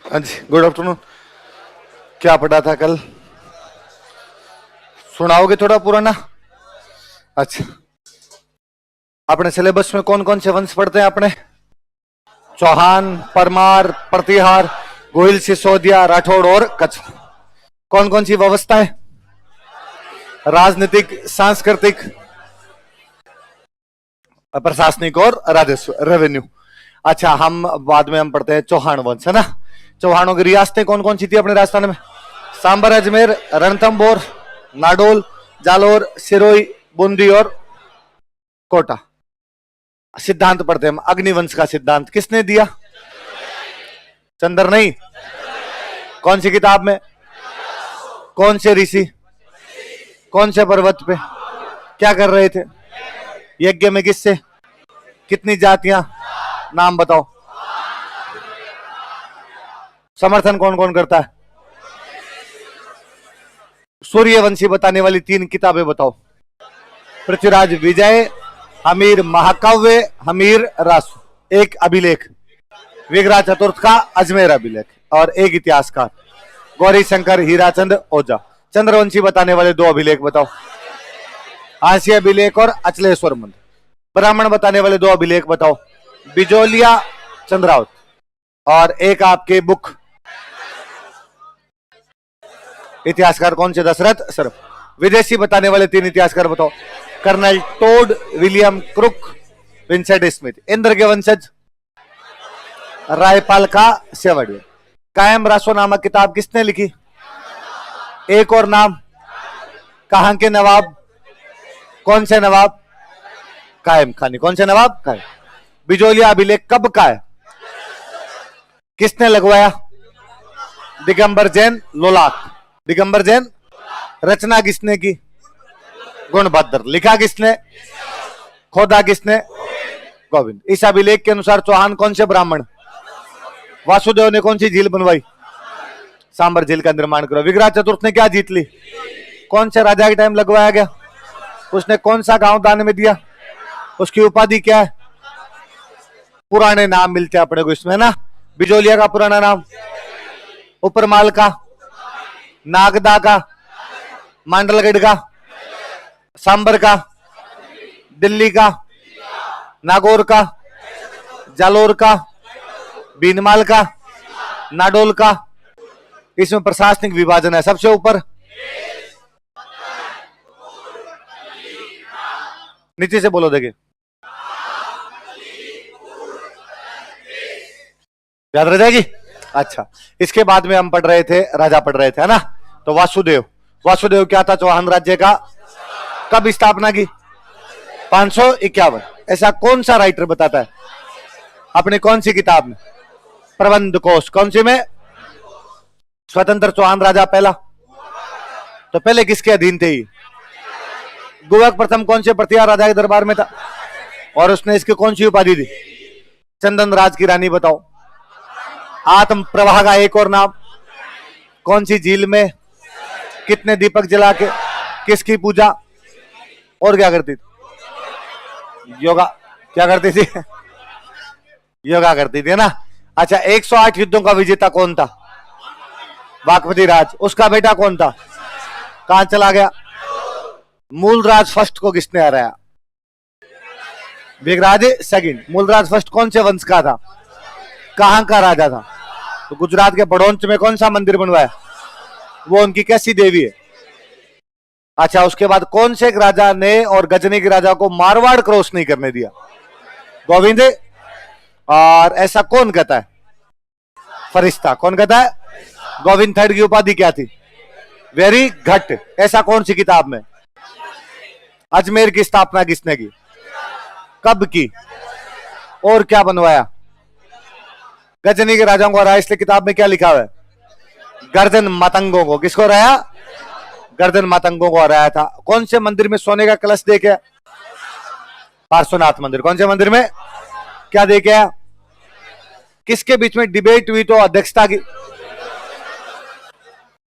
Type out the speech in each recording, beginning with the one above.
हाँ जी, good afternoon. क्या पढ़ा था कल? सुनाओगे थोड़ा पुराना? अच्छा, अपने सिलेबस में कौन कौन से वंश पढ़ते हैं अपने? चौहान, परमार, प्रतिहार, गोहिल, सिसोदिया, राठौड़ और कच्छ। कौन कौन सी व्यवस्था है? राजनीतिक, सांस्कृतिक, प्रशासनिक और राजस्व, रेवेन्यू। अच्छा, हम बाद में हम पढ़ते हैं चौहान वंश, है ना। चौहानों की रियासतें कौन कौन सी थी अपने राजस्थान में? सांबर, अजमेर, रणथंभौर, नाडोल, जालोर, सिरोही, बूंदी और कोटा। सिद्धांत पढ़ते हैं हम। अग्निवंश का सिद्धांत किसने दिया? चंद्र नहीं, कौन सी किताब में? कौन से ऋषि? कौन से पर्वत पे? क्या कर रहे थे? यज्ञ में किससे? कितनी जातियां? नाम बताओ। समर्थन कौन कौन करता है? सूर्यवंशी बताने वाली 3 किताबें बताओ। पृथ्वीराज विजय, हमीर महाकाव्य, हमीर रासु, एक अभिलेख, विग्रह चतुर्थ का अजमेर अभिलेख और एक इतिहासकार गौरी शंकर हीराचंद ओझा। चंद्रवंशी बताने वाले 2 अभिलेख बताओ। हास्य अभिलेख और अचलेश्वर मंदिर। ब्राह्मण बताने वाले 2 अभिलेख बताओ। बिजोलिया, चंद्रावत और एक आपके बुक। इतिहासकार कौन से? दशरथ सर्फ। विदेशी बताने वाले 3 इतिहासकार बताओ। Colonel Tod, William Crooke, Vincent Smith. Indra के वंशज रायपाल का सेवड़िया। कायम रासो नामक किताब किसने लिखी? एक और नाम। कहां के नवाब? कौन से नवाब? कायम खानी। कौन से नवाब? कायम। बिजोलिया अभिलेख कब का है? किसने लगवाया? दिगंबर जैन, लोलाक। दिगंबर जैन। रचना किसने की? गुणभद्र। लिखा किसने? खोदा किसने? गोविंद। इस अभिलेख के अनुसार चौहान कौन से ब्राह्मण? वासुदेव ने कौन सी झील बनवाई? सांबर झील का निर्माण करो। विग्रह चतुर्थ ने क्या जीत ली? कौन से राजा के टाइम लगवाया गया? उसने कौन सा गांव दान में दिया? उसकी उपाधि क्या है? पुराने नाम मिलते हैं अपने को इसमें ना। बिजोलिया का पुराना नाम? उपरमाल का, नागदा का, मांडलगढ़ का, सांबर का, दिल्ली का, नागौर का, जालोर का, बीनमाल का, नाडोल का। इसमें प्रशासनिक विभाजन है। सबसे ऊपर नीचे से बोलो, देखिए याद रह जाएगी। अच्छा, इसके बाद में हम पढ़ रहे थे, राजा पढ़ रहे थे, है ना। तो वासुदेव, वासुदेव क्या था? चौहान राज्य का कब स्थापना की? 551। ऐसा कौन सा राइटर बताता है अपने कौन सी किताब में? प्रबंध कोश। कौन सी में? स्वतंत्र चौहान राजा पहला। तो पहले किसके अधीन थे? गुवक प्रथम कौन से प्रतिहार राजा के दरबार में था और उसने इसकी कौन सी उपाधि दी? चंदन राज की रानी बताओ। आत्म प्रवाह का एक और नाम? कौन सी झील में? कितने दीपक जला के? किसकी पूजा? और क्या करती थी? योगा। क्या करती थी? योगा करती थी ना। अच्छा, 108 युद्धों का विजेता कौन था? बागपति राज। उसका बेटा कौन था? कहां चला गया? मूलराज फर्स्ट को किसने हराया? विग्रहराज सेकंड। मूलराज फर्स्ट कौन से वंश का था? कहां का राजा था? तो गुजरात के बड़ौंच में कौन सा मंदिर बनवाया? वो उनकी कैसी देवी है? अच्छा, उसके बाद कौन से एक राजा ने और गजनी के राजा को मारवाड़ क्रॉस नहीं करने दिया? गोविंद। और ऐसा कौन कहता है? फरिश्ता। कौन कहता है? गोविंद थर्ड की उपाधि क्या थी? वेरी घट। ऐसा कौन सी किताब में? अजमेर की स्थापना किसने की? कब की? और क्या बनवाया? गजनी के राजाओं को हराया। इसलिए किताब में क्या लिखा हुआ है? गर्दन मतंगों को। किसको हराया? गर्दन मतंगों को हराया था। कौन से मंदिर में सोने का कलश देखे? पार्श्वनाथ मंदिर। कौन से मंदिर में क्या देखे? किसके बीच में डिबेट हुई तो अध्यक्षता की?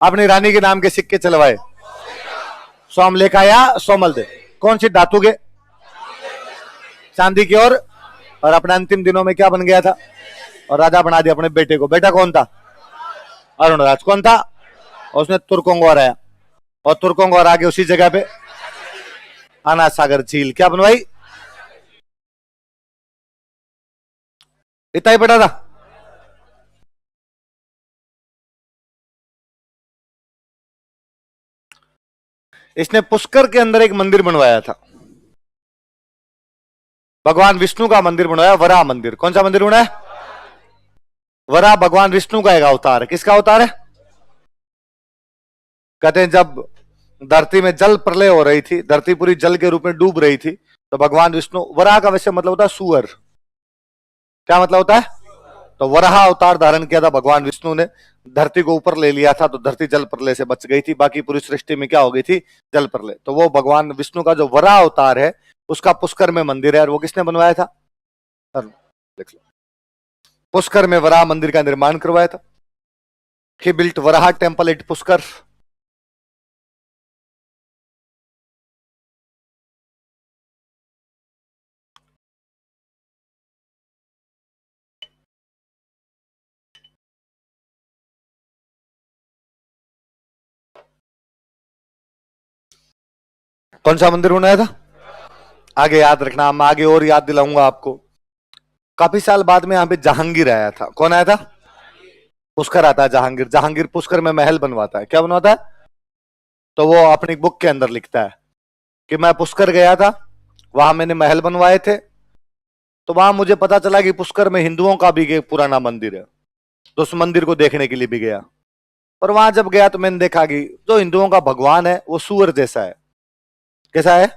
अपनी रानी के नाम के सिक्के चलवाए। सोमलेखा या सोमल दे। कौन सी धातु के? चांदी की। और अपने अंतिम दिनों में क्या बन गया था? और राजा बना दिया अपने बेटे को। बेटा कौन था? अरुणराज कौन था? और उसने तुर्कों को हराया, और तुर्कों को हरा के उसी जगह पे अनाज सागर झील क्या बनवाई? इतना ही पता था। इसने पुष्कर के अंदर एक मंदिर बनवाया था, भगवान विष्णु का मंदिर बनवाया, वराह मंदिर। कौन सा मंदिर बनाया? वराह भगवान विष्णु का एक अवतार है। किसका अवतार है? कहते हैं जब धरती में जल प्रलय हो रही थी, धरती पूरी जल के रूप में डूब रही थी, तो भगवान विष्णु, वराह का वैसे मतलब होता है सुअर। क्या मतलब होता है? तो वराह अवतार धारण किया था भगवान विष्णु ने, धरती को ऊपर ले लिया था, तो धरती जल प्रलय से बच गई थी। बाकी पूरी सृष्टि में क्या हो गई थी? जल प्रलय। तो वो भगवान विष्णु का जो वराह अवतार है, उसका पुष्कर में मंदिर है, और वो किसने बनवाया था? देख लो, पुष्कर में वराह मंदिर का निर्माण करवाया था। He built Varaha temple at Pushkar. कौन सा मंदिर बनाया था? आगे याद रखना, मैं आगे और याद दिलाऊंगा आपको। काफी साल बाद में यहाँ पे जहांगीर आया था। कौन आया था? पुष्कर आता है जहांगीर। जहांगीर पुष्कर में महल बनवाता है। क्या बनवाता है? तो वो अपनी बुक के अंदर लिखता है कि मैं पुष्कर गया था, वहां मैंने महल बनवाए थे, तो वहां मुझे पता चला कि पुष्कर में हिंदुओं का भी एक पुराना मंदिर है, तो उस मंदिर को देखने के लिए भी गया। और वहां जब गया तो मैंने देखा कि जो हिंदुओं का भगवान है वो सुअर जैसा है। कैसा है?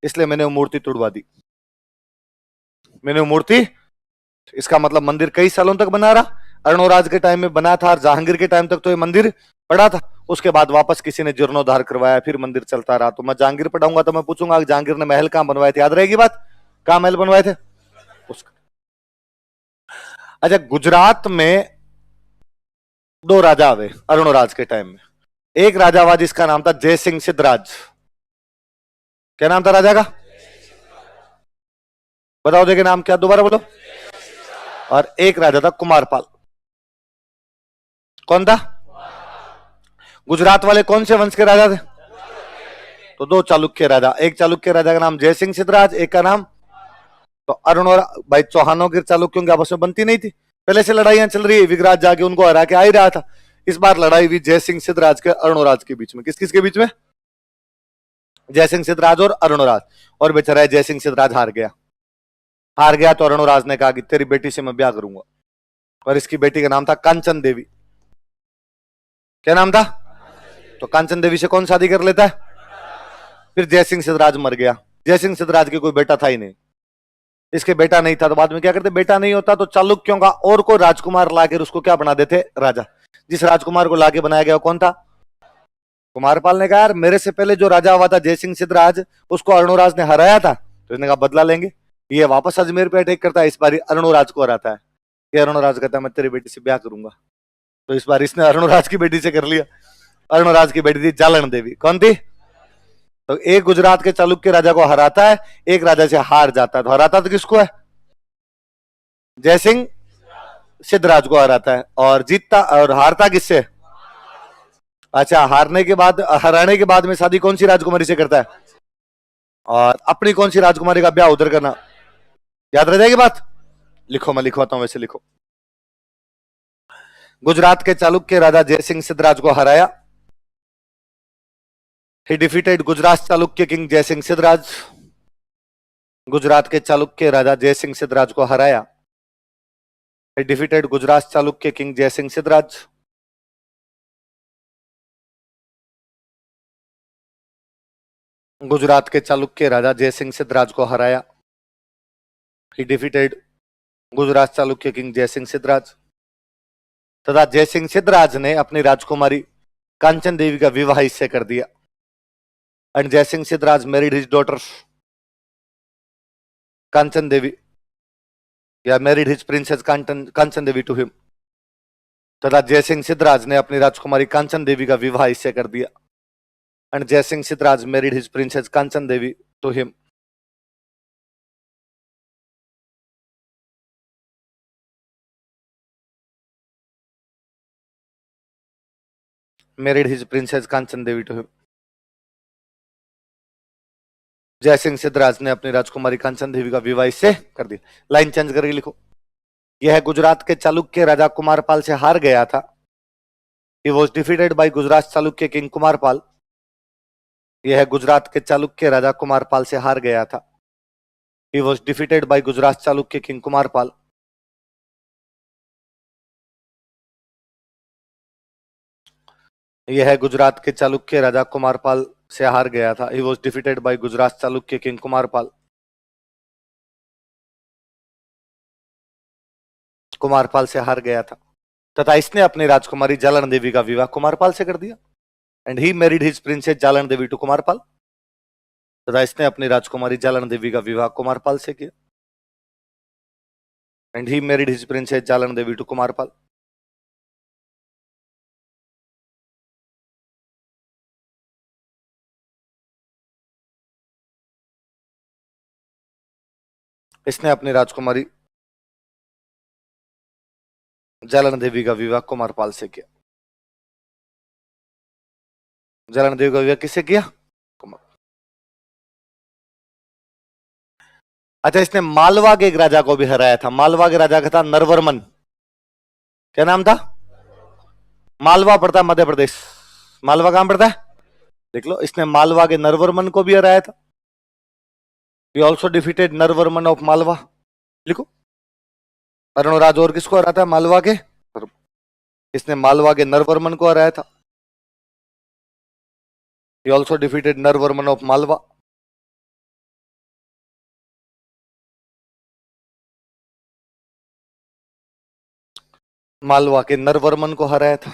इसलिए मैंने वो मूर्ति तुड़वा दी। मैंने वो मूर्ति, इसका मतलब मंदिर कई सालों तक बना रहा। अरुणोराज के टाइम में बना था, और जहांगीर के टाइम तक तो ये मंदिर पड़ा था। उसके बाद वापस किसी ने जीर्णोद्धार करवाया, फिर मंदिर चलता रहा। तो मैं जहांगीर पढ़ाऊंगा तो मैं पूछूंगा कि जहांगीर ने महल कहां बनवाए थे? याद रहेगी बात? कहां महल बनवाए थे? अच्छा, गुजरात में दो राजा हुए अरुणराज के टाइम में। एक राजा हुआ जिसका नाम था जय सिंह सिद्धराज। क्या नाम था राजा का? बताओ देखे नाम क्या, दोबारा बोलो। और एक राजा था कुमारपाल। कौन था? गुजरात वाले कौन से वंश के राजा थे? तो दो चालुक्य राजा, एक चालुक्य राजा का नाम जय सिंह सिद्धराज, एक का नाम, तो अरुण और भाई चौहानों के चालुक्यों की आपस में बनती नहीं थी, पहले से लड़ाइयां चल रही है। विगराज जाके उनको हरा के आ ही रहा था। इस बार लड़ाई हुई जय सिंह सिद्धराज के अरुणराज के बीच में। किस किस के बीच में? जय सिंह सिद्धराज और अरुणराज। और बेचारा जय सिंह सिद्धराज हार गया। हार गया तो अरुणराज ने कहा कि तेरी बेटी से मैं ब्याह करूंगा, और इसकी बेटी का नाम था कांचन देवी। क्या नाम था? तो कांचन देवी से कौन शादी कर लेता है? फिर जय सिंह सिद्धराज मर गया। जय सिंह सिद्धराज के कोई बेटा था ही नहीं, इसके बेटा नहीं था, तो बाद में क्या करते? बेटा नहीं होता तो चालुक्यों का और को राजकुमार लाकर उसको क्या बना देते? राजा। जिस राजकुमार को लाके बनाया गया कौन था? कुमारपाल ने कहा यार मेरे से पहले जो राजा हुआ था जय सिंह सिद्धराज, उसको अरुणराज ने हराया था, तो इसने कहा बदला लेंगे। ये वापस अजमेर पे अटैक करता है, इस बार अरुणराज को हराता है। ये अरुणराज कहता है मैं तेरी बेटी से ब्याह करूंगा, तो इस बार इसने अरुणराज की बेटी से कर लिया। अरुणराज की बेटी थी जालन देवी। कौन थी? तो एक गुजरात के चालुक्य राजा को हराता है, एक राजा से हार जाता है। तो हराता तो किसको है? जय सिंह सिद्धराज को हराता है। और जीतता और हारता किससे? अच्छा, हारने के बाद, हराने के बाद में शादी कौन सी राजकुमारी से करता है? और अपनी कौन सी राजकुमारी का ब्याह उधर करना? याद रह जाएगी बात? लिखो, मैं लिखवाता हूं, वैसे लिखो। गुजरात के चालुक्य राजा जय सिंह सिद्धराज को हराया। ही डिफीटेड गुजरात चालुक्य किंग जय सिंह सिद्धराज। गुजरात के चालुक्य राजा जय सिंह सिद्धराज को हराया। ही डिफीटेड गुजरात चालुक्य किंग जय सिंह सिद्धराज। गुजरात के चालुक्य राजा जय सिंह सिद्धराज को हराया। ही डिफीटेड गुजरात चालुक्य किंग जय सिंह सिद्धराज। तथा जय सिंह सिद्धराज ने अपनी राजकुमारी कांचन देवी का विवाह इससे कर दिया। And Jai Singh Siddharaj married his daughter Kanchan Devi, या married his princess Kanchan Devi to him. तथा जय सिंह सिद्धराज ने अपनी राजकुमारी कांचन देवी का विवाह इससे कर दिया। And Jai Singh Siddharaj married his princess Kanchan Devi to him. married his princess Kanchan Devi to him. जय सिंह सिद्धराज ने अपनी राजकुमारी कांचन देवी का विवाह इससे कर दिया। लाइन चेंज करके लिखो, यह गुजरात के चालुक्य राजा कुमारपाल से हार गया था। He was defeated by Gujarat Chalukya king Kumarpal. यह गुजरात के चालुक्य राजा कुमारपाल से हार गया था। He was defeated by Gujarat Chalukya king Kumarpal. यह गुजरात के चालुक्य राजा कुमारपाल से हार गया था। He was defeated by Gujarat Chalukya king Kumarpal. Kumarpal से हार गया था तथा इसने अपनी राजकुमारी जालन देवी का विवाह कुमारपाल से कर दिया। And he married his princess Jalan Devi to Kumarpal. तथा इसने अपनी राजकुमारी जालन देवी का विवाह कुमारपाल से किया। And he married his princess Jalan Devi to Kumarpal. इसने अपनी राजकुमारी जालन देवी का विवाह कुमारपाल से किया। जालन देवी का विवाह किससे किया? अच्छा, इसने मालवा के एक राजा को भी हराया था। मालवा के राजा का था नरवर्मन। क्या नाम था? मालवा पड़ता है मध्य प्रदेश। मालवा कहां पड़ता है? देख लो, इसने मालवा के नरवर्मन को भी हराया था। He also defeated Naravarman of Malwa. लिखो, अरुणराज और किसको हराया था? मालवा के। इसने मालवा के नरवर्मन को हराया था। He also defeated Naravarman of Malwa. Malwa के नरवर्मन को हराया था।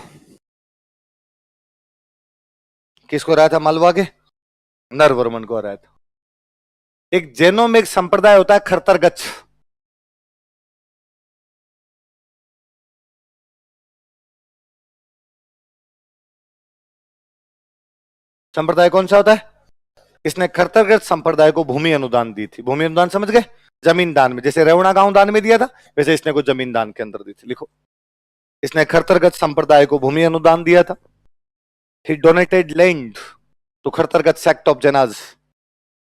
किसको हराया था? मालवा के नरवर्मन को हराया था। एक जैनों में एक संप्रदाय होता है खरतरगच्छ। संप्रदाय कौन सा होता है? इसने खरतरगच्छ संप्रदाय को भूमि अनुदान दी थी। भूमि अनुदान समझ गए? जमीन दान में, जैसे रेवणा गांव दान में दिया था, वैसे इसने को जमीन दान के अंदर दी थी। लिखो, इसने खरतरगच्छ संप्रदाय को भूमि अनुदान दिया था। He donated land to Kharatargaccha sect of Jainas.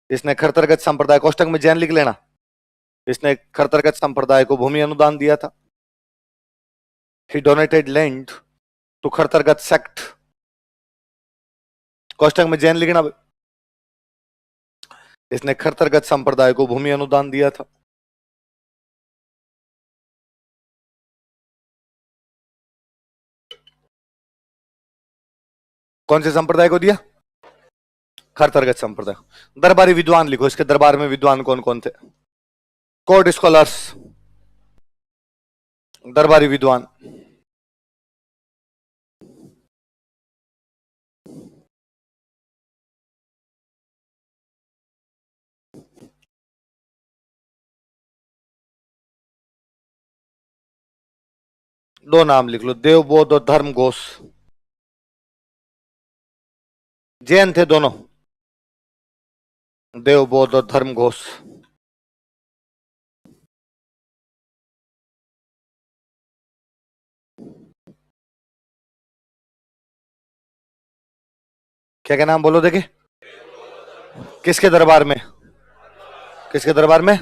इसने खरतरगच्छ संप्रदाय, कोष्टक में जैन लिख लेना, इसने खरतरगच्छ संप्रदाय को भूमि अनुदान दिया था। He donated land to Kharatargaccha sect, कोष्टक में जैन लिखना। इसने खरतरगच्छ संप्रदाय को भूमि अनुदान दिया था। कौन से संप्रदाय को दिया? खरतरगच्छ संप्रदाय। दरबारी विद्वान लिखो, इसके दरबार में विद्वान कौन कौन थे? कोर्ट स्कॉलर्स, दरबारी विद्वान। दो नाम लिख लो, देवबोध और धर्म घोष। जैन थे दोनों, देवबोध और धर्म घोष। क्या क्या नाम बोलो देखे? किसके दरबार में? किसके दरबार में?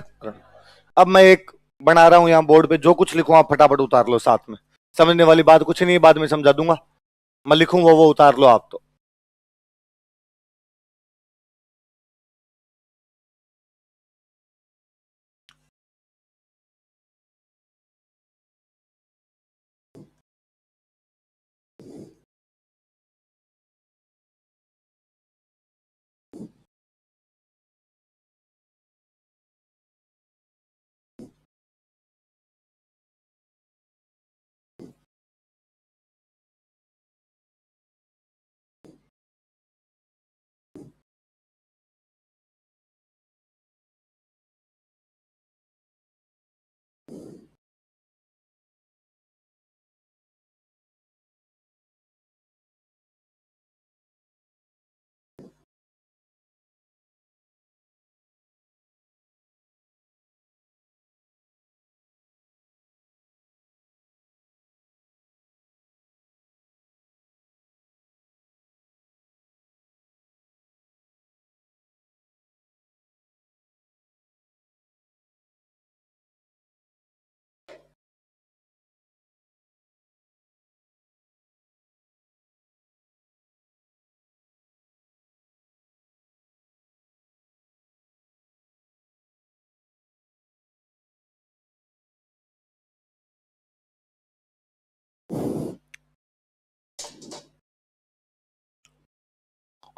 अब मैं एक बना रहा हूं यहां बोर्ड पे, जो कुछ लिखूं आप फटाफट उतार लो साथ में। समझने वाली बात कुछ नहीं, बाद में समझा दूंगा। मैं लिखूं वो उतार लो आप तो।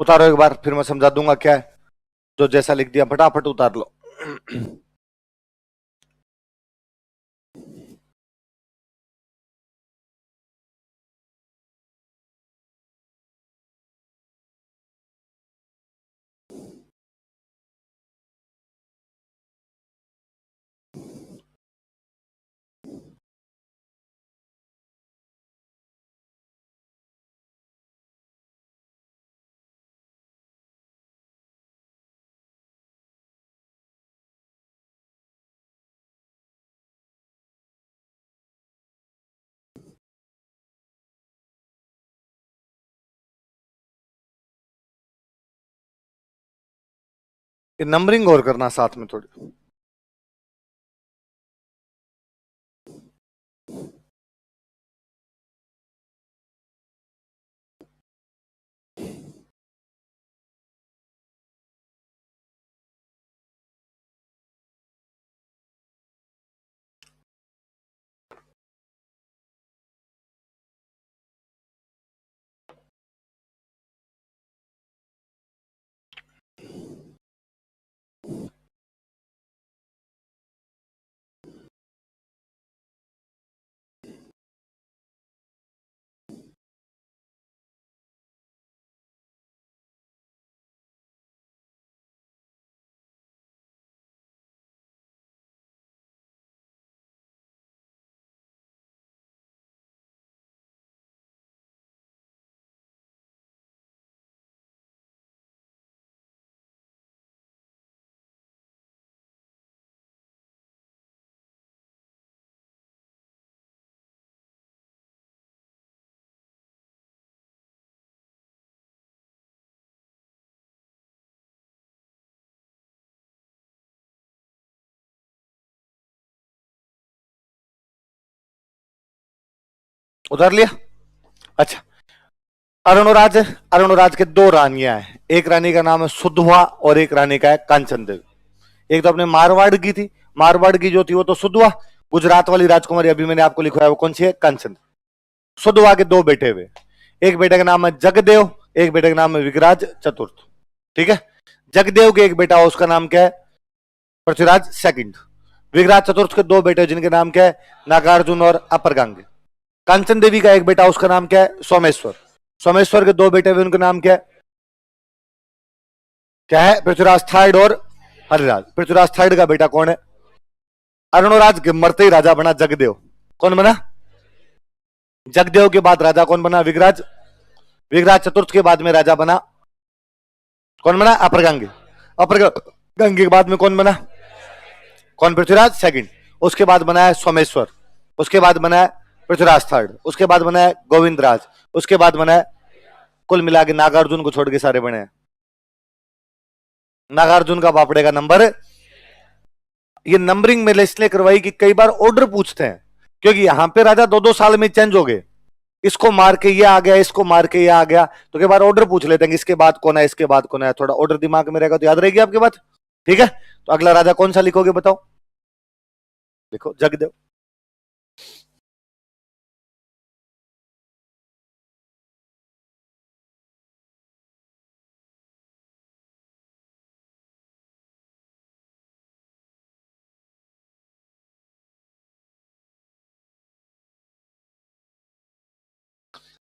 उतारो एक बार, फिर मैं समझा दूंगा क्या है। जो जैसा लिख दिया फटाफट उतार लो। ये नंबरिंग और करना साथ में थोड़ी। उतार लिया। अच्छा, अरुणराज है। अरुणराज के दो रानियां हैं, एक रानी का नाम है सुधवा और एक रानी का है कांचन देवी। एक तो अपने मारवाड़ की थी, मारवाड़ की जो थी वो तो सुधवा। गुजरात वाली राजकुमारी अभी मैंने आपको लिखवाया वो कौन सी है? कांचन। सुधवा के दो बेटे हुए, एक बेटे का नाम है जगदेव, एक बेटे का नाम है विगराज चतुर्थ। ठीक है। जगदेव के एक बेटा हो, उसका नाम क्या है? पृथ्वीराज सेकंड। विगराज चतुर्थ के दो बेटे जिनके नाम क्या है? नागार्जुन और अपरगांग। कांचन देवी का एक बेटा, उसका नाम क्या है? सोमेश्वर। सोमेश्वर के दो बेटे हुए, उनका नाम क्या है? क्या है? पृथ्वीराज थर्ड और हरिराज। पृथ्वीराज थर्ड का बेटा कौन है? अरुणराज के मरते ही राजा बना जगदेव। कौन बना? जगदेव के बाद राजा कौन बना? विगराज। विगराज चतुर्थ के बाद में राजा बना कौन बना? अपरगंग। अपरगंग के बाद में कौन बना? कौन? पृथ्वीराज सेकंड। उसके बाद बना है सोमेश्वर। उसके बाद बना है पृथ्वीराज थर्ड। उसके बाद बना है गोविंद राज। उसके बाद बना है, कुल मिला के नागार्जुन को छोड़ के सारे बने हैं। नागार्जुन का बापड़े का नंबर। ये नंबरिंग में इसलिए करवाई कि कई बार ऑर्डर पूछते हैं, क्योंकि यहां पे राजा दो दो साल में चेंज हो गए। इसको मार के ये आ गया, इसको मार के ये आ गया, तो कई बार ऑर्डर पूछ लेते हैं इसके बाद कौन है, इसके बाद कौन है। थोड़ा ऑर्डर दिमाग में रहेगा तो याद रहेगी आपके बात। ठीक है। तो अगला राजा कौन सा लिखोगे बताओ? देखो जगदेव।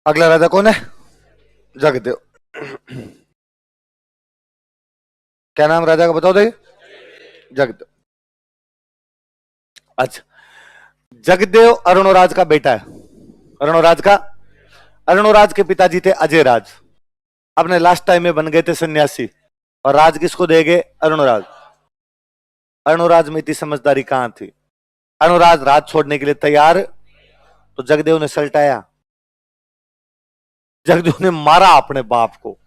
अगला राजा कौन है? जगदेव। क्या नाम राजा का बताओ देखिए? जगदेव। अच्छा, जगदेव अरुणराज का बेटा है। अरुणराज का, अरुणराज के पिताजी थे अजय राज। अपने लास्ट टाइम में बन गए थे सन्यासी, और राज किसको दे गए? अरुणराज। अरुणराज में इतनी समझदारी कहां थी? अरुणराज राज छोड़ने के लिए तैयार, तो जगदेव ने सलटाया। जगदेव ने मारा अपने बाप को,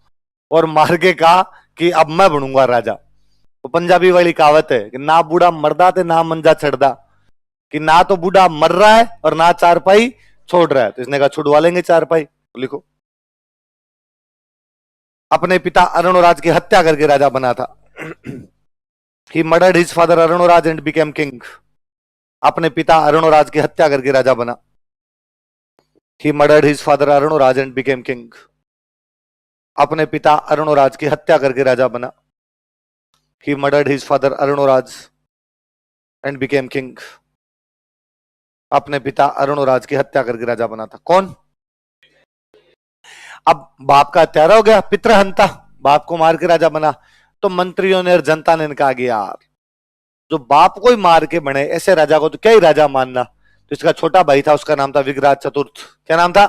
और मार के कहा कि अब मैं बनूंगा राजा। वो पंजाबी वाली कहावत है कि ना बूढ़ा मरदा ते ना मंजा चढ़दा, कि ना तो बूढ़ा मर रहा है और ना चारपाई छोड़ रहा है। तो इसने कहा छुड़वा लेंगे चारपाई। लिखो, अपने पिता अरुणराज की हत्या करके राजा बना था। He murdered his father Arunraj and became king. अपने पिता अरुणराज की हत्या करके राजा बना। He murdered his father Arunraj and became king. अपने पिता अरुणोराज की हत्या करके राजा बना। He murdered his father Arunaraj and became king. अपने पिता अरुणराज की हत्या करके राजा बना था। कौन? अब बाप का हत्यारा हो गया, पितृहंता, बाप को मार के राजा बना। तो मंत्रियों ने और जनता ने कहा कि यार जो बाप को ही मार के बने ऐसे राजा को तो क्या ही राजा मानना। तो इसका छोटा भाई था, उसका नाम था विग्राज चतुर्थ। क्या नाम था?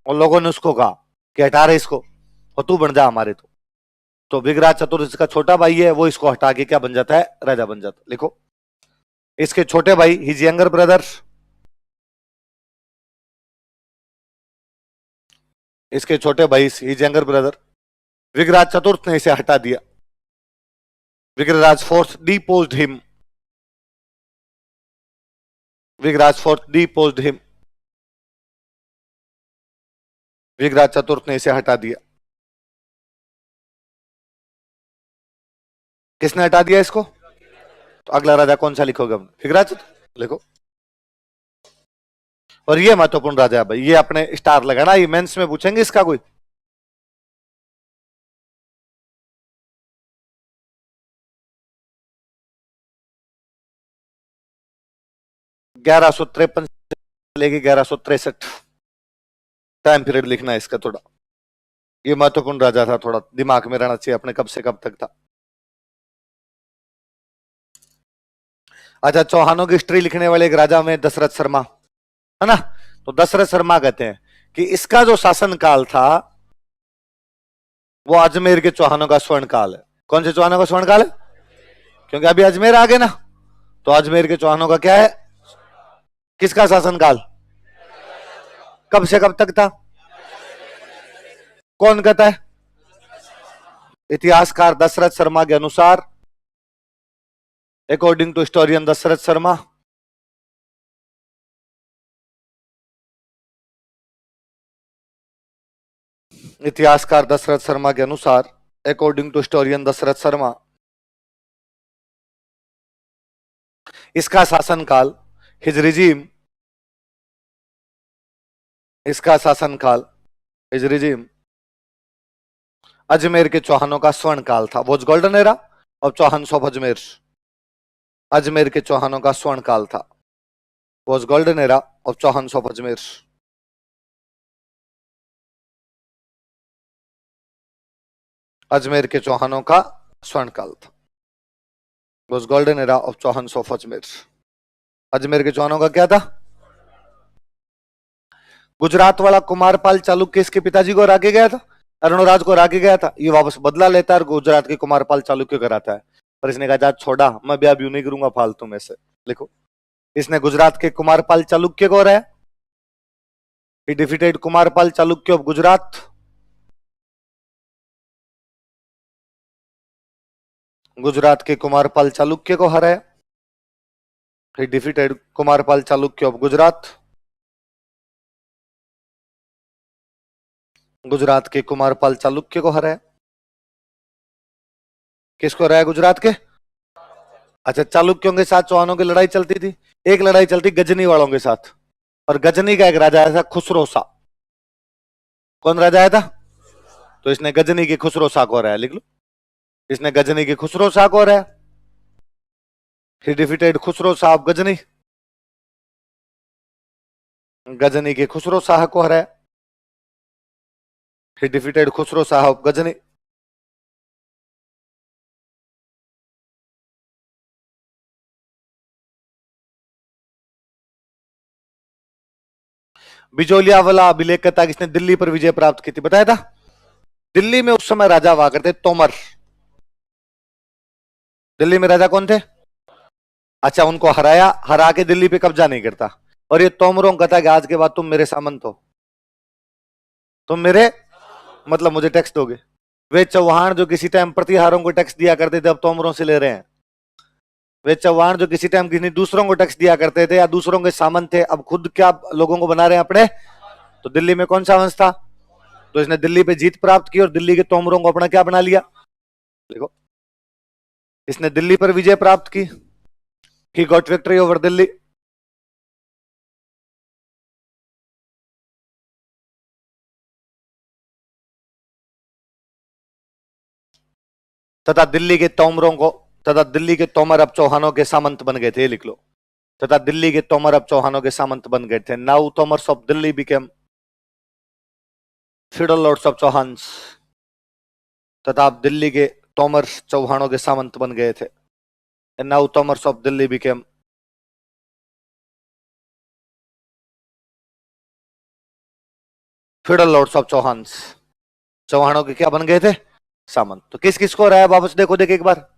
और लोगों ने उसको कहा कि हटा रहे इसको और तू बन जा हमारे। तो विग्राज चतुर्थ इसका छोटा भाई है, वो इसको हटा के क्या बन जाता है? राजा बन जाता है। लिखो, इसके छोटे भाई, हिज यंगर ब्रदर, इसके छोटे भाई हिज यंगर ब्रदर विग्राज चतुर्थ ने इसे हटा दिया। Vigraharaj fourth deposed him. Vigraharaj fourth deposed him. Vigraharaj चतुर्थ ने इसे हटा दिया। किसने हटा दिया इसको? तो अगला राजा कौन सा लिखोगे? विग्रराज चतुर्थ लिखो। और ये महत्वपूर्ण राजा है भाई, ये अपने स्टार लगाना, ये मेंस में पूछेंगे इसका कोई। ग्यारह सौ तिरपन लेके 1163 टाइम पीरियड लिखना है इसका थोड़ा। ये महत्वपूर्ण राजा था, थोड़ा दिमाग में रहना चाहिए अपने, कब से कब तक था। अच्छा, चौहानों की हिस्ट्री लिखने वाले एक राजा में दशरथ शर्मा है ना। तो दशरथ शर्मा कहते हैं कि इसका जो शासन काल था वो अजमेर के चौहानों का स्वर्ण काल है। कौन से चौहानों का स्वर्ण काल है? क्योंकि अभी अजमेर आ गए ना, तो अजमेर के चौहानों का क्या है? किसका शासन काल? कब से कब तक था? कौन कहता है? इतिहासकार दशरथ शर्मा के अनुसार, according to historian Dasharath Sharma, इतिहासकार दशरथ शर्मा के अनुसार, according to historian Dasharath Sharma, इसका शासनकाल, हिज रिजीम, इसका शासनकाल, हिज रिजीम अजमेर के चौहानों का स्वर्ण काल था। वो golden era of Chauhan of Ajmer. Ajmer के चौहानों का स्वर्ण काल था, वो golden era of Chauhan of Ajmer. Ajmer के चौहानों का स्वर्ण काल था, वो golden era of Chauhan of Ajmer. Ajmer के चौहानों का क्या था? गुजरात वाला कुमारपाल चालुक्य इसके पिताजी को हरा के गया था, अरुणराज को हरा के गया था। ये वापस बदला लेता है और गुजरात के कुमारपाल चालुक्य कराता है। पर इसने कहा छोड़ा, मैं ब्याह भी नहीं करूंगा फालतू में से। लिखो, इसने गुजरात के कुमारपाल चालुक्य को हराया। He defeated Kumarpal Chalukya of Gujarat. Gujarat के कुमारपाल चालुक्य को हराया। He defeated Kumarpal Chalukya of Gujarat. Gujarat के कुमारपाल चालुक्य को हराया। किसको हराया? गुजरात के। अच्छा, चालुक्यों के साथ चौहानों की लड़ाई चलती थी। एक लड़ाई चलती गजनी वालों के साथ, और गजनी का एक राजा आया था खुसरो सा। कौन राजा आया था? तो इसने गजनी की खुसरो शाह को हराया। लिख लो, इसने गजनी की खुसरो शाह को हराया। He defeated Khusro Shah of Ghazni. Ghazni के खुसरो शाह को हराया। He defeated Khusro Shah of Ghazni. Bijolia वाला अभिलेख कहता है किसने दिल्ली पर विजय प्राप्त की थी? बताया था। दिल्ली में उस समय राजा हुआ करते तोमर। दिल्ली में राजा कौन थे? अच्छा, उनको हराया, हरा के दिल्ली पे कब्जा नहीं करता। और ये तोमरों कहता है कि आज के बाद तुम मेरे सामंत हो, तुम मेरे मतलब मुझे टैक्स दोगे। वे चौहान जो किसी टाइम प्रतिहारों को टैक्स दिया करते थे, अब तोमरों से ले रहे हैं। वे चौहान जो किसी टाइम किसी दूसरों को टैक्स दिया करते थे या दूसरों के सामंत थे, अब खुद क्या लोगों को बना रहे हैं अपने। तो दिल्ली में कौन सा वंश था? तो इसने दिल्ली पे जीत प्राप्त की और दिल्ली के तोमरों को अपना क्या बना लिया। देखो, इसने दिल्ली पर विजय प्राप्त की। He got victory over Delhi. तथा दिल्ली के तोमरों को तथा दिल्ली के तोमर अब चौहानों के सामंत बन गए थे, ये लिख लो। तथा दिल्ली के तोमर अब चौहानों के सामंत बन गए थे। Now Tomars of Delhi became feudal lords of Chauhans. तथा अब दिल्ली के तोमर चौहानों के सामंत बन गए थे। And now Tomars of Delhi became feudal lords of Chauhans. चौहानों के क्या बन गए थे? सामंत। तो किस किस को रहा है वापस देखो, देख एक बार।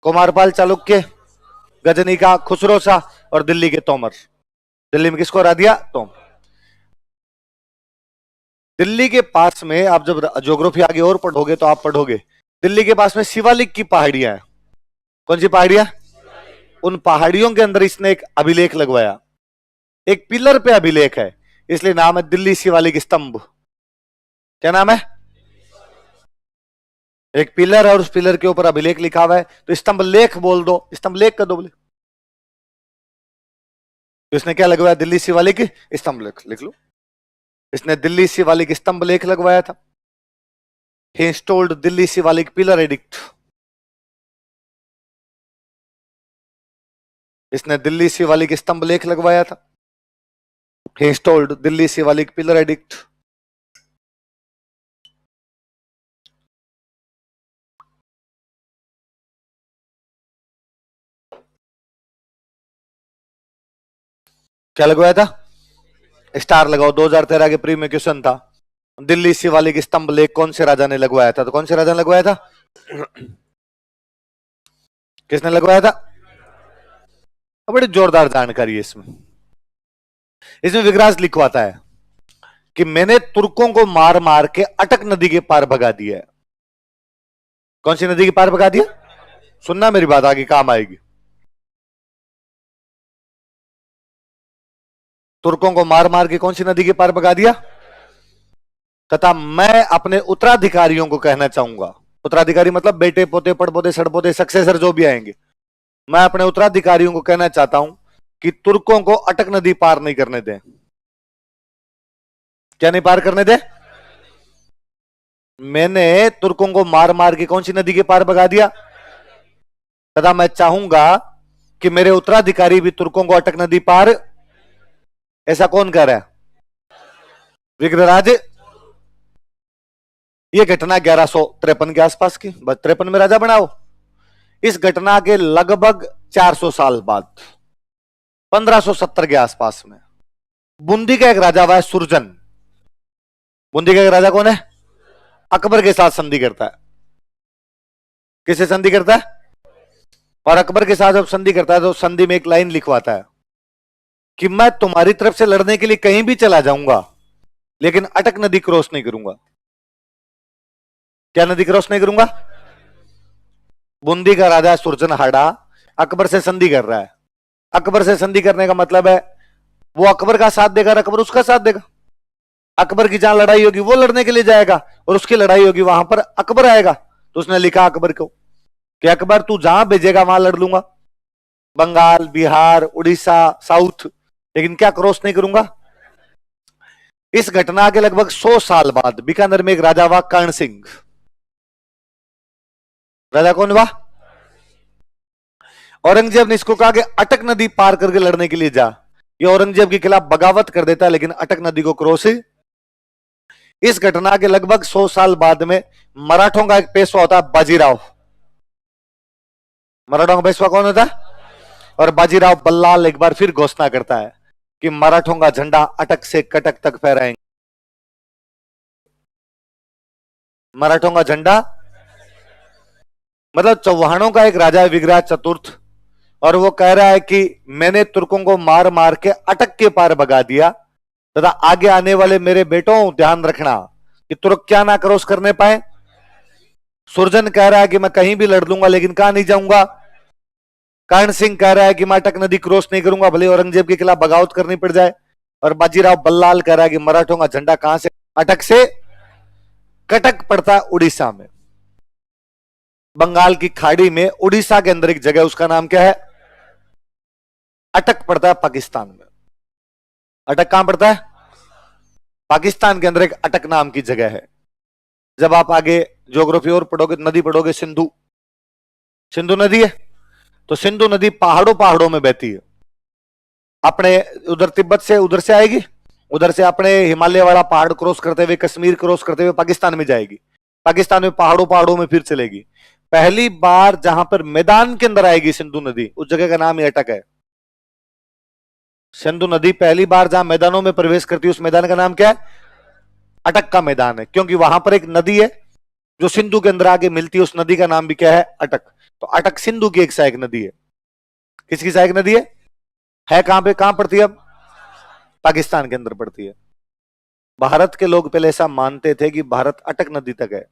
कुमारपाल, चालुक्य, गजनी का, खुसरो शाह और दिल्ली के तोमर। दिल्ली में किसको हरा दिया? तोमर। दिल्ली के पास में आप जब ज्योग्राफी आगे और पढ़ोगे तो आप पढ़ोगे दिल्ली के पास में शिवालिक की पहाड़ियां हैं। कौन सी पहाड़ियां? उन पहाड़ियों के अंदर इसने एक अभिलेख लगवाया, एक पिलर पे अभिलेख है, इसलिए नाम है दिल्ली शिवालिक स्तंभ। क्या नाम है? एक पिलर है और उस पिलर के ऊपर अभिलेख लिखा हुआ है, तो स्तंभ लेख बोल दो, स्तंभ लेख कर दो बोले। तो इसने क्या लगवाया? दिल्ली शिवालिक स्तंभ लेख, लिख लो। इसने दिल्ली शिवालिक स्तंभ लेख लगवाया था। He installed Delhi Shivalik pillar addict. इसने दिल्ली शिवालिक स्तंभ लेख लगवाया था। He installed Delhi Shivalik pillar addict. क्या लगवाया था? स्टार लगाओ। 2013 के प्री में क्वेश्चन था, दिल्ली शिवालिक स्तंभ लेख कौन से राजा ने लगवाया था? तो कौन से राजा ने लगवाया था? किसने लगवाया था? बड़ी जोरदार जानकारी है इसमें। इसमें विग्रास लिखवाता है कि मैंने तुर्कों को मार मार के अटक नदी के पार भगा दिया है। कौन सी नदी के पार भगा दिया? सुनना मेरी बात, आगे काम आएगी। तुर्कों को मार मार के कौन सी नदी के पार भगा दिया? तथा मैं अपने उत्तराधिकारियों को कहना चाहूंगा, उत्तराधिकारी मतलब बेटे, पोते, पड़पोते, सड़पोते, सक्सेसर जो भी आएंगे, मैं अपने उत्तराधिकारियों को कहना चाहता हूं कि तुर्कों को अटक नदी पार नहीं करने दें। क्या नहीं पार करने दें? मैंने तुर्कों को मार मार के कौन सी नदी के पार भगा दिया? तथा मैं चाहूंगा कि मेरे उत्तराधिकारी भी तुर्कों को अटक नदी पार। ऐसा कौन कह रहा है? विग्रहराज। यह घटना 1153 के आसपास की, बस 53 में राजा बनाओ। इस घटना के लगभग 400 साल बाद 1570 के आसपास में बूंदी का एक राजा हुआ है सुरजन। बूंदी का एक राजा कौन है? अकबर के साथ संधि करता है। किससे संधि करता है? और अकबर के साथ जब संधि करता है तो संधि में एक लाइन लिखवाता है कि मैं तुम्हारी तरफ से लड़ने के लिए कहीं भी चला जाऊंगा, लेकिन अटक नदी क्रॉस नहीं करूंगा। क्या नदी क्रॉस नहीं करूंगा? बूंदी का राजा सुरजनहाड़ा अकबर से संधि कर रहा है। अकबर से संधि करने का मतलब है वो अकबर का साथ देगा, अकबर उसका साथ देगा। अकबर की जहां लड़ाई होगी वो लड़ने के लिए जाएगा, और उसकी लड़ाई होगी वहां पर अकबर आएगा। तो उसने लिखा अकबर को कि अकबर तू जहां भेजेगा वहां लड़ लूंगा, बंगाल, बिहार, उड़ीसा, साउथ, लेकिन क्या क्रॉस नहीं करूंगा। इस घटना के लगभग 100 साल बाद बीकानेर में एक राजा हुआ कर्ण सिंह। राजा कौन हुआ? औरंगजेब ने इसको कहा कि अटक नदी पार करके लड़ने के लिए जा। ये औरंगजेब के खिलाफ बगावत कर देता है, लेकिन अटक नदी को क्रॉस। इस घटना के लगभग 100 साल बाद में मराठों का एक पेशवा होता है बाजीराव। मराठों का पेशवा कौन होता है? और बाजीराव बल्लाल एक बार फिर घोषणा करता है कि मराठों का झंडा अटक से कटक तक फहराएंगे। मराठों का झंडा मतलब चौहानों का एक राजा है विग्रह चतुर्थ, और वो कह रहा है कि मैंने तुर्कों को मार मार के अटक के पार भगा दिया, तथा आगे आने वाले मेरे बेटों ध्यान रखना कि तुर्क क्या ना क्रॉस करने पाए। सुरजन कह रहा है कि मैं कहीं भी लड़ लूंगा, लेकिन कहां नहीं जाऊंगा। कर्ण सिंह कह रहा है कि मैं अटक नदी क्रॉस नहीं करूंगा, भले औरंगजेब के खिलाफ बगावत करनी पड़ जाए। और बाजीराव बल्लाल कह रहा है कि मराठों का झंडा कहां से? अटक से कटक पड़ता है उड़ीसा में, बंगाल की खाड़ी में। उड़ीसा के अंदर एक जगह, उसका नाम क्या है? अटक पड़ता है पाकिस्तान में। अटक कहां पड़ता है? पाकिस्तान के अंदर एक अटक नाम की जगह है। जब आप आगे ज्योग्राफी और पढ़ोगे, नदी पढ़ोगे, सिंधु, सिंधु नदी है। तो सिंधु नदी पहाड़ों पहाड़ों में बहती है। अपने उधर तिब्बत से उधर से आएगी, उधर से अपने हिमालय वाला पहाड़ क्रॉस करते हुए, कश्मीर क्रॉस करते हुए पाकिस्तान में जाएगी। पाकिस्तान में पहाड़ों पहाड़ों में फिर चलेगी। पहली बार जहां पर मैदान के अंदर आएगी सिंधु नदी, उस जगह का नाम ही अटक है। सिंधु नदी पहली बार जहां मैदानों में प्रवेश करती है, उस मैदान का नाम क्या है? अटक का मैदान है, क्योंकि वहां पर एक नदी है जो सिंधु के अंदर आगे मिलती है। उस नदी का नाम भी क्या है? अटक। तो अटक सिंधु की एक सहायक नदी है। किसकी सहायक नदी है कहां पे, कहां पड़ती है? अब पाकिस्तान के अंदर पड़ती है। भारत के लोग पहले ऐसा मानते थे कि भारत अटक नदी तक है।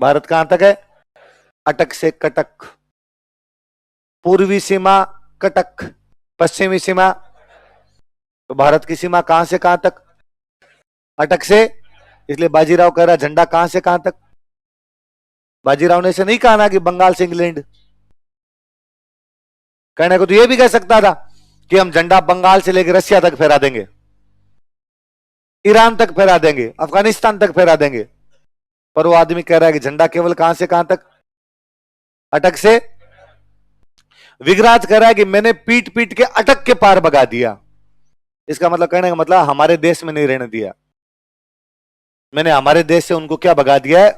भारत कहां तक है? अटक से कटक। पूर्वी सीमा कटक, पश्चिमी सीमा, तो भारत की सीमा कहां से कहां तक? अटक से। इसलिए बाजीराव कह रहा झंडा कहां से कहां तक। बाजीराव ने ऐसे नहीं कहा ना कि बंगाल से इंग्लैंड। कहने को तो यह भी कह सकता था कि हम झंडा बंगाल से लेकर रसिया तक फहरा देंगे, ईरान तक फहरा देंगे, अफगानिस्तान तक फहरा देंगे। पर वो आदमी कह रहा है कि झंडा केवल कहां से कहां तक? अटक से। विगराज कह रहा है कि मैंने पीट पीट के अटक के पार भगा दिया। इसका मतलब, कहने का मतलब, हमारे देश में नहीं रहने दिया, मैंने हमारे देश से उनको क्या भगा दिया है।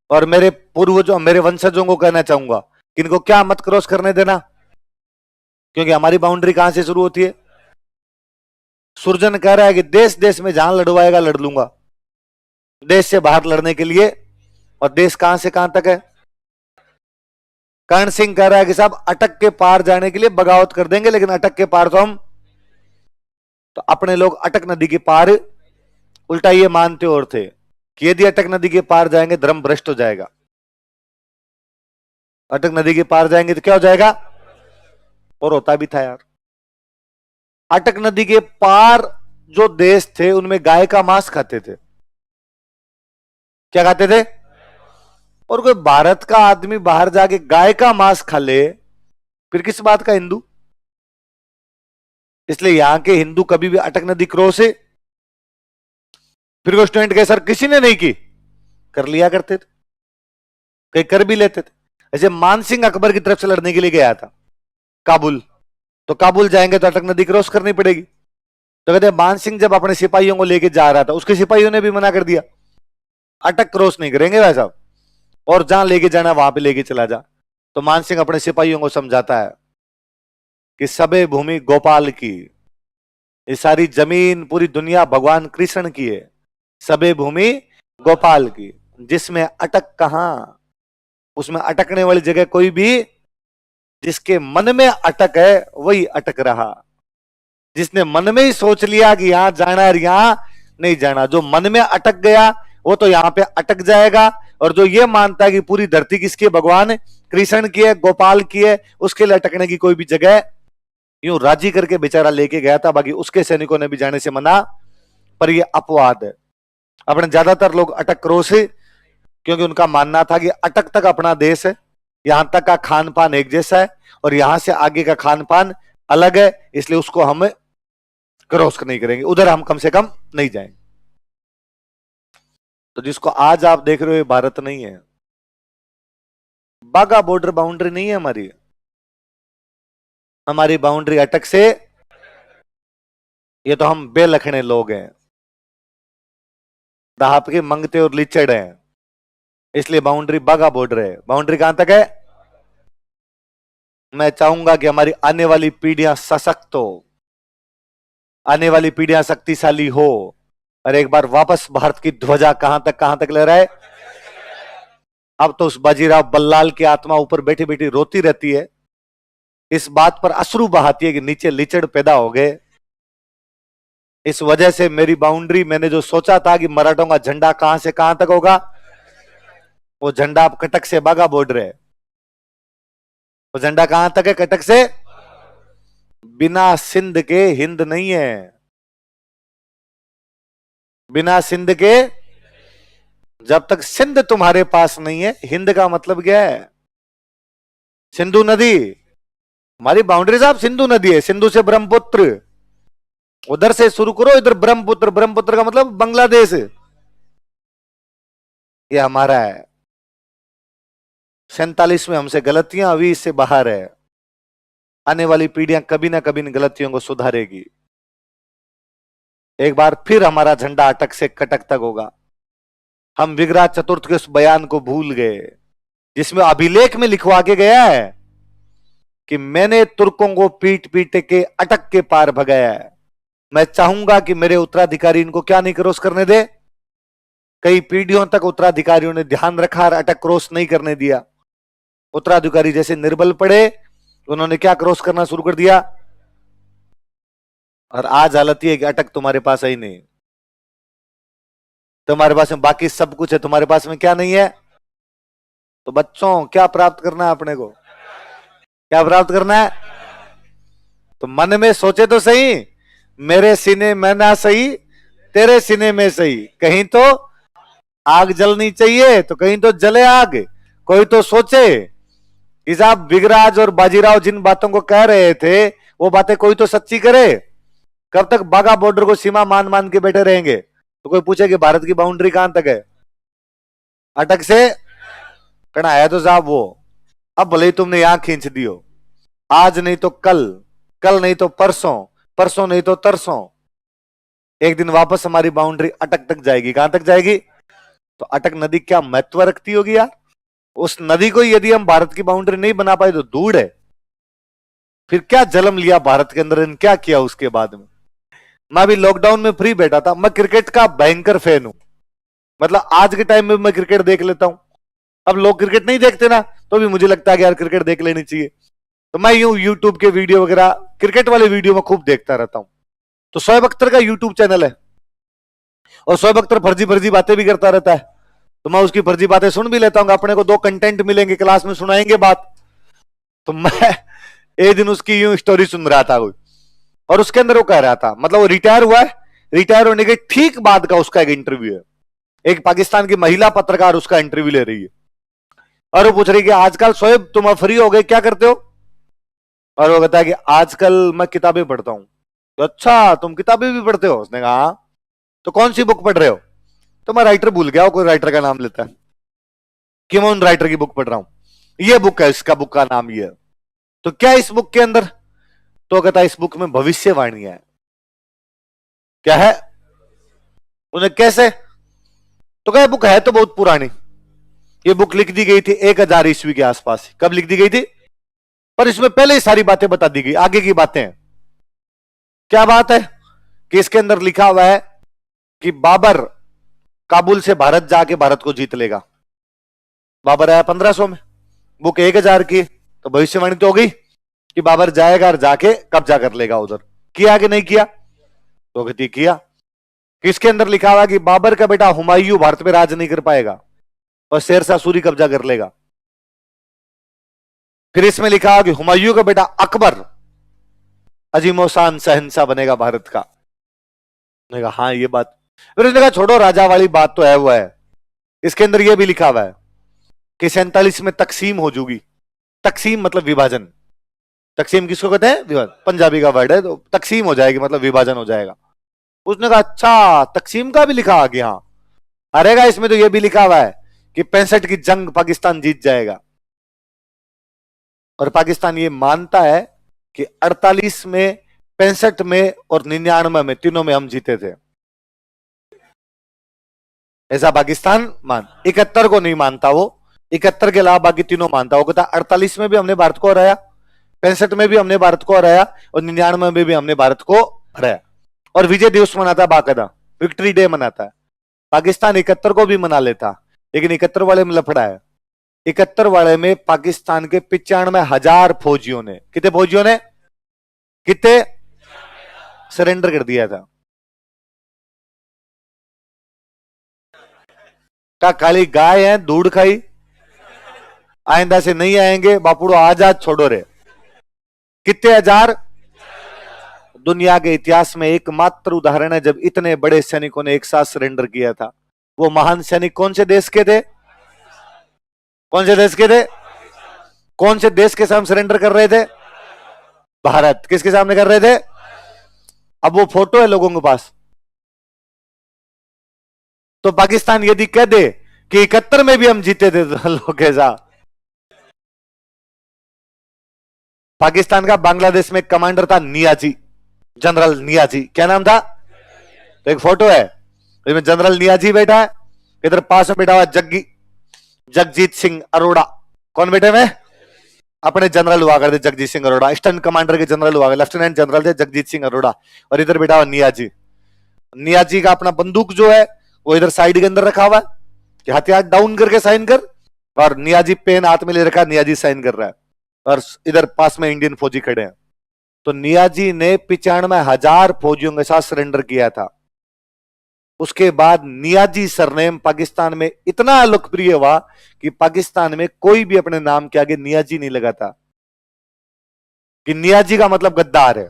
और मेरे पूर्वजों, मेरे वंशजों को कहना चाहूंगा कि इनको क्या मत क्रॉस करने देना, क्योंकि हमारी बाउंड्री कहां से शुरू होती है? सुरजन कह रहा है कि देश देश में जहां लड़वाएगा लड़ लूंगा, देश से बाहर लड़ने के लिए। और देश कहां से कहां तक है? कर्ण सिंह कह रहा है कि साहब अटक के पार जाने के लिए बगावत कर देंगे, लेकिन अटक के पार तो हम, तो अपने लोग अटक नदी के पार उल्टा ये मानते और थे कि यदि अटक नदी के पार जाएंगे धर्म भ्रष्ट हो जाएगा। अटक नदी के पार जाएंगे तो क्या हो जाएगा? और होता भी था यार। अटक नदी के पार जो देश थे उनमें गाय का मांस खाते थे। क्या खाते थे? और कोई भारत का आदमी बाहर जाके गाय का मांस खा ले, फिर किस बात का हिंदू? इसलिए यहां के हिंदू कभी भी अटक नदी क्रॉस है, फिर वो स्टूडेंट के सर किसी ने नहीं की, कर लिया करते थे, कई कर भी लेते थे। ऐसे मानसिंह अकबर की तरफ से लड़ने के लिए गया था काबुल, तो काबुल जाएंगे तो अटक नदी क्रॉस करनी पड़ेगी। तो कहते हैं मानसिंह जब अपने सिपाहियों को लेके जा रहा था, उसके सिपाहियों ने भी मना कर दिया, अटक क्रॉस नहीं करेंगे भाई साहब, और जहां लेके जाना वहां पे लेके चला जा। तो मानसिंह अपने सिपाहियों को समझाता है कि सबे भूमि गोपाल की, ये सारी जमीन पूरी दुनिया भगवान कृष्ण की है, सबे भूमि गोपाल की, जिसमें अटक कहां, उसमें अटकने वाली जगह कोई भी, जिसके मन में अटक है वही अटक रहा। जिसने मन में ही सोच लिया कि यहां जाना है, यहां नहीं जाना, जो मन में अटक गया वो तो यहां पे अटक जाएगा। और जो ये मानता है कि पूरी धरती किसकी है, भगवान कृष्ण की है, गोपाल की है, उसके लिए अटकने की कोई भी जगह, यूं राजी करके बेचारा लेके गया था। बाकी उसके सैनिकों ने भी जाने से मना, पर यह अपवाद है। अपने ज्यादातर लोग अटक क्रॉस है, क्योंकि उनका मानना था कि अटक तक अपना देश है, यहां तक का खान पान एक जैसा है, और यहां से आगे का खान पान अलग है, इसलिए उसको हम क्रॉस नहीं करेंगे, उधर हम कम से कम नहीं जाएंगे। तो जिसको आज आप देख रहे हो ये भारत नहीं है, बाघा बॉर्डर बाउंड्री नहीं है हमारी। हमारी बाउंड्री अटक से, ये तो हम बेलखने लोग हैं, दाहप के मंगते और लिचड़ हैं, इसलिए बाउंड्री बाघा बॉर्डर है। बाउंड्री कहां तक है? मैं चाहूंगा कि हमारी आने वाली पीढ़ियां सशक्त हो, आने वाली पीढ़ियां शक्तिशाली हो, और एक बार वापस भारत की ध्वजा कहां तक लहराए। अब तो उस बाजीराव बल्लाल की आत्मा ऊपर बैठी बैठी रोती रहती है, इस बात पर अश्रु बहाती है कि नीचे लिचड़ पैदा हो गए। इस वजह से मेरी बाउंड्री, मैंने जो सोचा था कि मराठों का झंडा कहां से कहां तक होगा, वो झंडा अब कटक से बाघा बॉर्डर है। वो झंडा कहां तक है? कटक से। बिना सिंध के हिंद नहीं है, बिना सिंध के, जब तक सिंध तुम्हारे पास नहीं है, हिंद का मतलब क्या है? सिंधु नदी हमारी बाउंड्री साहब, सिंधु नदी है, सिंधु से ब्रह्मपुत्र, उधर से शुरू करो, इधर ब्रह्मपुत्र, ब्रह्मपुत्र का मतलब बांग्लादेश। ये हमारा है। 47 में हमसे गलतियां हुई, इससे बाहर है। आने वाली पीढ़ियां कभी ना कभी इन गलतियों को सुधारेगी। एक बार फिर हमारा झंडा अटक से कटक तक होगा। हम विग्रह चतुर्थ के उस बयान को भूल गए जिसमें अभिलेख में लिखवा के गया है कि मैंने तुर्कों को पीट पीट के अटक के पार भगाया है। मैं चाहूंगा कि मेरे उत्तराधिकारी इनको क्या नहीं क्रॉस करने दे। कई पीढ़ियों तक उत्तराधिकारियों ने ध्यान रखा और अटक क्रॉस नहीं करने दिया। उत्तराधिकारी जैसे निर्बल पड़े, उन्होंने क्या क्रॉस करना शुरू कर दिया। और आज हालत ये है कि अटक तुम्हारे पास ही नहीं। तुम्हारे पास में बाकी सब कुछ है, तुम्हारे पास में क्या नहीं है। तो बच्चों, क्या प्राप्त करना है अपने को? क्या प्राप्त करना है? तो मन में सोचे तो सही, मेरे सीने में ना सही, तेरे सीने में सही। कहीं तो आग जलनी चाहिए तो कहीं तो जले आग। कोई तो सोचे कि साहब विगराज और बाजीराव जिन बातों को कह रहे थे वो बातें कोई तो सच्ची करे। कब तक बाघा बॉर्डर को सीमा मान मान के बैठे रहेंगे? तो कोई पूछे कि भारत की बाउंड्री कहां तक है? अटक से कहना है तो साहब वो, अब भले ही तुमने यहां खींच दियो, आज नहीं तो कल, कल नहीं तो परसों, परसों नहीं तो तरसों, एक दिन वापस हमारी बाउंड्री अटक तक जाएगी। कहां तक जाएगी? तो अटक नदी क्या महत्व रखती होगी यार? उस नदी को यदि हम भारत की बाउंड्री नहीं बना पाए तो दूर है। फिर क्या जन्म लिया भारत के अंदर, क्या किया उसके बाद में। मैं अभी लॉकडाउन में फ्री बैठा था। मैं क्रिकेट का भयंकर फैन हूं, मतलब आज के टाइम में मैं क्रिकेट देख लेता हूं। अब लोग क्रिकेट नहीं देखते ना, तो भी मुझे लगता है कि यार क्रिकेट देख लेनी चाहिए। तो मैं यूं यूट्यूब के वीडियो वगैरह, क्रिकेट वाले वीडियो में खूब देखता रहता हूं। तो शोएब अख्तर का यूट्यूब चैनल है और शोएब अख्तर फर्जी फर्जी बातें भी करता रहता है। तो मैं उसकी फर्जी बातें सुन भी लेता हूँ। अपने को दो कंटेंट मिलेंगे, क्लास में सुनाएंगे बात। तो मैं एक दिन उसकी यूं स्टोरी सुन रहा था और उसके अंदर वो कह रहा था, मतलब वो रिटायर हुआ है, रिटायर होने के ठीक बाद का उसका एक इंटरव्यू है। एक पाकिस्तान की महिला पत्रकार उसका इंटरव्यू ले रही है और वो पूछ रही है कि आजकल शोएब तुम फ्री हो गए, क्या करते हो? और वो कहता है कि आजकल मैं किताबें पढ़ता हूं। तो अच्छा, तुम किताबें भी पढ़ते हो? उसने कहा हाँ। तो कौन सी बुक पढ़ रहे हो? तो मैं राइटर भूल गया, कोई राइटर का नाम लेता है कि मैं उन राइटर की बुक पढ़ रहा हूं। ये बुक है, इसका बुक का नाम ये है। तो क्या इस बुक के अंदर? तो कहता है इस बुक में भविष्यवाणी है। क्या है? उन्हें कैसे? तो क्या बुक है तो बहुत पुरानी, ये बुक लिख दी गई थी 1000 ईस्वी के आसपास। कब लिख दी गई थी? पर इसमें पहले ही सारी बातें बता दी गई, आगे की बातें हैं। क्या बात है कि इसके अंदर लिखा हुआ है कि बाबर काबुल से भारत जाके भारत को जीत लेगा। बाबर आया 1500 में, बुक 1000 की, तो भविष्यवाणी तो हो गई कि बाबर जाएगा और जाके कब्जा कर लेगा उधर। किया कि नहीं किया? तो कहती किया। किसके अंदर लिखा हुआ कि बाबर का बेटा हुमायूं भारत में राज नहीं कर पाएगा और शेरशाह सूरी कब्जा कर लेगा। फिर इसमें लिखा हुआ कि हुमायूं का बेटा अकबर अजीमोशान शहंशाह बनेगा भारत का। मैंने कहा हाँ ये बात। फिर उसने कहा छोड़ो, राजा वाली बात तो है वो है। इसके अंदर यह भी लिखा हुआ है कि 47 में तकसीम हो जाएगी। तकसीम मतलब विभाजन। तकसीम किसको कहते हैं? विभाजन, पंजाबी का वर्ड है। तो तकसीम हो जाएगी मतलब विभाजन हो जाएगा। उसने कहा अच्छा, तकसीम का भी लिखा आ गया। हाँ अरेगा, इसमें तो यह भी लिखा हुआ है कि 65 की जंग पाकिस्तान जीत जाएगा। और पाकिस्तान ये मानता है कि 48 में, 65 में और 99 में, तीनों में हम जीते थे। ऐसा पाकिस्तान 71 को नहीं मानता वो, 71 के अलावा बाकी तीनों मानता। वो कहता 48 में भी हमने भारत को हराया, 65 में भी हमने भारत को हराया और 99 में भी हमने भारत को हराया। और विजय दिवस मनाता है बाकायदा, विक्ट्री डे मनाता है। पाकिस्तान 71 को भी मना लेता, लेकिन 71 वाले में लफड़ा है। 71 वाले में पाकिस्तान के 95,000 फौजियों ने, कितने फौजियों ने, कितने सरेंडर कर दिया था। का काली गाय है, दूध खाई, आइंदा से नहीं आएंगे, बापुड़ो आजाद छोड़ो रे। कितने हजार? दुनिया के इतिहास में एकमात्र उदाहरण है जब इतने बड़े सैनिकों ने एक साथ सरेंडर किया था। वो महान सैनिक कौन से देश के थे? कौन से देश के थे? कौन से देश के सामने सरेंडर कर रहे थे? भारत। किसके सामने कर रहे थे? अब वो फोटो है लोगों के पास। तो पाकिस्तान यदि कह दे कि 71 में भी हम जीते थे तो लोग ऐसा। पाकिस्तान का बांग्लादेश में कमांडर था नियाजी, जनरल नियाजी। क्या नाम था? तो एक फोटो है, इसमें जनरल नियाजी बैठा है, इधर पास में बैठा हुआ जगजीत सिंह अरोड़ा। कौन बैठे हुए? अपने जनरल हुआ करते जगजीत सिंह अरोड़ा, ईस्टर्न कमांडर के जनरल हुआ, लेफ्टिनेंट जनरल थे जगजीत सिंह अरोड़ा। और इधर बैठा हुआ नियाजी। नियाजी का अपना बंदूक जो है वो इधर साइड के अंदर रखा हुआ है कि हथियार डाउन करके साइन कर, और नियाजी पेन हाथ में ले रखा है, नियाजी साइन कर रहा है, और इधर पास में इंडियन फौजी खड़े हैं। तो नियाजी ने 95,000 फौजियों के साथ सरेंडर किया था। उसके बाद नियाजी सरनेम पाकिस्तान में इतना लोकप्रिय हुआ कि पाकिस्तान में कोई भी अपने नाम के आगे नियाजी नहीं लगाता, कि नियाजी का मतलब गद्दार है।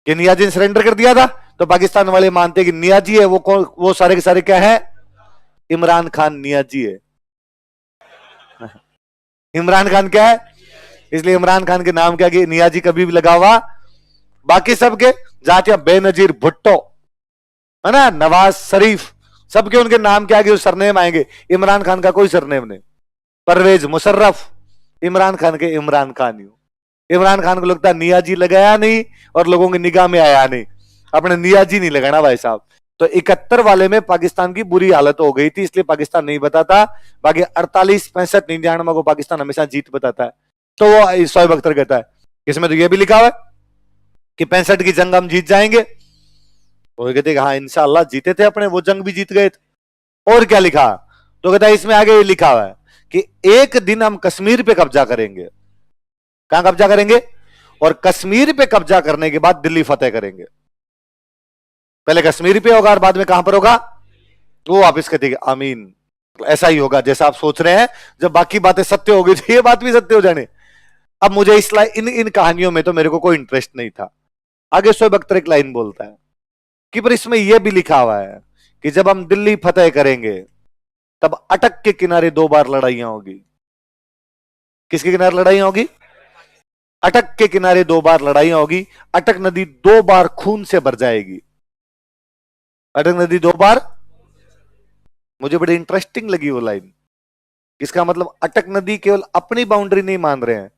कि नियाजी ने सरेंडर कर दिया था तो पाकिस्तान वाले मानते हैं कि नियाजी है वो सारे के सारे क्या है? इमरान खान नियाजी है। इमरान खान क्या है? इसलिए इमरान खान के नाम के आगे नियाजी कभी भी लगा हुआ। बाकी सबके जातियां बेनजीर भुट्टो है ना, नवाज शरीफ, सबके उनके नाम के आगे सरनेम आएंगे। इमरान खान का कोई सरनेम नहीं। परवेज मुशर्रफ, इमरान खान के इमरान खान ही। इमरान खान को लगता है नियाजी लगाया नहीं और लोगों की निगाह में आया नहीं, अपने नियाजी नहीं लगाना भाई साहब। तो 71 वाले में पाकिस्तान की बुरी हालत हो गई थी, इसलिए पाकिस्तान नहीं बताता। बाकी 48, 65, 99 को पाकिस्तान हमेशा जीत बताता है। तो वो शोएब अख्तर कहता है, इसमें तो ये भी लिखा हुआ है कि 65 की जंग हम जीत जाएंगे। तो कहते हाँ इंशाअल्लाह जीते थे अपने, वो जंग भी जीत गए थे। और क्या लिखा? तो कहता है इसमें आगे लिखा हुआ है कि एक दिन हम कश्मीर पे कब्जा करेंगे। कहां कब्जा करेंगे? और कश्मीर पे कब्जा करने के बाद दिल्ली फतेह करेंगे। पहले कश्मीर पे होगा और बाद में कहां पर होगा? वो वापिस कहते हैं आमीन, ऐसा ही होगा जैसा आप सोच रहे हैं। जब बाकी बातें सत्य हो गई तो ये बात भी सत्य हो जाने। अब मुझे इस इन कहानियों में तो मेरे को कोई इंटरेस्ट नहीं था। आगे शोएब अख्तर एक लाइन बोलता है कि पर इसमें यह भी लिखा हुआ है कि जब हम दिल्ली फतेह करेंगे तब अटक के किनारे 2 बार लड़ाइयां होगी। किसके किनारे लड़ाइयां होगी? अटक के किनारे 2 बार लड़ाइयां होगी। अटक नदी 2 बार खून से भर जाएगी। अटक नदी 2 बार। मुझे बड़ी इंटरेस्टिंग लगी वो लाइन। इसका मतलब अटक नदी केवल अपनी बाउंड्री नहीं मान रहे हैं,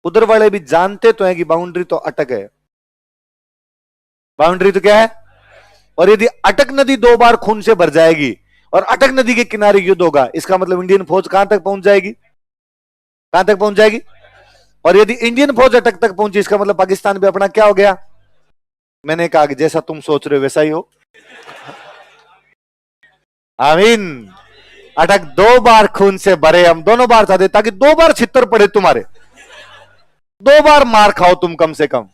उधर वाले भी जानते तो हैं कि बाउंड्री तो अटक है। बाउंड्री तो क्या है? और यदि अटक नदी 2 बार खून से भर जाएगी और अटक नदी के किनारे युद्ध होगा, इसका मतलब इंडियन फौज कहां तक पहुंच जाएगी? कहां तक पहुंच जाएगी? और यदि इंडियन फौज अटक तक पहुंची, इसका मतलब पाकिस्तान भी अपना क्या हो गया? मैंने कहा कि जैसा तुम सोच रहे हो वैसा ही हो। आमीन। अटक 2 बार खून से भरे, हम दोनों बार चाहते ताकि 2 बार छितर पड़े तुम्हारे, 2 बार मार खाओ तुम कम से कम।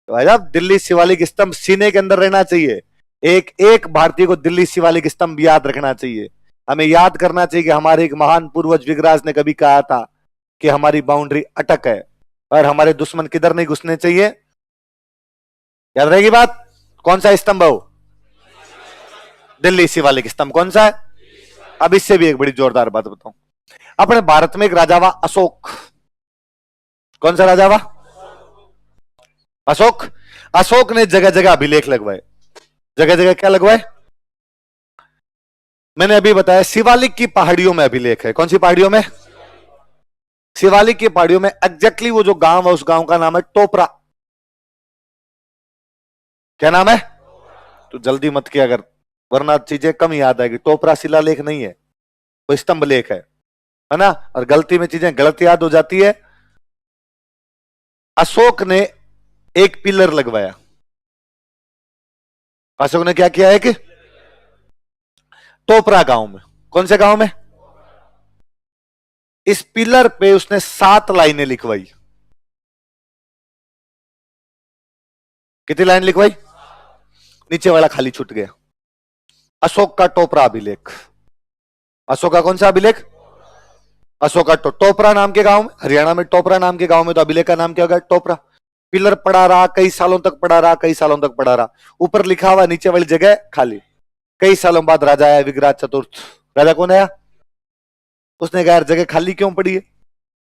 तो भाई साहब दिल्ली शिवालिक स्तंभ सीने के अंदर रहना चाहिए। एक एक भारतीय को दिल्ली शिवालिक स्तंभ याद रखना चाहिए। हमें याद करना चाहिए कि हमारे एक महान पूर्वज विगराज ने कभी कहा था कि हमारी बाउंड्री अटक है और हमारे दुश्मन किधर नहीं घुसने चाहिए। याद रहेगी बात? कौन सा स्तंभ है वो? दिल्ली शिवालिक स्तंभ। कौन सा है? अब इससे भी एक बड़ी जोरदार बात बताऊं। अपने भारत में एक राजा हुआ अशोक। कौन सा राजा हुआ? अशोक। अशोक ने जगह जगह अभिलेख लगवाए। जगह जगह क्या लगवाए? मैंने अभी बताया शिवालिक की पहाड़ियों में अभिलेख है। कौन सी पहाड़ियों में? शिवालिक की पहाड़ियों में। एग्जैक्टली वो जो गांव है उस गांव का नाम है टोपरा। क्या नाम है? तो जल्दी मत किया अगर, वरना चीजें कम याद आएगी। टोपरा शिलालेख नहीं है, वो स्तंभ लेख है ना। और गलती में चीजें गलत याद हो जाती है। अशोक ने एक पिलर लगवाया। अशोक ने क्या किया? एक टोपरा गांव में। कौन से गांव में? इस पिलर पे उसने 7 लाइनें लिखवाई। कितनी लाइन लिखवाई? नीचे वाला खाली छूट गया। अशोक का टोपरा अभिलेख। अशोक का कौन सा अभिलेख? अशोक का टोपरा नाम के गांव में, हरियाणा में टोपरा नाम के गांव में। तो अभिलेख का नाम क्या होगा? टोपरा। पिलर पड़ा रहा, कई सालों तक पड़ा रहा, कई सालों तक पड़ा रहा। ऊपर लिखा हुआ, नीचे वाली जगह खाली। कई सालों बाद राजा आया, विग्राज चतुर्थ। राजा कौन आया? उसने कहा यार जगह खाली क्यों पड़ी है,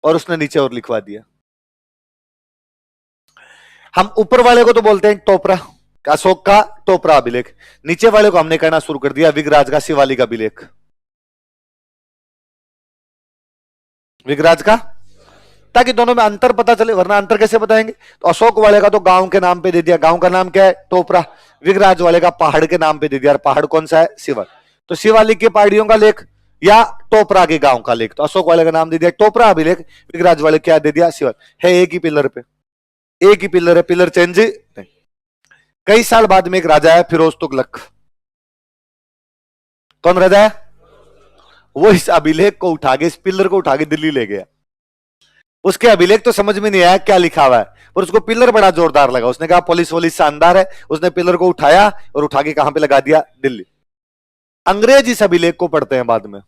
और उसने नीचे और लिखवा दिया। हम ऊपर वाले को तो बोलते हैं टोपरा, अशोक का टोपरा अभिलेख। नीचे वाले को हमने कहना शुरू कर दिया विग्राज का शिवालिक अभिलेख। विगराज का, ताकि दोनों में अंतर पता चले, वरना अंतर कैसे बताएंगे। तो अशोक वाले का तो गांव के नाम पे दे दिया, गांव का नाम क्या है, टोपरा। विगराज वाले का पहाड़ के नाम पे दे दिया, पहाड़ कौन सा है, शिवालिक। तो शिवालिक की पहाड़ियों का लेख या टोपरा के गांव का लेख। तो अशोक वाले का नाम दे दिया टोपरा अभिलेख, विगराज वाले क्या दे दिया, शिवालिक। है एक ही पिलर पे, एक ही पिलर है, पिलर चेंज नहीं। कई साल बाद में एक राजा है फिरोज तुगलक। कौन राजा है, वो इस अभिलेख को उठा के, इस पिलर को उठा के दिल्ली ले गया। उसके अभिलेख तो समझ में नहीं आया क्या लिखा हुआ है, पर उसको पिलर बड़ा जोरदार लगा। उसने कहा पुलिस वोलिस शानदार है। उसने पिलर को उठाया और उठा के कहां पे लगा दिया, दिल्ली। अंग्रेज इस अभिलेख को पढ़ते हैं बाद में,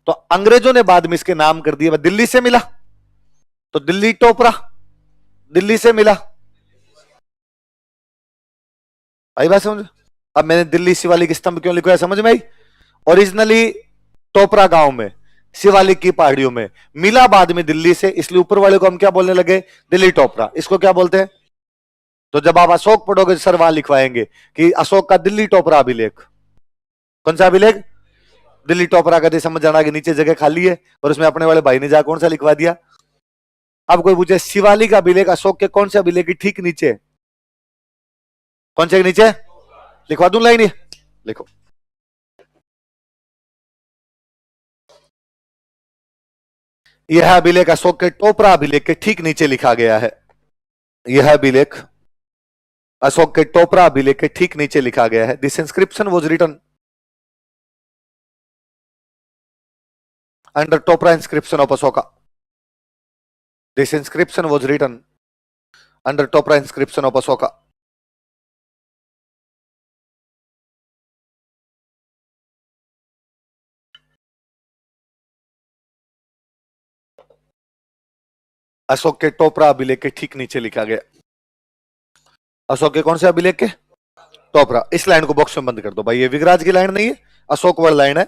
तो अंग्रेजों ने बाद में इसके नाम कर दिया, दिल्ली से मिला तो दिल्ली टोपरा, दिल्ली से मिला। आई बात समझ। अब मैंने दिल्ली शिवालिक स्तंभ क्यों लिखा है, समझ में आई। ओरिजिनली टोपरा गांव में, शिवालिक की पहाड़ियों में, मिला बाद में दिल्ली से, इसलिए ऊपर वाले को हम क्या बोलने लगे, दिल्ली टोपरा। इसको क्या बोलते हैं। तो जब आप अशोक पढ़ोगे सर वहां लिखवाएंगे कि अशोक का दिल्ली टोपरा अभिलेख। कौन सा अभिलेख, दिल्ली टोपरा का। समझ जाना कि नीचे जगह खाली है, और उसमें अपने वाले भाई ने जा कौन सा लिखवा दिया। अब कोई पूछे शिवालिक अभिलेख अशोक के कौन से अभिलेख की ठीक नीचे, कौन से नीचे, लिखवा दूं लाइन, लिखो। यह अभिलेख अशोक के टोपरा अभिलेख के ठीक नीचे लिखा गया है। यह अभिलेख अशोक के टोपरा अभिलेख के ठीक नीचे लिखा गया है। This inscription was written under Topra inscription of Ashoka. This inscription was written under Topra inscription of Ashoka. Ashok के टोपरा अभिलेख के ठीक नीचे लिखा गया। अशोक के कौन से अभिलेख के, टोपरा। इस लाइन को बॉक्स में बंद कर दो भाई, ये विगराज की लाइन नहीं है, अशोक वाली लाइन है,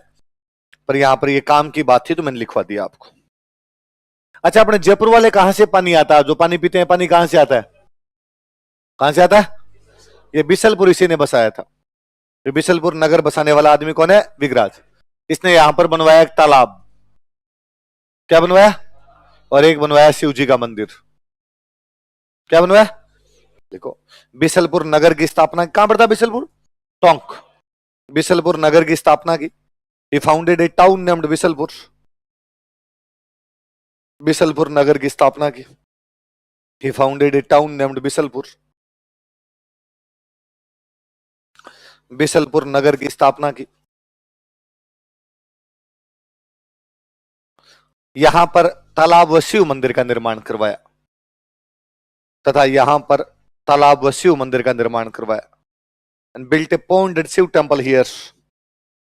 पर यहां पर ये काम की बात थी तो मैंने लिखवा दिया आपको। अच्छा, अपने जयपुर वाले कहां से पानी आता है, जो पानी पीते हैं पानी कहां से आता है, कहां से आता है, ये बिशलपुर इसी ने बसाया था। ये बिशलपुर नगर बसाने वाला आदमी कौन है, विगराज। इसने यहां पर बनवाया एक तालाब, क्या बनवाया, और एक बनवाया शिव जी का मंदिर। क्या बनवाया, देखो। बिशलपुर नगर की स्थापना कहां पर था, बिशलपुर, टोंक। बिशलपुर नगर की स्थापना की। He founded a town named Bisalpur. Bisalpur नगर की स्थापना की। He founded a town named Bisalpur. Bisalpur नगर की स्थापना की। यहां पर तालाब व शिव मंदिर का निर्माण करवाया, तथा यहां पर तालाब व शिव मंदिर का निर्माण करवाया। And built a pond and Shiv temple here.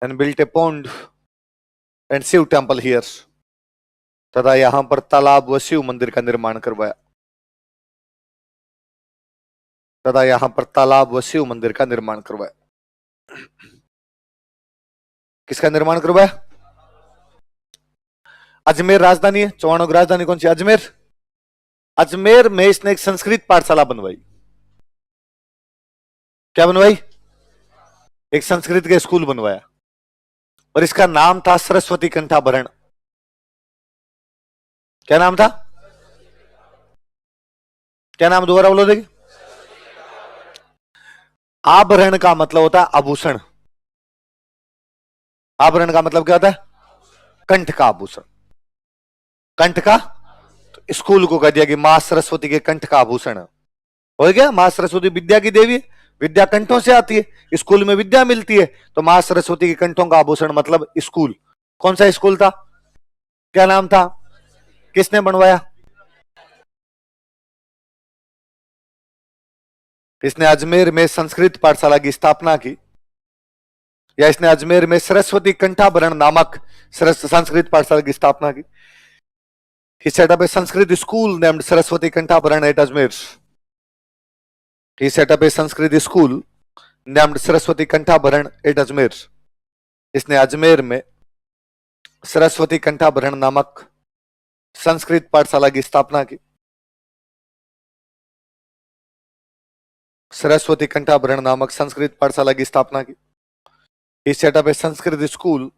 And built a pond and Shiv temple here. तथा यहां पर तालाब व शिव मंदिर का निर्माण करवाया, तथा यहां पर तालाब व शिव मंदिर का निर्माण करवाया। किसका निर्माण करवाया, अजमेर राजधानी है, चौहानों की राजधानी कौन सी, अजमेर। अजमेर में इसने एक संस्कृत पाठशाला बनवाई। क्या बनवाई, एक संस्कृत के स्कूल बनवाया, और इसका नाम था सरस्वती कंठाभरण। क्या नाम था, क्या नाम, दोबारा बोलो देखिए। आभरण का मतलब होता है आभूषण। आभरण का मतलब क्या होता है, कंठ का आभूषण। कंठ का, तो स्कूल को कह दिया कि मां सरस्वती के कंठ का आभूषण हो गया। मां सरस्वती विद्या की देवी, विद्या कंठों से आती है, स्कूल में विद्या मिलती है, तो मां सरस्वती के कंठों का आभूषण मतलब स्कूल। कौन सा स्कूल था, क्या नाम था, किसने बनवाया, इसने अजमेर में संस्कृत पाठशाला की स्थापना की, या इसने अजमेर में सरस्वती कंठाभरण नामक संस्कृत पाठशाला की स्थापना की। He set up a Sanskrit school named Saraswati Kantabharan at Ajmer. He set up a Sanskrit school named Saraswati Kantabharan at Ajmer. इसने अजमेर में सरस्वती कंठाभरण नामक संस्कृत पाठशाला की स्थापना की। सरस्वती कंठाभरण नामक संस्कृत पाठशाला की स्थापना की। He set up a Sanskrit school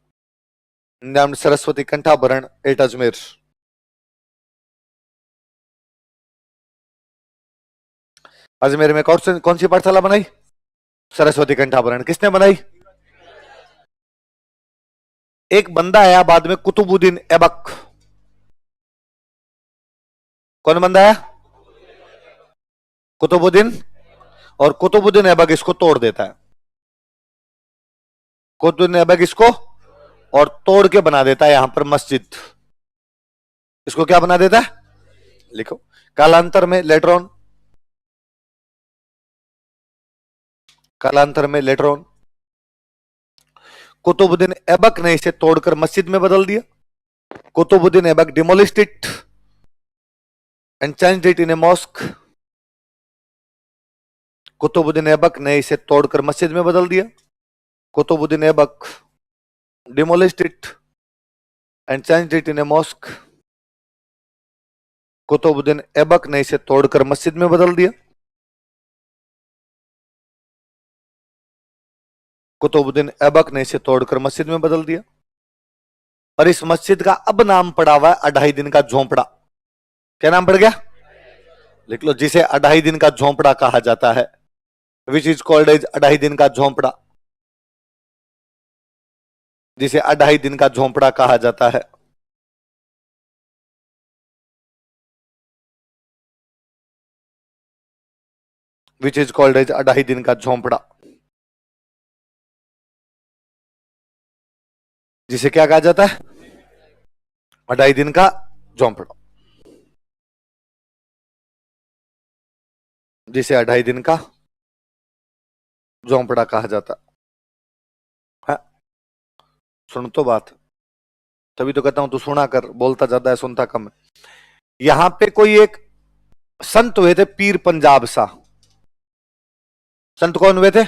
named Saraswati Kantabharan at Ajmer. Ajmer में कौन सी पाठशाला बनाई? सरस्वती कंठाभरण। किसने बनाई? एक बंदा आया बाद में, कुतुबुद्दीन ऐबक। कौन बंदा आया? कुतुबुद्दीन। और कुतुबुद्दीन ऐबक इसको तोड़ देता है। कुतुबुद्दीन ऐबक इसको और तोड़ के बना देता है यहां पर मस्जिद। इसको क्या बना देता है? लिखो। कालांतर में लेटर ऑन कुतुबुद्दीन ऐबक ने इसे तोड़कर मस्जिद में बदल दिया। Qutbuddin Aibak demolished it and changed it in a mosque. Qutbuddin Aibak ने इसे तोड़कर मस्जिद में बदल दिया। Qutbuddin Aibak demolished it and changed it in a mosque. Qutbuddin Aibak ने इसे तोड़कर मस्जिद में बदल दिया। कुतुबुद्दीन ऐबक ने इसे तोड़कर मस्जिद में बदल दिया। और इस मस्जिद का अब नाम पड़ा हुआ है अढ़ाई दिन का झोंपड़ा। क्या नाम पड़ गया? लिख लो। जिसे अढ़ाई दिन का झोंपड़ा कहा जाता है, विच इज कॉल्ड एज अढ़ाई दिन का झोंपड़ा। जिसे अढ़ाई दिन का झोंपड़ा कहा जाता है। विच इज कॉल्ड एज अढ़ाई दिन का झोंपड़ा। जिसे क्या कहा जाता है? अढ़ाई दिन का झोंपड़ा। जिसे अढ़ाई दिन का झोंपड़ा कहा जाता है। सुन तो बात, तभी तो कहता हूं तू सुना कर, बोलता ज्यादा है सुनता कम है। यहां पे कोई एक संत हुए थे, पीर पंजाब सा। संत कौन हुए थे?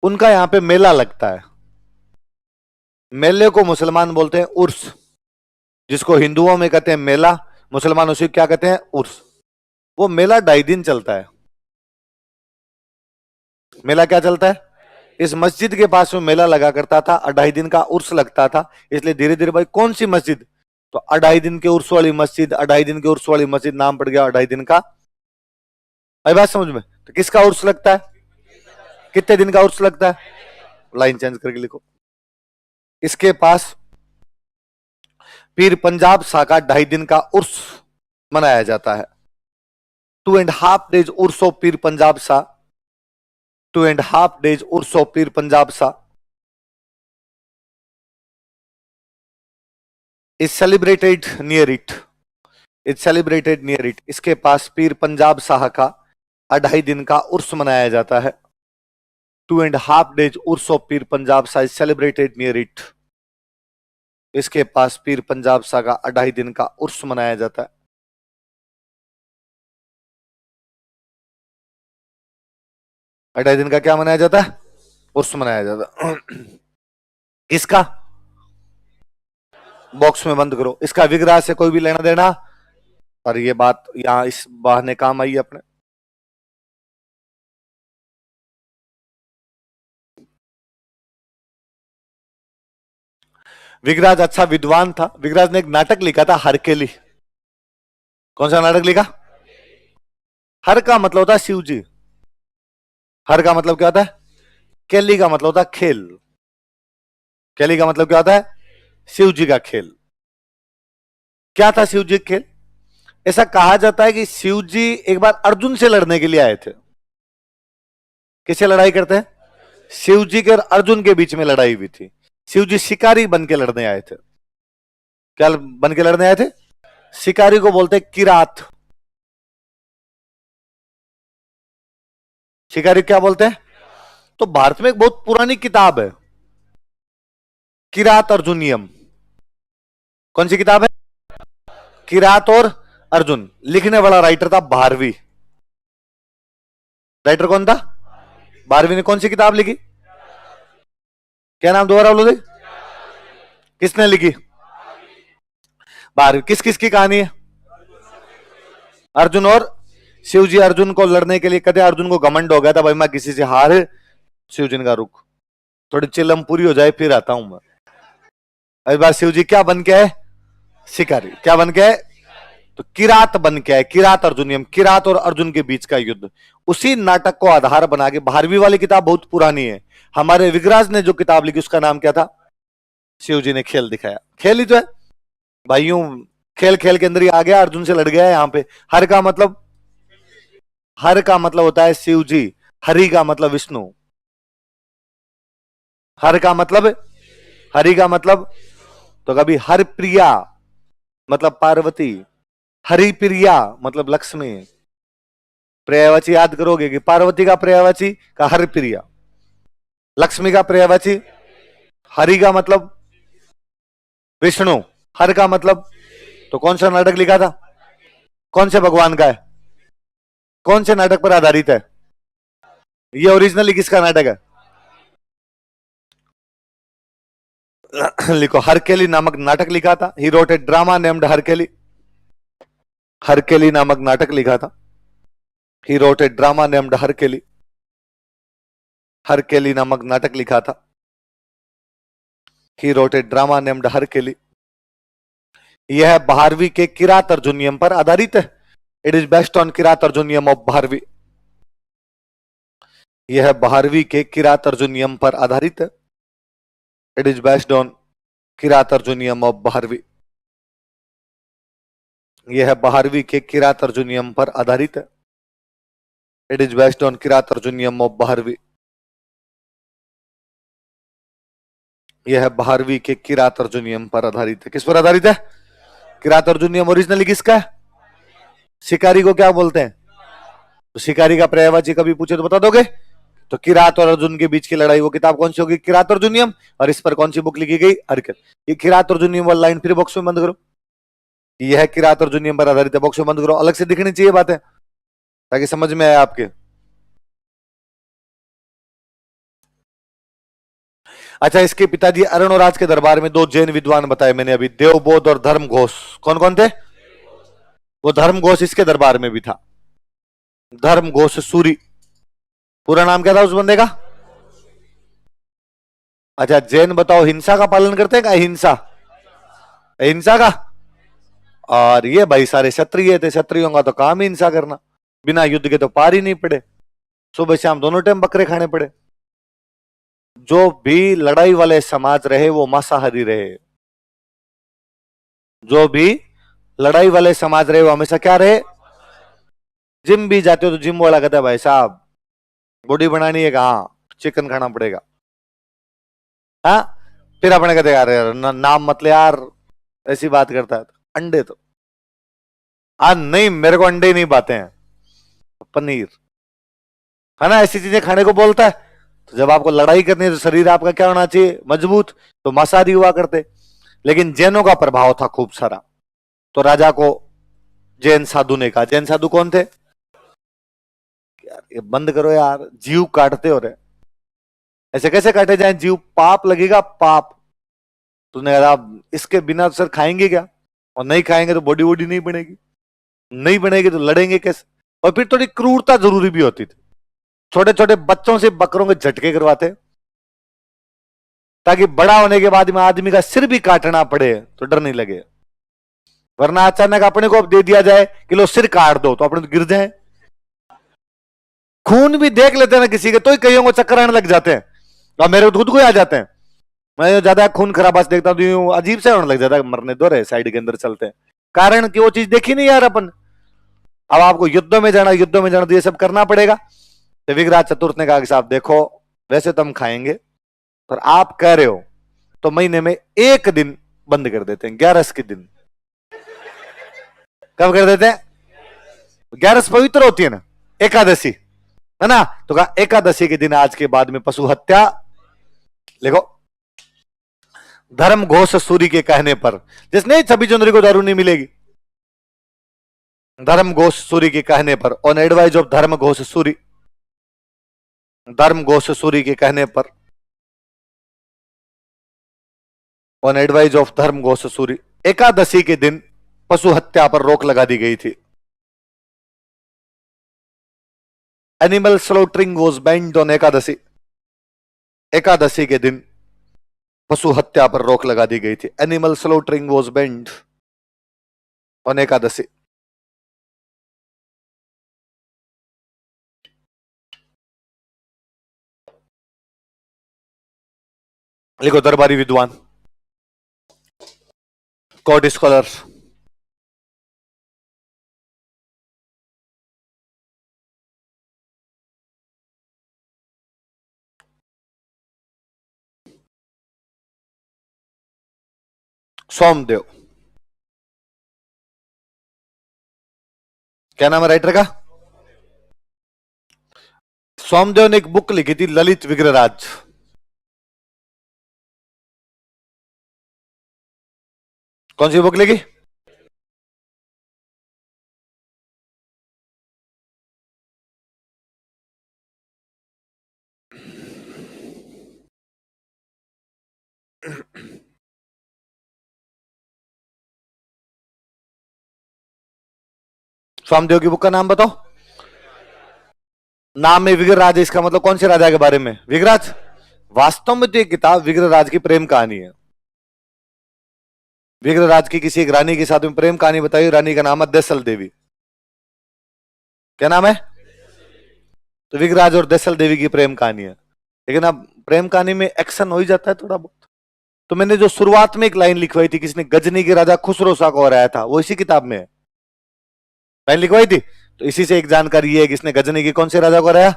उनका यहां पे मेला लगता है। मेले को मुसलमान बोलते हैं उर्स। जिसको हिंदुओं में कहते हैं मेला, मुसलमान उसी क्या कहते हैं? उर्स। वो मेला 2.5 दिन चलता है। मेला क्या चलता है? इस मस्जिद के पास में मेला लगा करता था, 2.5 दिन का उर्स लगता था। इसलिए धीरे धीरे भाई कौन सी मस्जिद, तो 2.5 दिन के उर्स वाली मस्जिद, 2.5 दिन के उर्स वाली मस्जिद नाम पड़ गया 2.5 दिन का। भाई बात समझ में? तो किसका उर्स लगता है? कितने दिन का उर्स लगता है? लाइन चेंज करके लिखो। इसके पास पीर पंजाब शाह का 2.5 दिन का उर्स मनाया जाता है। 2.5 days Urs of Pir Punjab Shah. 2.5 days Urs of Pir Punjab Shah is celebrated near it. It's celebrated near it. इसके पास पीर पंजाब शाह का 2.5 दिन का उर्स मनाया जाता है। 2.5 days Urs of Pir Punjab Shah is celebrated near it. इसके पास पीर पंजाब शाह का 2.5 दिन का उर्स मनाया जाता है। अढ़ाई दिन का क्या मनाया जाता है? उर्स मनाया जाता है। किसका? बॉक्स में बंद करो। इसका विग्रह से कोई भी लेना देना, और ये बात यहां इस बहाने काम आई अपने। विग्राज अच्छा विद्वान था। विग्राज ने एक नाटक लिखा था, हरकेली। कौन सा नाटक लिखा? हर का मतलब होता है शिव जी। हर का मतलब क्या होता है? केली का मतलब होता है खेल। केली का मतलब क्या होता है? शिव जी का खेल। क्या था शिव जी का खेल? ऐसा कहा जाता है कि शिव जी एक बार अर्जुन से लड़ने के लिए आए थे। किससे लड़ाई करते हैं? शिव जी के और अर्जुन के बीच में लड़ाई हुई थी। शिव जी शिकारी बन के लड़ने आए थे। क्या बन के लड़ने आए थे? शिकारी को बोलते किरात। शिकारी क्या बोलते हैं? तो भारत में एक बहुत पुरानी किताब है, किरात अर्जुनियम। कौन सी किताब है? किरात और अर्जुन। लिखने वाला राइटर था भारवी। राइटर कौन था? भारवी ने कौन सी किताब लिखी? क्या नाम दोबारा बोलो दे। किसने लिखी? भारवी। किस किस की कहानी है? अर्जुन और शिव जी। अर्जुन को लड़ने के लिए कहते, अर्जुन को घमंड हो गया था भाई मैं किसी से हार। शिव जी का रुक, थोड़ी चिलम पूरी हो जाए फिर आता हूं मैं। इस बार शिव जी क्या बन के है? शिकारी। क्या बन के है? तो किरात बन के है, किरात अर्जुनियम, किरात और अर्जुन के बीच का युद्ध। उसी नाटक को आधार बना के 12वीं वाली किताब बहुत पुरानी है, हमारे विगराज ने जो किताब लिखी उसका नाम क्या था? शिव जी ने खेल दिखाया। खेल ही तो है भाइयों, खेल खेल के अंदर ही आ गया, अर्जुन से लड़ गया है यहां पे। हर का मतलब, हर का मतलब होता है शिव जी, हरि का मतलब विष्णु। हर का मतलब, हरि का मतलब, तो कभी हर प्रिया मतलब पार्वती, हरि प्रिया मतलब लक्ष्मी। पर्यायवाची याद करोगे कि पार्वती का पर्यायवाची का हर प्रिया, लक्ष्मी का पर्यायवाची, हरि का मतलब विष्णु, हर का मतलब। तो कौन सा नाटक लिखा था? कौन से भगवान का है? कौन से नाटक पर आधारित है? ये ओरिजिनली किसका नाटक है? लिखो, हरकेली नामक नाटक लिखा था। He wrote a drama named Harkeli. Harkeli नामक नाटक लिखा था। He wrote a drama named Harkeli. Harkeli नामक नाटक लिखा था। He wrote a drama named Harkeli. यह 12वीं के किरात अर्जुनियम पर आधारित है। It is based on Kirat अर्जुनियम of 12वीं। यह 12वीं के किरात अर्जुनियम पर आधारित है। It is based on Kirat अर्जुनियम of 12वीं। यह 12वीं के किरात अर्जुनियम पर आधारित है। It is based on Kirat अर्जुनियम of 12वीं। यह 12वीं के किरात अर्जुनियम पर आधारित है। किस पर आधारित है? किरात अर्जुनियम ओरिजिनली किसका है? शिकारी को क्या बोलते हैं? तो शिकारी का पर्यायवाची कभी पूछे तो बता दोगे? तो किरात और अर्जुन के बीच की लड़ाई, वो किताब कौन सी होगी? किरात अर्जुनियम। और इस पर कौन सी बुक लिखी गई? हरकत। ये किरात अर्जुनियम वाला लाइन फिर बॉक्स में बंद करो। यह किरात अर्जुनियम पर आधारित है, बॉक्स में बंद करो। अलग से दिखनी चाहिए बातें ताकि समझ में आए आपके। अच्छा, इसके पिताजी अरुण और राज के दरबार में 2 जैन विद्वान बताए मैंने अभी, देवबोध और धर्म घोष। कौन कौन थे? वो धर्म घोष इसके दरबार में भी था, धर्म घोष सूरी। पूरा नाम क्या था उस बंदे का? अच्छा, जैन बताओ हिंसा का पालन करते हैं क्या? अहिंसा, अहिंसा का। और ये भाई सारे क्षत्रिय थे, क्षत्रियों का तो काम ही हिंसा करना, बिना युद्ध के तो पार ही नहीं पड़े, सुबह शाम दोनों टाइम बकरे खाने पड़े। जो भी लड़ाई वाले समाज रहे वो मांसाहारी रहे। जो भी लड़ाई वाले समाज रहे वो हमेशा क्या रहे? जिम भी जाते हो तो जिम वाला कहता है भाई साहब बॉडी बनानी है, कहा चिकन खाना पड़ेगा। हाँ, फिर अपने कहते यार नाम मत ले यार, ऐसी बात करता है। अंडे तो नहीं, मेरे को अंडे नहीं पाते हैं, पनीर है ना, ऐसी चीजें खाने को बोलता है। तो जब आपको लड़ाई करनी है तो शरीर आपका क्या होना चाहिए? मजबूत। तो मांसाहारी हुआ करते। लेकिन जैनों का प्रभाव था खूब सारा, तो राजा को जैन साधु ने कहा। जैन साधु कौन थे? यार ये बंद करो यार, जीव काटते हो रहे, ऐसे कैसे काटे जाए जीव? पाप लगेगा, पाप। तूने कहा इसके बिना सर खाएंगे क्या? और नहीं खाएंगे तो बॉडी वॉडी नहीं बनेगी, नहीं बनेगी तो लड़ेंगे कैसे? और फिर थोड़ी क्रूरता जरूरी भी होती थी। छोटे छोटे बच्चों से बकरों के झटके करवाते ताकि बड़ा होने के बाद में आदमी का सिर भी काटना पड़े तो डर नहीं लगे। वरना अचानक अपने को दे दिया जाए कि लो सिर काट दो तो अपने तो गिर जाए। खून भी देख लेते हैं ना किसी के तो ही कईयों को चक्कर आने लग जाते हैं, और मेरे खुद को आ जाते हैं। मैं ज्यादा खून खराबास देखता हूं तो अजीब से होने लग जाता है, मरने दो रहे साइड के अंदर चलते हैं। कारण कि वो चीज देखी नहीं यार अपन। अब आपको युद्धों में जाना, युद्धों में जाना तो ये सब करना पड़ेगा। तो विग्राज चतुर्थ ने कहा कि साहब देखो, वैसे तो हम खाएंगे, पर आप कह रहे हो तो महीने में एक दिन बंद कर देते हैं, 11 के दिन। कब कर देते हैं? 11 पवित्र होती है ना, एकादशी है ना, तो कहा एकादशी के दिन आज के बाद में पशु हत्या। देखो, धर्म घोष सूरी के कहने पर, जिसने 26 जनवरी को दारू नहीं मिलेगी, धर्म घोष सूरी के कहने पर, ऑन एडवाइज ऑफ धर्म घोष सूरी, धर्म घोष सूरी के कहने पर, ऑन एडवाइज ऑफ धर्म घोष सूरी, एकादशी के दिन पशु हत्या पर रोक लगा दी गई थी। Animal slaughtering was banned on Ekadashi. Ekadashi के दिन पशु हत्या पर रोक लगा दी गई थी। Animal slaughtering was banned on Ekadashi. लिखो दरबारी विद्वान, कोर्ट स्कॉलर, सोमदेव। क्या नाम है राइटर का? सोमदेव ने एक बुक लिखी थी ललित विग्रहराज। कौन सी बुक लिखी? सोमदेव की बुक का नाम बताओ। नाम में विग्रहराज है, इसका मतलब कौन से राजा के बारे में? विग्रहराज। वास्तव में तो ये किताब विग्रहराज की प्रेम कहानी है। विग्रहराज की किसी एक रानी के साथ में प्रेम कहानी बताई। रानी का नाम है देसल देवी। क्या नाम है? तो विग्रहराज और देसल देवी की प्रेम कहानी है। लेकिन अब प्रेम कहानी में एक्शन हो ही जाता है थोड़ा बहुत। तो मैंने जो शुरुआत में एक लाइन लिखवाई थी, किसने गजनी के राजा खुसरो शाह को हराया था, वो इसी किताब में है। लाइन लिखवाई थी, तो इसी से एक जानकारी है कि इसने गजनी के कौन से राजा को हराया?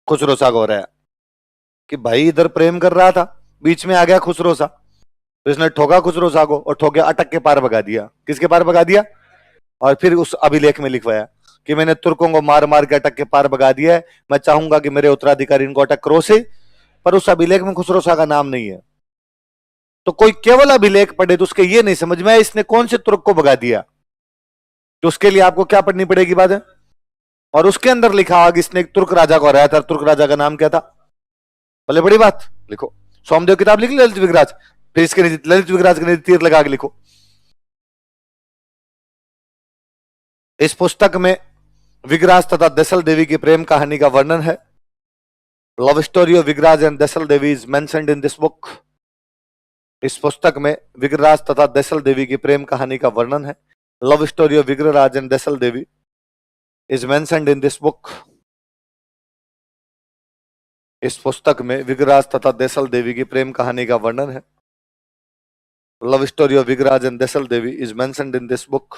खुसरो शाह को हराया। कि भाई इधर प्रेम कर रहा था, बीच में आ गया खुसरो शाह, तो इसने ठोका खुसरो शाह को और ठोके अटक के पार भगा दिया। किसके पार भगा दिया? और फिर उस अभिलेख में लिखवाया कि मैंने तुर्कों को मार मार के अटक के पार भगा दिया है, मैं चाहूंगा कि मेरे उत्तराधिकारी इनको अटक करो से। पर उस अभिलेख में खुसरो शाह का नाम नहीं है। तो कोई केवल अभिलेख पढ़े तो उसके ये नहीं समझ में आया इसने कौन से तुर्क को भगा दिया, तो उसके लिए आपको क्या पढ़नी पड़ेगी बात है। और उसके अंदर लिखा हुआ कि इसने एक तुर्क राजा को हराया था। तुर्क राजा का नाम क्या था? भले बड़ी बात लिखो। सोमदेव किताब लिख ललित विग्रहराज, फिर इसके नीचे ललित विग्रहराज के नीचे तीर लगा के लिखो। इस पुस्तक में विग्रहराज तथा देसल देवी की प्रेम कहानी का वर्णन है। Love story of Vigraharaj and Desal Devi is mentioned in this book. इस पुस्तक में विग्रहराज तथा देसल देवी की प्रेम कहानी का वर्णन है। Love story of Vigraharaj and Desal Devi is mentioned in this book. इस पुस्तक में विग्रहराज तथा देसल देवी की प्रेम कहानी का वर्णन है। Love story of Vigraharaj and Desal Devi is mentioned in this book.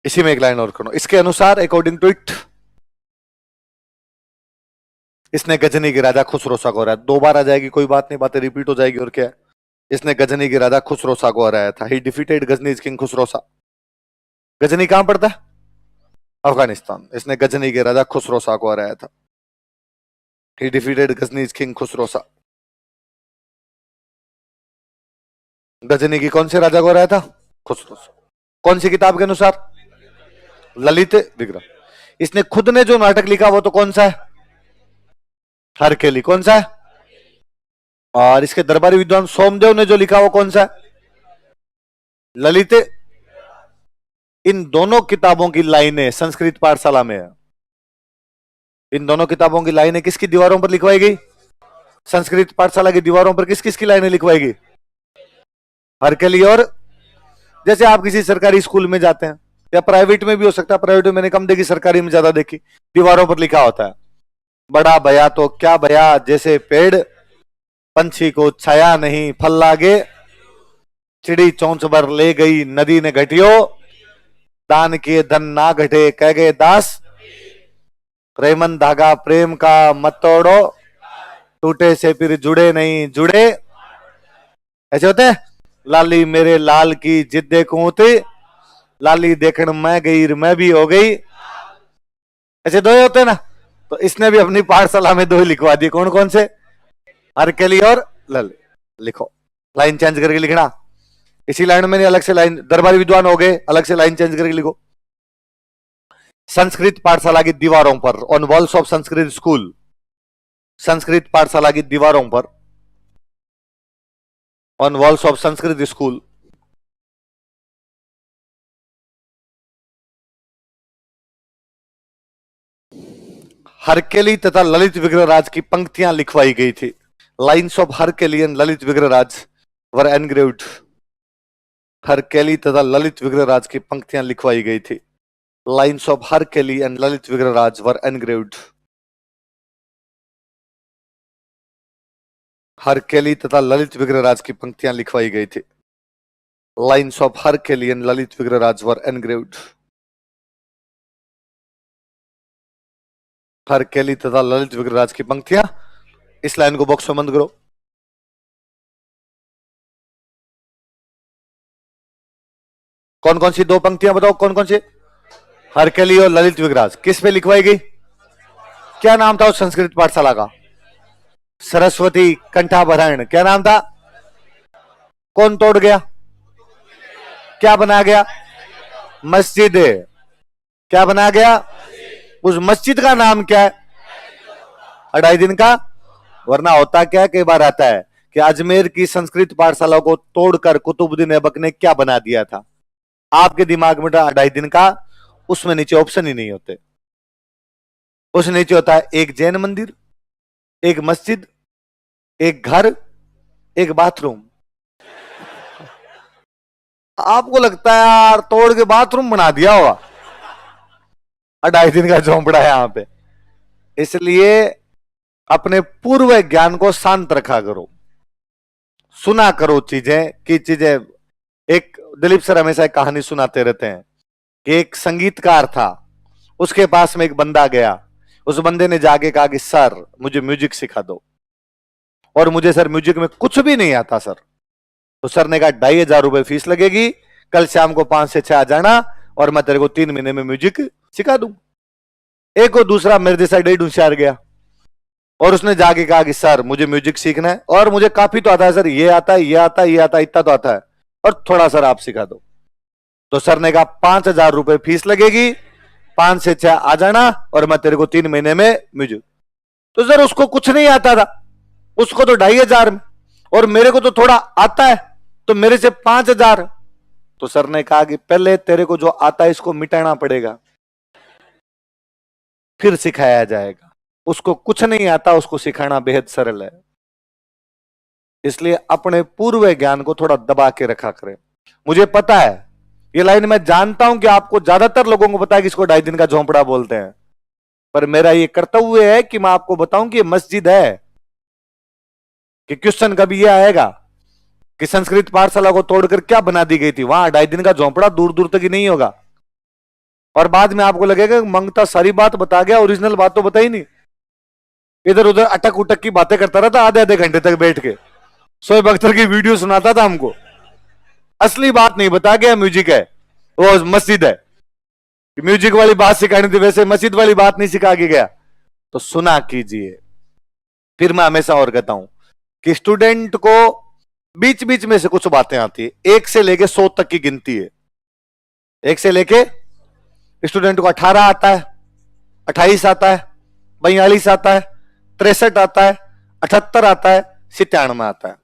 इसी में एक लाइन और करो। इसके अनुसार अकॉर्डिंग टू इट, इसने गजनी के राजा खुसरो शाह को हराया। दो बार आ जाएगी कोई बात नहीं, बातें रिपीट हो जाएगी और क्या। इसने गजनी के राजा खुसरो शाह को हराया था। He defeated Ghazni's king Khusro Shah. Ghazni कहां पड़ता है? अफगानिस्तान। इसने गजनी के राजा खुसरो शाह को हराया था। He defeated Ghazni's king Khusro Shah. Ghazni की कौन से राजा को हराया था? खुसरो शाह। कौन सी किताब के अनुसार? ललित विग्रह। इसने खुद ने जो नाटक लिखा वो तो कौन सा है? हरकेली। कौन सा है? और इसके दरबारी विद्वान सोमदेव ने जो लिखा वो कौन सा है? ललित। इन दोनों किताबों की लाइनें संस्कृत पाठशाला में है। इन दोनों किताबों की लाइनें किसकी दीवारों पर लिखवाई गई? संस्कृत पाठशाला की दीवारों पर किस किस की लाइनें लिखवाई गई? हरकेली। और जैसे आप किसी सरकारी स्कूल में जाते हैं या प्राइवेट में भी हो सकता है, प्राइवेट में मैंने कम देखी, सरकारी में ज्यादा देखी, दीवारों पर लिखा होता है बड़ा भया तो क्या भया, जैसे पेड़ पंछी को छाया नहीं, फल लागे चिड़ी चौंच भर ले गई नदी ने घटियो, दान किए धन ना घटे कह गए दास, प्रेमन धागा प्रेम का मत तोड़ो, टूटे से फिर जुड़े नहीं जुड़े। ऐसे होते हैं। लाली मेरे लाल की जिद्दे कूती, लाली देखने मैं गई मैं भी हो गई। ऐसे दो होते हैं ना। तो इसने भी अपनी पाठशाला में दो ही लिखवा दिए। कौन कौन से? हरकेली और ललित। लिखो, लाइन चेंज करके लिखना। इसी लाइन में अलग से लाइन, दरबारी विद्वान हो गए, अलग से लाइन चेंज करके लिखो। संस्कृत पाठशाला की दीवारों पर, on walls of Sanskrit school, Sanskrit पाठशाला की दीवारों पर, on walls of Sanskrit school, Harkeli तथा ललित विग्रहराज की पंक्तियां लिखवाई गई थी। Lines of Harkeli and Lalit Vigraharaj were engraved. Harkeli तथा ललित विग्रहराज की पंक्तियां लिखवाई गई थी। Lines of Harkeli and Lalit Vigraraj were engraved. हरकेली तथा ललित विग्रहराज की पंक्तियां लिखवाई गई थी. Lines of Harkeli and Lalit Vigraraj were engraved. हरकेली तथा ललित विग्रहराज की पंक्तियां. इस लाइन को बॉक्स में बंद करो. कौन कौन सी दो पंक्तियां बताओ, कौन कौन सी? हरकेली और ललित विग्रहराज किस पे लिखवाई गई? क्या नाम था उस संस्कृत पाठशाला का? सरस्वती कंठाभरण. क्या नाम था? कौन तोड़ गया? क्या बना गया? मस्जिद. क्या बना गया? उस मस्जिद का नाम क्या है? 2.5 दिन का. वरना होता क्या, कई बार आता है कि अजमेर की संस्कृत पाठशाला को तोड़कर कुतुबुद्दीन ऐबक ने क्या बना दिया था. आपके दिमाग में 2.5 दिन का, उसमें नीचे ऑप्शन ही नहीं होते. उस नीचे होता है एक जैन मंदिर, एक मस्जिद, एक घर, एक बाथरूम. आपको लगता है यार तोड़ के बाथरूम बना दिया होगा. 2.5 दिन का झोंपड़ा है यहां पे. इसलिए अपने पूर्व ज्ञान को शांत रखा करो, सुना करो चीजें की चीजें. एक दिलीप सर हमेशा एक कहानी सुनाते रहते हैं कि एक संगीतकार था, उसके पास में एक बंदा गया. उस बंदे ने जाके कहा कि सर मुझे म्यूजिक सिखा दो. और मुझे सर म्यूजिक में कुछ भी नहीं आता सर. तो सर ने कहा 2,500 रुपए फीस लगेगी, कल शाम को 5 से 6 आ जाना और मैं तेरे को 3 महीने में म्यूजिक सिखा दूं. एक और दूसरा मेरे जैसा 1.5 होशियार गया और उसने जाके कहा कि सर मुझे म्यूजिक सीखना है और मुझे काफी तो आता है सर, ये आता है, ये आता है, ये आता है, इतना तो आता है और थोड़ा सर आप सिखा दो. तो सर ने कहा 5,000 रुपए फीस लगेगी, 5 से 6 आ जाना और मैं तेरे को 3 महीने में म्यूजिक. तो सर उसको कुछ नहीं आता था, उसको तो 2,500 में, और मेरे को तो थोड़ा आता है तो मेरे से 5,000. तो सर ने कहा कि पहले तेरे को जो आता है इसको मिटाना पड़ेगा, फिर सिखाया जाएगा. उसको कुछ नहीं आता, उसको सिखाना बेहद सरल है. इसलिए अपने पूर्व ज्ञान को थोड़ा दबा के रखा करें. मुझे पता है ये लाइन, मैं जानता हूं कि आपको ज्यादातर लोगों को पता है कि इसको 2.5 दिन का झोंपड़ा बोलते हैं, पर मेरा ये कर्तव्य है कि मैं आपको बताऊं कि ये मस्जिद है. कि क्वेश्चन कभी ये आएगा कि संस्कृत पाठशाला को तोड़कर क्या बना दी गई थी, वहां 2.5 दिन का झोंपड़ा दूर दूर तक ही नहीं होगा. और बाद में आपको लगेगा मंगता सारी बात बता गया, ओरिजिनल बात तो बताई नहीं. इधर उधर अटक उटक की बातें करता रहता आधे आधे घंटे तक बैठ के. शोएब अख्तर की वीडियो सुनाता था हमको, असली बात नहीं बता गया. म्यूजिक है, वो मस्जिद है. म्यूजिक वाली बात सिखानी थी, वैसे मस्जिद वाली बात नहीं सिखा के गया. तो सुना कीजिए. फिर मैं हमेशा और कहता हूं कि स्टूडेंट को बीच बीच में से कुछ बातें आती है. 1 से लेके 100 तक की गिनती है. 1 से लेके स्टूडेंट को 18 आता है, 28 आता है, 42 आता है, 63 आता है, 78 आता है, 97 आता है,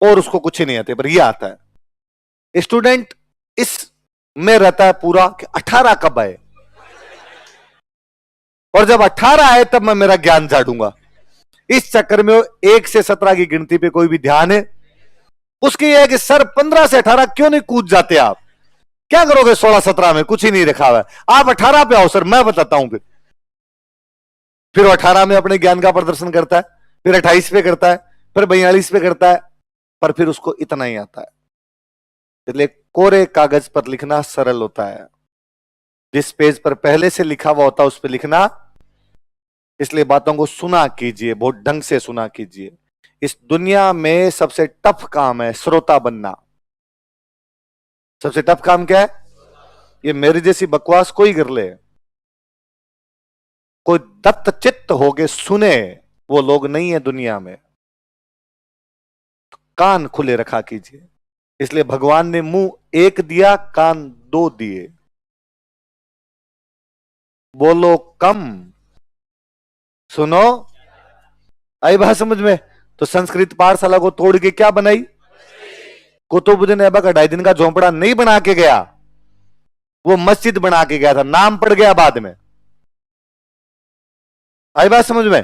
और उसको कुछ ही नहीं आते, पर यह आता है. स्टूडेंट इस में रहता है पूरा कि 18 कब आए, और जब 18 आए तब मैं मेरा ज्ञान झाड़ूंगा. इस चक्कर में 1 से 17 की गिनती पे कोई भी ध्यान है. उसकी यह है कि सर 15 से 18 क्यों नहीं कूद जाते आप, क्या करोगे 16-17 में, कुछ ही नहीं रखा हुआ है, आप 18 पे आओ सर, मैं बताता हूं. फिर 18 में अपने ज्ञान का प्रदर्शन करता है, फिर 28 पे करता है, फिर 42 पे करता है, पर फिर उसको इतना ही आता है. इसलिए कोरे कागज पर लिखना सरल होता है, जिस पेज पर पहले से लिखा हुआ होता है उस पर लिखना. इसलिए बातों को सुना कीजिए, बहुत ढंग से सुना कीजिए. इस दुनिया में सबसे टफ काम है श्रोता बनना. सबसे टफ काम क्या है? ये मेरी जैसी बकवास कोई कर ले, कोई दत्त चित्त होके सुने, वो लोग नहीं है दुनिया में. कान खुले रखा कीजिए. इसलिए भगवान ने मुंह 1 दिया, कान 2 दिए. बोलो कम, सुनो. आई बात समझ में? तो संस्कृत पाठशाला को तोड़ के क्या बनाई? कुतुबुद्दीन ऐबक 2.5 दिन का झोंपड़ा नहीं बना के गया, वो मस्जिद बना के गया था, नाम पड़ गया बाद में. आई बात समझ में?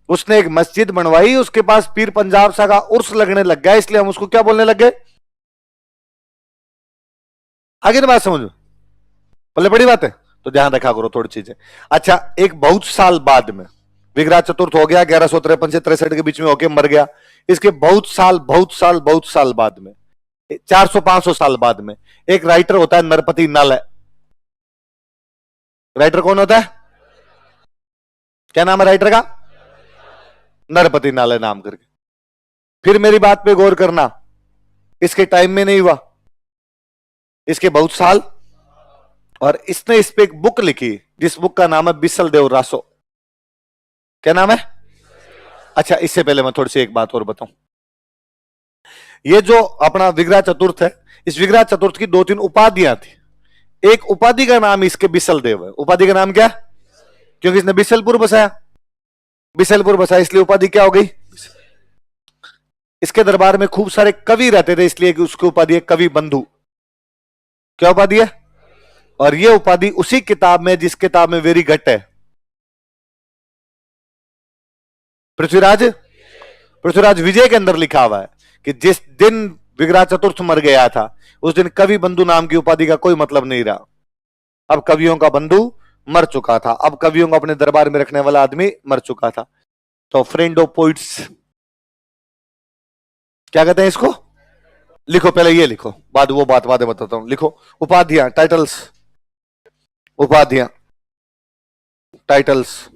उसने एक मस्जिद बनवाई, उसके पास पीर पंजाब सा का उर्स लगने लग गया, इसलिए हम उसको क्या बोलने लग गए. आगे ना बात समझ में? पहले बड़ी बात है. तो ध्यान रखा करो थोड़ी चीजें। अच्छा, एक बहुत साल बाद में विग्रह चतुर्थ हो गया, 1153 से 63 के बीच में होके मर गया। इसके बहुत साल बाद में, 400-500 साल बाद में, एक राइटर होता है नरपति नल है। राइटर कौन होता है? क्या नाम है राइटर का? नरपति नल है नाम करके। फिर मेरी बात पे गौर करना, इसके टाइम में नहीं हुआ, इसके बहुत साल, और इसने इस पे एक बुक लिखी जिस बुक का नाम है बिसल देव रासो। क्या नाम है? अच्छा, इससे पहले मैं थोड़ी सी एक बात और बताऊं। ये जो अपना विग्रह चतुर्थ है, इस विग्रह चतुर्थ की 2-3 उपाधियां थी। एक उपाधि का नाम इसके बिसल देव है। उपाधि का नाम क्या? क्योंकि इसने बिसलपुर बसाया, बिसलपुर बसाया, इसलिए उपाधि क्या हो गई? इसके दरबार में खूब सारे कवि रहते थे, इसलिए कि उसकी उपाधि है कवि बंधु। क्या उपाधि है? और यह उपाधि उसी किताब में, जिस किताब में वेरी घट है, पृथ्वीराज विजय के अंदर लिखा हुआ है कि जिस दिन विग्रह चतुर्थ मर गया था, उस दिन कवि बंधु नाम की उपाधि का कोई मतलब नहीं रहा। अब कवियों का बंधु मर चुका था, अब कवियों को अपने दरबार में रखने वाला आदमी मर चुका था। तो फ्रेंड ऑफ पोइट्स क्या कहते हैं इसको? लिखो, पहले ये लिखो, बाद वो बात बाद में बताता हूं। लिखो उपाधियां, टाइटल्स, उपाधियां, टाइटल्स।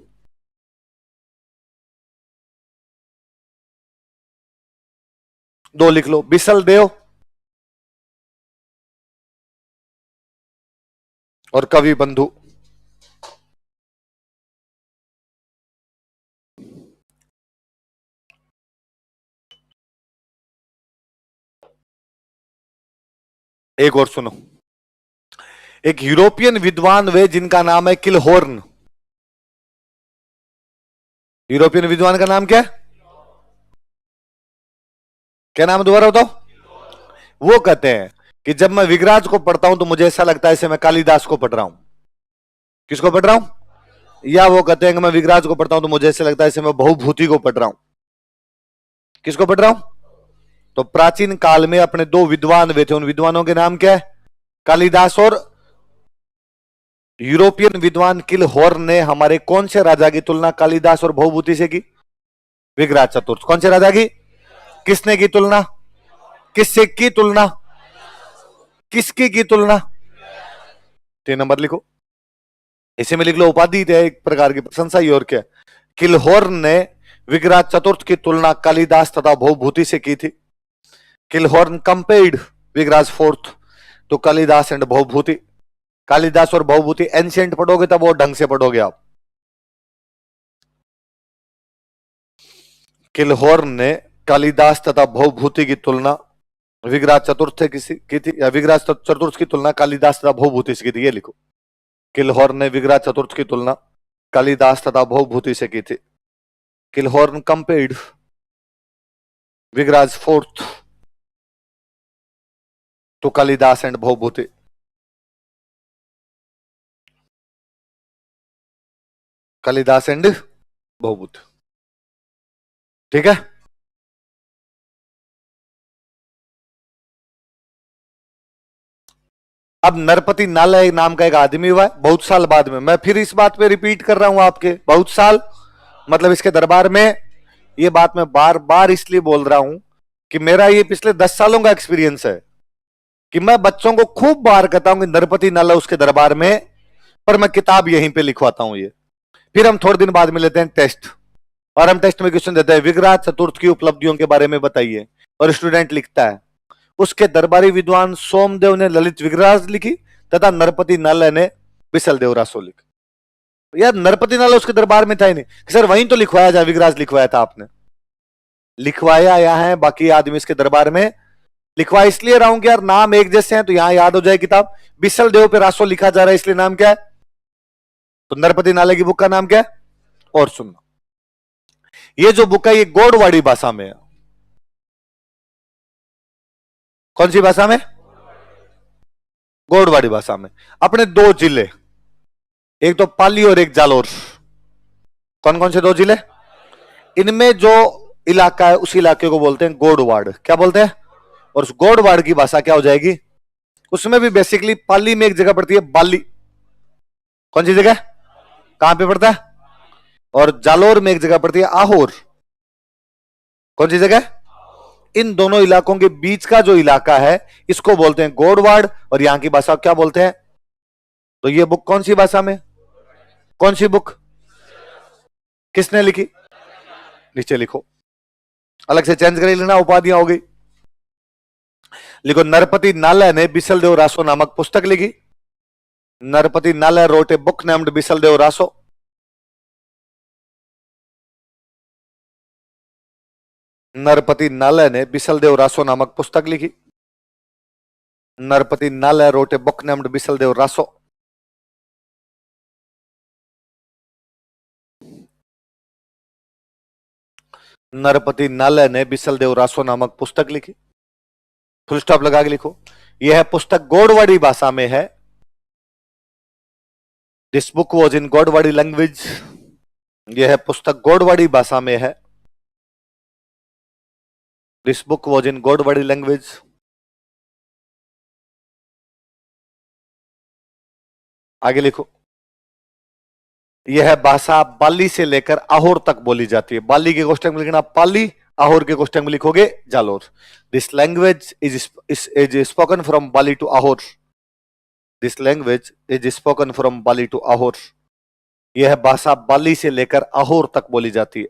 दो लिख लो, बिसल देव और कवि बंधु। एक और सुनो, एक यूरोपियन विद्वान वे जिनका नाम है किलहॉर्न। यूरोपियन विद्वान का नाम क्या है? क्या नाम दोबारा बताओ? वो कहते हैं कि जब मैं विगराज को पढ़ता हूं तो मुझे ऐसा लगता है जैसे मैं कालिदास को पढ़ रहा हूं। किसको पढ़ रहा हूं? या वो कहते हैं कि मैं विगराज को पढ़ता हूं तो मुझे ऐसा लगता है जैसे मैं बहुभूति को पढ़ रहा हूं। किसको पढ़ रहा हूं? तो प्राचीन काल में अपने 2 विद्वान वे थे, उन विद्वानों के नाम क्या है? कालिदास और यूरोपियन विद्वान किलहॉर्न ने हमारे कौन से राजा की तुलना कालिदास और बहुभूति से की? विग्रह चतुर्थ। कौन से राजा की? किसने की तुलना? किससे की तुलना? किसकी की तुलना? 3 नंबर लिखो, इसे में लिख लो उपाधि है एक प्रकार की प्रशंसा ही, और क्या? किलहॉर्न ने विग्रह चतुर्थ की तुलना कालिदास तथा बहुभूति से की थी। किलहॉर्न कंपेयर्ड विग्राज फोर्थ तो कालिदास एंड बहुभूति। कालिदास और बहुभूति एंशिएंट पढ़ोगे तब वो ढंग से पढ़ोगे आप। किलहॉर्न ने कालिदास तथा बहुभूति की तुलना विग्रह चतुर्थ की थी, या विग्रह चतुर्थ की तुलना कालिदास तथा बहुभूति से की थी। ये लिखो, किलहॉर्न ने विग्रह चतुर्थ की तुलना कालिदास तथा बहुभूति से की थी। किलहॉर्न कंपेयर्ड विग्राज फोर्थ तो कालिदास एंड बहुभूति। कालिदास एंड बहुभूति, ठीक है। अब नरपति नालय नाम का एक आदमी हुआ है बहुत साल बाद में। मैं फिर इस बात पे रिपीट कर रहा हूं आपके, बहुत साल मतलब इसके दरबार में। ये बात मैं बार बार इसलिए बोल रहा हूं कि मेरा ये पिछले 10 सालों का एक्सपीरियंस है कि मैं बच्चों को खूब बार कहता हूं कि नरपति नालय उसके दरबार में, पर मैं किताब यहीं पे लिखवाता हूं ये। फिर हम थोड़े दिन बाद में लेते हैं टेस्ट, और हम टेस्ट में क्वेश्चन देते हैं विग्रह चतुर्थ की उपलब्धियों के बारे में बताइए, और स्टूडेंट लिखता है। उसके दरबारी विद्वान सोमदेव ने ललित विग्रह लिखी तथा नरपति नालय ने बिसल देव रासो लिखी। यार नरपति नालय उसके दरबार में था ही नहीं कि सर वहीं तो लिखवाया जा, विग्रह लिखवाया था आपने। लिखवाया यहाँ है, बाकी आदमी इसके दरबार में लिखवा इसलिए रहा हूं कि यार नाम एक जैसे हैं तो यहां याद हो जाए किताब। बिसल देव पे रासो लिखा जा रहा है इसलिए नाम क्या है? तो नरपति नालय की बुक का नाम क्या है? और सुनना, ये जो बुक है ये गोडवाड़ी भाषा में है। कौन सी भाषा में? गोडवाड़ी भाषा में। अपने 2 जिले, एक तो पाली और एक जालोर। कौन कौन से 2 जिले? इनमें जो इलाका है उस इलाके को बोलते हैं गोडवाड़। क्या बोलते हैं? और उस गोडवाड़ की भाषा क्या हो जाएगी? उसमें भी बेसिकली पाली में एक जगह पड़ती है बाली, कौन सी जगह, कहां पे पड़ता है? और जालोर में एक जगह पड़ती है आहोर, कौन सी जगह? इन दोनों इलाकों के बीच का जो इलाका है इसको बोलते हैं गोडवाड़, और यहां की भाषा क्या बोलते हैं? तो ये बुक कौन सी भाषा में, कौन सी बुक, किसने लिखी? नीचे लिखो, अलग से चेंज कर लेना, उपाधियां हो गई। लिखो, नरपति नालय ने बिसलदेव रासो नामक पुस्तक लिखी। Narpati Nalha wrote a book named Bisaldev Raso. Narpati Nalha ने बिसलदेव रासो नामक पुस्तक लिखी। Narpati Nalha wrote a book named Bisaldev Raso. Narpati Nalha ने बिसलदेव रासो नामक पुस्तक लिखी। फुल स्टॉप लगा के लिखो। यह पुस्तक गोडवाड़ी भाषा में है। This book was in Godwari language. यह पुस्तक गोडवाड़ी भाषा में है। This book was in Godwari language. आगे लिखो, यह भाषा बाली से लेकर आहोर तक बोली जाती है। बाली के क्वेश्चन में लिखना पाली, आहोर के क्वेश्चन में लिखोगे Jalore. This language is spoken from Bali to Ahore. This language is spoken from Bali to Ahore. यह भाषा बाली से लेकर आहोर तक बोली जाती है।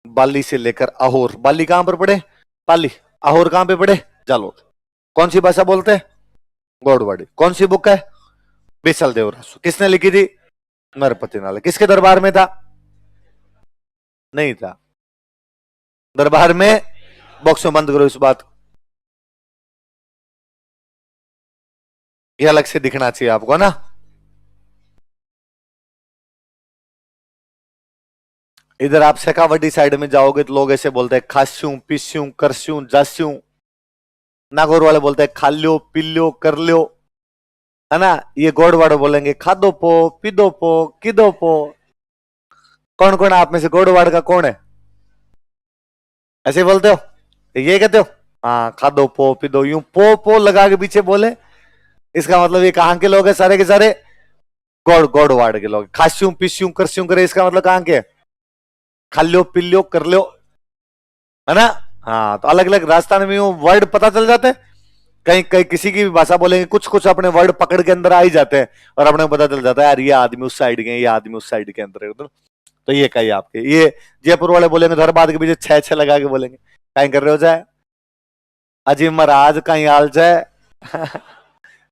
बाली से लेकर आहोर। बाली कहां पर पड़े? पाली। आहोर कहां पे पड़े? जालोर। कौन सी भाषा बोलते हैं? गोडवाड़ी। कौन सी बुक है? बिसलदेव रासो। किसने लिखी थी? नरपति नालय। किसके दरबार में था? नहीं था दरबार में। बॉक्स में बंद करो इस बात को, ये अलग से दिखना चाहिए आपको ना। इधर आप शेखावटी साइड में जाओगे तो लोग ऐसे बोलते हैं खास्यूं पीस्यूं करस्यूं जास्यूं। नागौर वाले बोलते हैं खा लो पी लो कर लो, है ना। ये गोडवाड़े बोलेंगे खादो पो पीदो पो किदो पो। कौन कौन आप में से गोडवाड़ का कौन है? ऐसे बोलते हो? ये कहते हो? हाँ, खादो पो पीदो, यूं पो लगा के पीछे बोले, इसका मतलब ये कहां के लोग हैं सारे के सारे? गोडवाड़ के लोग। खास्यूं पीस्यूं करस्यूं करे, इसका मतलब कहां के? खा लो पी लो कर लो, है ना। हाँ, तो अलग अलग राजस्थान में वर्ड पता चल जाते हैं। कहीं कहीं किसी की भी भाषा बोलेंगे, कुछ कुछ अपने वर्ड पकड़ के अंदर आ ही जाते हैं, और अपने को पता चल जाता है यार ये आदमी उस साइड के, ये आदमी उस साइड के अंदर है। तो ये कहीं आपके, ये जयपुर वाले बोलेंगे तो हर बात के पीछे छह छह लगा के बोलेंगे। कहीं कर रहे हो जाए अजी महाराज कहीं हाल जाए।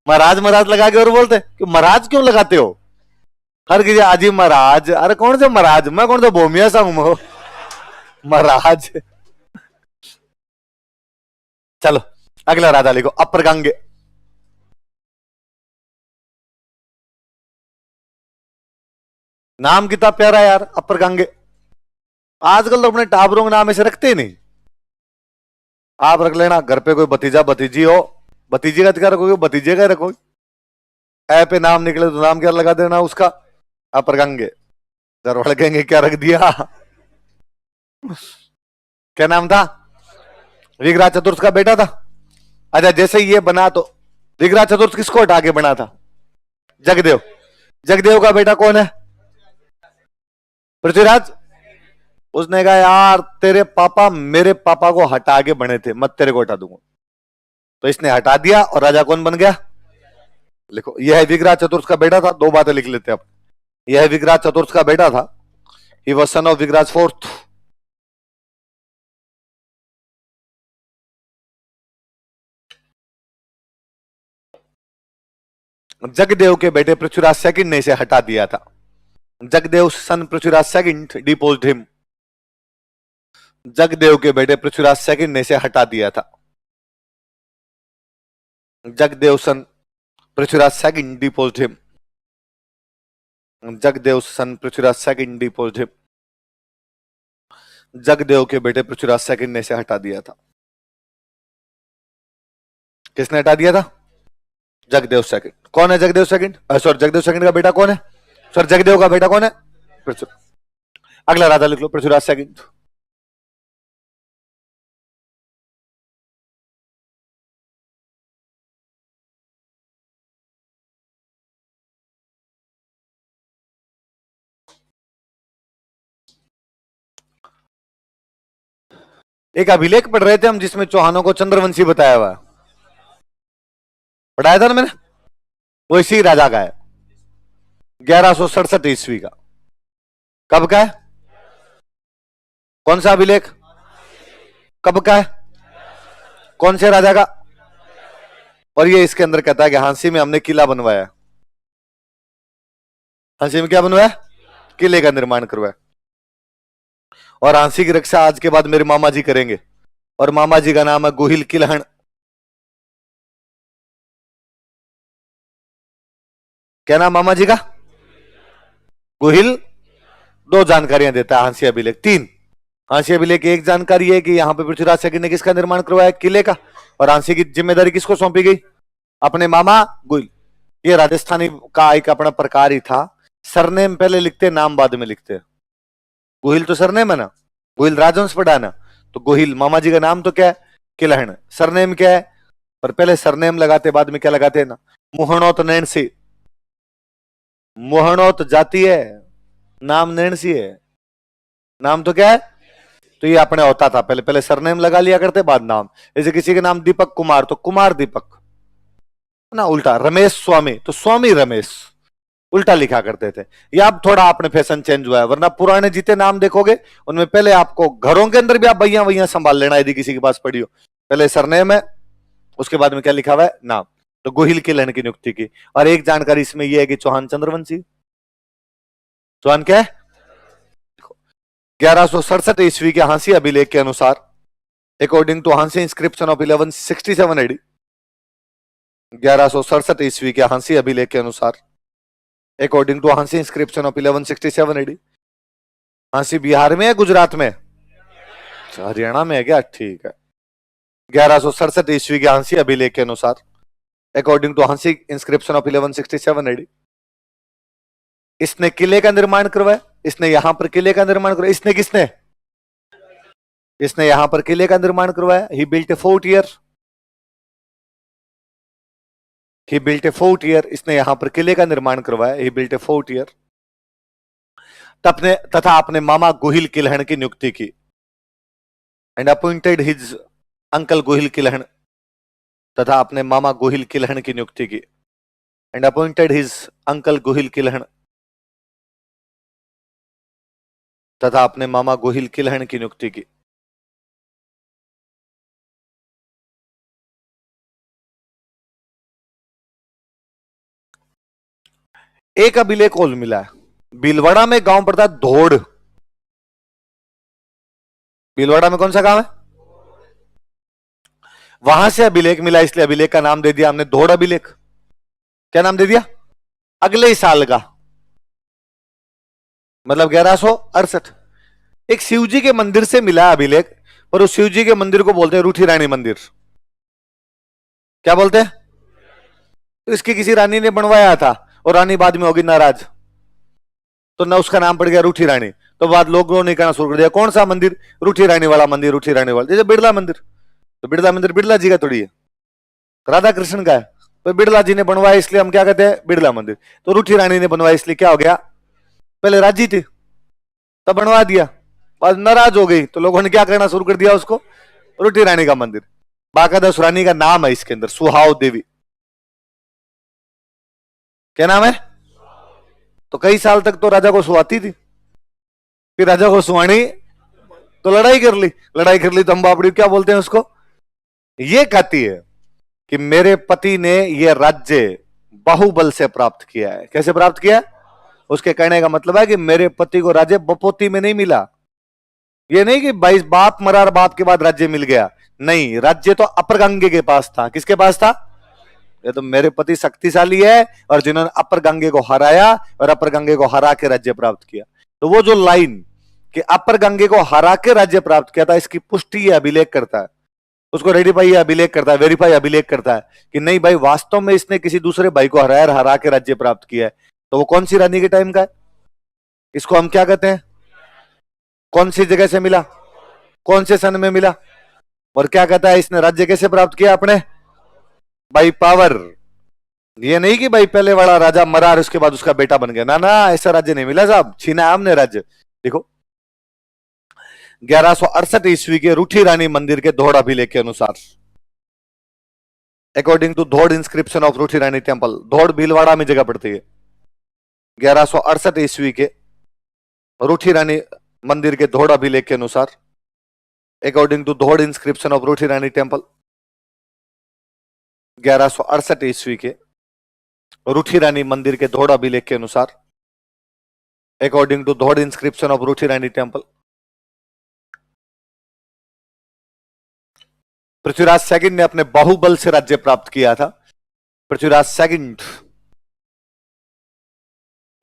महाराज महाराज लगा के और बोलते कि महाराज क्यों लगाते हो? हर किसी अजी महाराज, अरे कौन से महाराज, मैं कौन सा भूमिया सा हूं महाराज। चलो अगला राजा लिखो, अपर गंगे। नाम कितना प्यारा यार, अपर गंगे। आजकल तो अपने टाबरों के नाम ऐसे रखते ही नहीं। आप रख लेना, घर पे कोई भतीजा भतीजी हो, भतीजे का क्या रखोगे? भतीजे का रखोगे। ऐ पे नाम निकले तो नाम क्या लगा देना उसका? अपर गंगे। घर वाले कहेंगे क्या रख दिया? क्या नाम था? विग्रह चतुर्थ का बेटा था। अच्छा, जैसे ये बना तो विग्रह चतुर्थ किसको हटा के बना था? जगदेव। जगदेव का बेटा कौन है? पृथ्वीराज। उसने कहा यार तेरे पापा मेरे पापा को हटा के बने थे, मत तेरे को हटा दूंगा। तो इसने हटा दिया और राजा कौन बन गया? लिखो, यह विग्रह चतुर्थ का बेटा था। दो बातें लिख लेते हैं अब। यह विग्रह चतुर्थ का बेटा था। He was son of Vigraharaj fourth. Jagdev के बेटे पृथ्वीराज सेकंड ने इसे हटा दिया था। Jagdev son Prithviraj second deposed him. Jagdev के बेटे पृथ्वीराज सेकंड ने इसे हटा दिया था। Jagdev son Prithviraj second deposed him. Jagdev son Prithviraj second deposed him. Jagdev के बेटे पृथ्वीराज सेकंड ने इसे हटा दिया था। किसने हटा दिया था? जगदेव सेकंड। कौन है Jagdev second? Sorry, Jagdev second का बेटा कौन है? सर, जगदेव का बेटा कौन है? अगला राजा लिख लो, पृथ्वीराज सेकंड। एक अभिलेख पढ़ रहे थे हम जिसमें चौहानों को चंद्रवंशी बताया हुआ, पढ़ाया था ना मैंने, वो इसी राजा का है, 1167 ईस्वी का। कब का है? कौन सा अभिलेख? कब का है? कौन से राजा का? और ये इसके अंदर कहता है कि हांसी में हमने किला बनवाया। हांसी में क्या बनवाया? किले का निर्माण करवाया। और हांसी की रक्षा आज के बाद मेरे मामा जी करेंगे, और मामा जी का नाम है गोहिल किलहण। क्या नाम मामा जी का? गोहिल। दो जानकारियां देता है हांसी अभिलेख, तीन। हांसी अभिलेख की एक जानकारी है कि यहां पे पृथ्वीराज सेकंड ने किसका निर्माण करवाया? किले का। और हांसी की जिम्मेदारी किसको सौंपी गई? अपने मामा गोहिल। ये राजस्थानी का एक अपना प्रकार ही था, सरनेम पहले लिखते, नाम बाद में लिखते। गोहिल तो सरनेम है ना, गोहिल राजवंश पढ़ा ना, तो गोहिल मामा जी का नाम तो क्या है? किलहण। सरनेम क्या है? पर पहले सरनेम लगाते, बाद में क्या लगाते हैं ना, मोहनोत नैणसी। मोहनोत जाति है, नाम नैणसी है। नाम तो क्या है? तो ये अपने होता था, पहले पहले सरनेम लगा लिया करते, बाद नाम। जैसे किसी के नाम दीपक कुमार तो कुमार दीपक ना, उल्टा रमेश स्वामी तो स्वामी रमेश, उल्टा लिखा करते थे। ये अब थोड़ा आपने फैशन चेंज हुआ है, वरना पुराने जितने नाम देखोगे उनमें पहले आपको घरों के अंदर भी आप भैया भैया संभाल लेना, यदि किसी के पास पड़ी हो। पहले सरनेम है, उसके बाद में क्या लिखा हुआ है? नाम। तो गोहिल के लहन की नियुक्ति की। और एक जानकारी इसमें यह है कि चौहान चंद्रवंशी। चौहान क्या है? 1167 ईस्वी के हांसी अभिलेख के अनुसार, according to Hansi inscription of 1167 AD, 1167 ईस्वी के हांसी अभिलेख के अनुसार, according to Hansi inscription of 1167 AD, Hansi Bihar में है गुजरात में? हरियाणा में है क्या? ठीक है। 1167 ईस्वी के हांसी अभिलेख के अनुसार, according to Hansi inscription of 1167 AD, इसने किले का निर्माण करवाया। इसने यहां पर किले का निर्माण करवाया। इसने किसने? इसने यहां पर किले का निर्माण करवाया। He built a fort here. He built a fort here. इसने यहां पर किले का निर्माण करवाया। He built a fort here. तथा अपने मामा गोहिल किलहण की नियुक्ति की, and appointed his uncle Gohil Kilhan. तथा अपने मामा गोहिल किलहण की नियुक्ति की, and appointed his uncle Gohil Kilhan. तथा अपने मामा गोहिल किलहण की नियुक्ति की। एक अभिलेख और मिला है, भीलवाड़ा में गांव पड़ता है धोड़। भीलवाड़ा में कौन सा गांव है? वहां से अभिलेख मिला, इसलिए अभिलेख का नाम दे दिया हमने धोड़ अभिलेख। क्या नाम दे दिया? अगले ही साल का, मतलब 1168। एक शिवजी के मंदिर से मिला अभिलेख, पर उस शिवजी के मंदिर को बोलते हैं रूठी रानी मंदिर। क्या बोलते हैं? तो इसकी किसी रानी ने बनवाया था, और रानी बाद में होगी नाराज, तो ना उसका नाम पड़ गया रूठी रानी। तो बाद लोगों ने कहना शुरू कर दिया, कौन सा मंदिर? रूठी रानी वाला मंदिर, रूठी रानी वाला। जैसे बिड़ला मंदिर, तो बिड़ला मंदिर बिड़ला जी का थोड़ी है, राधा कृष्ण का है। तो बिड़ला जी ने बनवाया, इसलिए हम क्या कहते हैं? बिड़ला मंदिर। तो रूठी रानी ने बनवाया, इसलिए क्या हो गया? पहले राजी थी, तब बनवा दिया, बाद नाराज हो गई, तो लोगों ने क्या करना शुरू कर दिया? उसको रूठी रानी का मंदिर। बाकायदा उस रानी का नाम है इसके अंदर, सुहाव देवी। क्या नाम है? तो कई साल तक तो राजा को सुहाती थी, फिर राजा को सुहानी तो लड़ाई कर ली। लड़ाई कर ली तो हम बापड़ी क्या बोलते हैं उसको? ये कहती है कि मेरे पति ने यह राज्य बाहुबल से प्राप्त किया है। कैसे प्राप्त किया? उसके कहने का मतलब है कि मेरे पति को राज्य बपोती में नहीं मिला। ये नहीं कि भाई बाप मरा और बाप के बाद राज्य मिल गया, नहीं, राज्य तो अपर गंगे के पास था। किसके पास था? ये तो मेरे पति शक्तिशाली है, और जिन्होंने अपर गंगे को हराया और अपर गंगे को हरा के राज्य प्राप्त किया। तो वो जो लाइन कि अपर गंगे को हरा के राज्य प्राप्त किया था, इसकी पुष्टि ये अभिलेख करता है। उसको रेडिफाई अभिलेख करता है, वेरीफाई अभिलेख करता है कि नहीं भाई वास्तव में इसने किसी दूसरे भाई को हराया, हरा के राज्य प्राप्त किया है। तो वो कौन सी रानी के टाइम का है? इसको हम क्या कहते हैं? कौन सी जगह से मिला? कौन से सन में मिला? और क्या कहता है इसने राज्य कैसे प्राप्त किया अपने? By power. ये नहीं कि भाई पहले वाला राजा मरा और उसके बाद उसका बेटा बन गया, ना ना, ऐसा राज्य नहीं मिला साहब, छीना हमने राज्य। देखो 1168 ईस्वी के रूठी रानी मंदिर के धोड़ अभिलेख के अनुसार, अकॉर्डिंग टू धोड़ इंस्क्रिप्शन ऑफ रूठी रानी टेम्पल, धोड़ भीलवाड़ा में जगह पड़ती है। 1168 ईस्वी के रूठी रानी मंदिर के धोड़ अभिलेख के अनुसार, अकॉर्डिंग टू धोड़ इंस्क्रिप्शन ऑफ रूठी रानी टेम्पल, 1168 ईस्वी के रूठी रानी मंदिर के धोड़ अभिलेख के अनुसार, अकॉर्डिंग टू धोड़ इंस्क्रिप्शन ऑफ रूठी रानी टेम्पल, पृथ्वीराज सेकंड ने अपने बाहुबल से राज्य प्राप्त किया था। Prithviraj second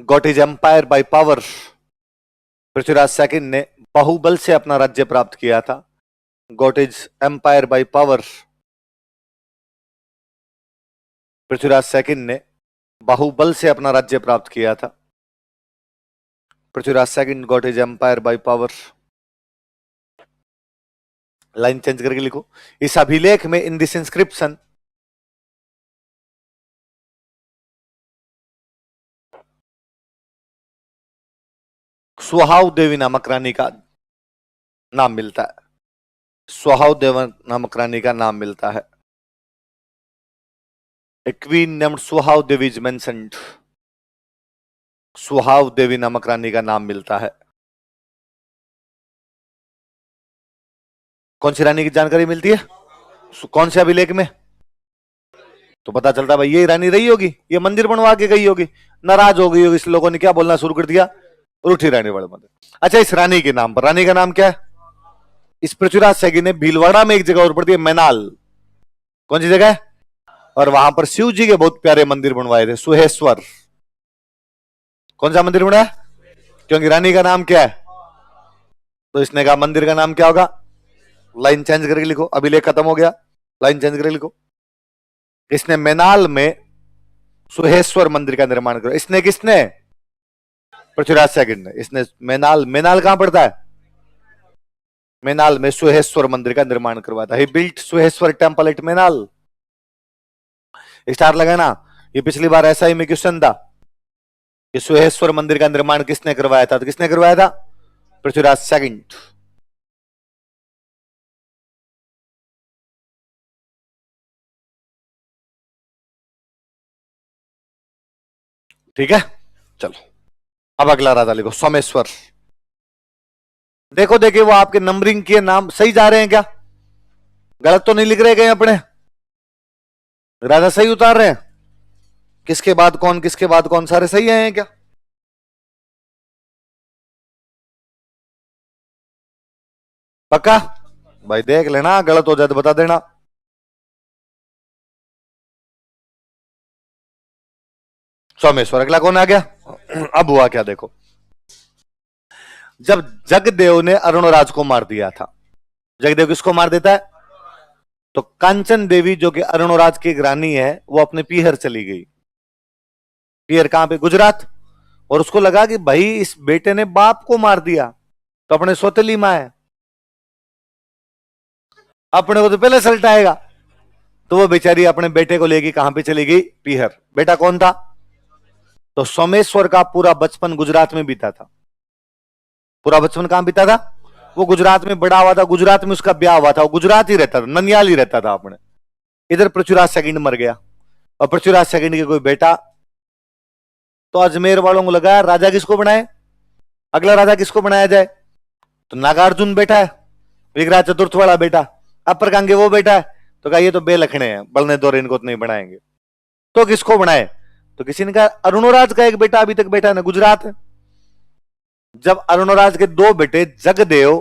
got his empire by power. Prithviraj second ने बाहुबल से अपना राज्य प्राप्त किया था। Got his empire by power. Prithviraj second ने बाहुबल से अपना राज्य प्राप्त किया था। Prithviraj second got his empire by power. Line change करके लिखो। इस अभिलेख में, इन दिस इंस्क्रिप्शन, सुहाव देवी नामक रानी का नाम मिलता है। सुहाव देवी नामक रानी का नाम मिलता है। A queen named Suhav Devi is mentioned. Suhav Devi नामक रानी का नाम मिलता है। कौन सी रानी की जानकारी मिलती है? कौन से अभिलेख में? तो पता चलता भाई ये रानी रही होगी, ये मंदिर बनवा के गई होगी, नाराज हो गई होगी, इस लोगों ने क्या बोलना शुरू कर दिया, रूठी रानी बड़े मंदिर। अच्छा, इस रानी के नाम पर, रानी का नाम क्या है? इस पृथ्वीराज सेकंड ने भीलवाड़ा में एक जगह और पड़ती है, मैनाल। कौन सी जगह है? और वहां पर शिव जी के बहुत प्यारे मंदिर बनवाए थे, सुहेश्वर। कौन सा मंदिर बनाया? क्योंकि रानी का नाम क्या है, तो इसने कहा मंदिर का नाम क्या होगा? लाइन चेंज करके लिखो। अभिलेख खत्म हो गया, लाइन चेंज करके लिखो। इसने मैनाल में सुहेश्वर मंदिर का निर्माण किया। इसने किसने? पृथ्वीराज सेकंड ने। इसने मैनाल, मैनाल कहां पड़ता है? मैनाल में सुहेश्वर मंदिर का निर्माण करवाया था। He built Suheshwar temple at Menal. Star लगाना। ये पिछली बार एसआई में क्वेश्चन था कि सुहेश्वर मंदिर का निर्माण किसने करवाया था, तो किसने करवाया था? पृथ्वीराज सेकंड। ठीक है, चलो अब अगला राजा लिखो, सोमेश्वर। देखो देखिए वो आपके नंबरिंग के नाम सही जा रहे हैं क्या? गलत तो नहीं लिख रहे कहीं अपने? राजा सही उतार रहे हैं? किसके बाद कौन, किसके बाद कौन, सारे सही हैं क्या? पक्का? भाई देख लेना, गलत हो जाए तो बता देना। सोमेश्वर। अगला कौन आ गया? अब हुआ क्या देखो। जब जगदेव ने अरुणराज को मार दिया था, जगदेव किसको मार देता है? तो कांचन देवी जो कि अरुणराज की एक रानी है, वो अपने पीहर चली गई। पीहर कहां पे? गुजरात। और उसको लगा कि भाई इस बेटे ने बाप को मार दिया, तो अपने सौतेली मां है, अपने को तो पहले सलटाएगा। तो वो बेचारी अपने बेटे को लेके कहां पे चली गई? पीहर। बेटा कौन था? तो सोमेश्वर का पूरा बचपन गुजरात में बीता था। पूरा बचपन कहां बीता था? वो गुजरात में बड़ा हुआ था, गुजरात में उसका ब्याह हुआ था, वो गुजरात ही रहता था, ननियाल ही रहता था अपने। इधर पृथ्वीराज सेकंड मर गया, और पृथ्वीराज सेकंड के कोई बेटा। तो अजमेर वालों को लगा राजा किसको बनाए, अगला राजा किसको बनाया जाए? तो नागार्जुन बेटा है, विग्रह चतुर्थ वाला बेटा। अपर कांगे वो बेटा है, तो कहा ये तो बेलखने हैं, बलने दौरे इनको तो नहीं बनाएंगे। तो किसको बनाए? तो किसी ने कहा अरुणराज का एक बेटा अभी तक बेटा है ना, गुजरात है। जब अरुणराज के दो बेटे जगदेव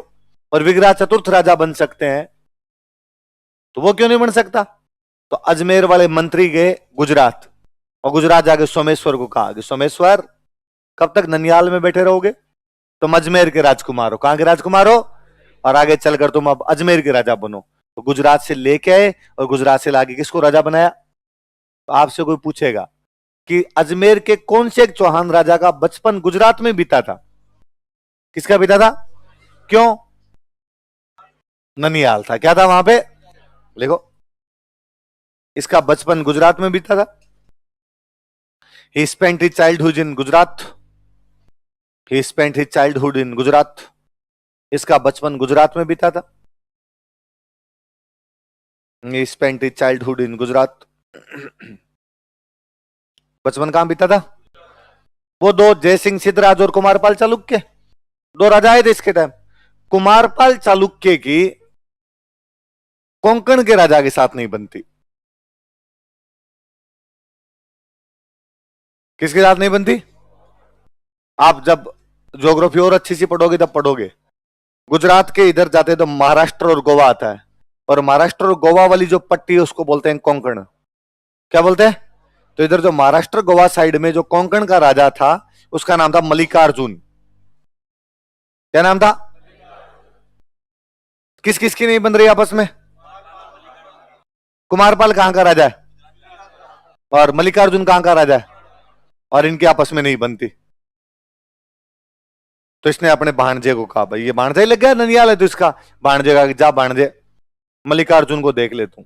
और विग्रह चतुर्थ राजा बन सकते हैं, तो वो क्यों नहीं बन सकता? तो अजमेर वाले मंत्री गए गुजरात, और गुजरात जाके सोमेश्वर को कहा कि सोमेश्वर कब तक ननियाल में बैठे रहोगे? तुम अजमेर के राजकुमार हो। कहां के राजकुमार हो? और आगे चलकर तुम अब अजमेर के राजा बनो। तो गुजरात से लेके आए, और गुजरात से लाके किसको राजा बनाया? तो आपसे कोई पूछेगा कि अजमेर के कौन से एक चौहान राजा का बचपन गुजरात में बीता था? किसका बीता था? क्यों? ननियाल था। क्या था वहां पे? देखो, इसका बचपन गुजरात में बीता था। ही स्पेंट हिज चाइल्डहुड इन गुजरात। ही स्पेंट हिज चाइल्डहुड इन गुजरात। इसका बचपन गुजरात में बीता था। He spent his childhood in Gujarat. बचपन कहां बीता था? वो दो जयसिंह सिद्धराज और कुमारपाल चालुक्य, दो राजाएं थे इसके टाइम। कुमारपाल चालुक्य की कोंकण के राजा के साथ नहीं बनती। किसके साथ नहीं बनती? आप जब ज्योग्राफी और अच्छी सी पढ़ोगे तब पढ़ोगे। गुजरात के इधर जाते तो महाराष्ट्र और गोवा आता है, और महाराष्ट्र और गोवा वाली जो पट्टी है उसको बोलते हैं कोंकण। क्या बोलते हैं? तो इधर जो महाराष्ट्र गोवा साइड में जो कोंकण का राजा था उसका नाम था मल्लिकार्जुन। क्या नाम था? किस किस की नहीं बन रही आपस में? कुमारपाल कहां का राजा है और मल्लिकार्जुन कहां का राजा है, और इनकी आपस में नहीं बनती। तो इसने अपने भाणजे को कहा, भाई ये भाणजा ही लग गया ननियाल है तो इसका। भाणजे का जा भाणजे मल्लिकार्जुन को देख ले तू।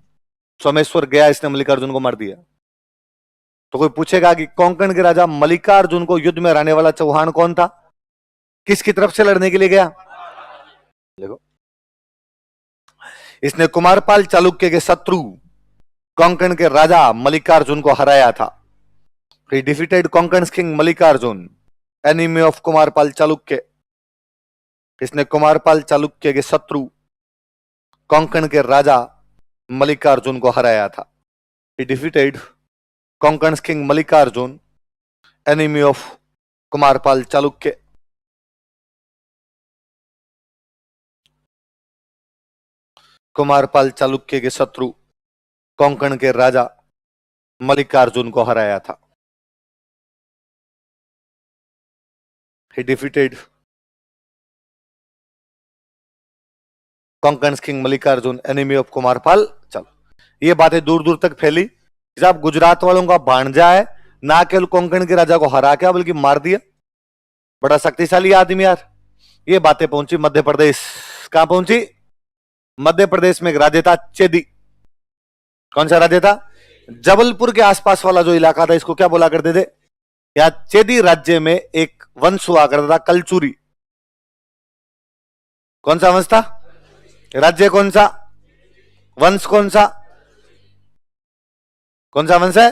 सोमेश्वर गया, इसने मल्लिकार्जुन को मार दिया। तो कोई पूछेगा कि कोंकण के राजा मल्लिकार्जुन को युद्ध में हराने वाला चौहान कौन था? किसकी तरफ से लड़ने के लिए गया? देखो, इसने कुमारपाल चालुक्य के शत्रु कोंकण के राजा मल्लिकार्जुन को हराया था। He defeated Konkan's king Mallikarjun, enemy of Kumarpal Chalukya. इसने कुमारपाल चालुक्य के शत्रु कोंकण के राजा मल्लिकार्जुन को हराया था। He defeated Konkan's king Mallikarjun, enemy of Kumarpal Chalukya. Kumarpal Chalukya के शत्रु कोंकण के राजा मल्लिकार्जुन को हराया था। He defeated Konkan's king Mallikarjun, enemy of Kumarpal. चलो, ये बातें दूर दूर तक फैली। जब गुजरात वालों का भाणजा है, ना केवल कोंकण के राजा को हरा के बल्कि मार दिया। बड़ा शक्तिशाली आदमी यार। ये बातें पहुंची मध्य प्रदेश। कहां पहुंची? मध्य प्रदेश में एक राज्य था चेदी। कौन सा राज्य था? जबलपुर के आसपास वाला जो इलाका था इसको क्या बोला करते थे? या चेदी राज्य में एक वंश हुआ करता था कलचुरी। कौन सा वंश था? राज्य कौन सा? वंश कौन सा? कौन सा वंश है?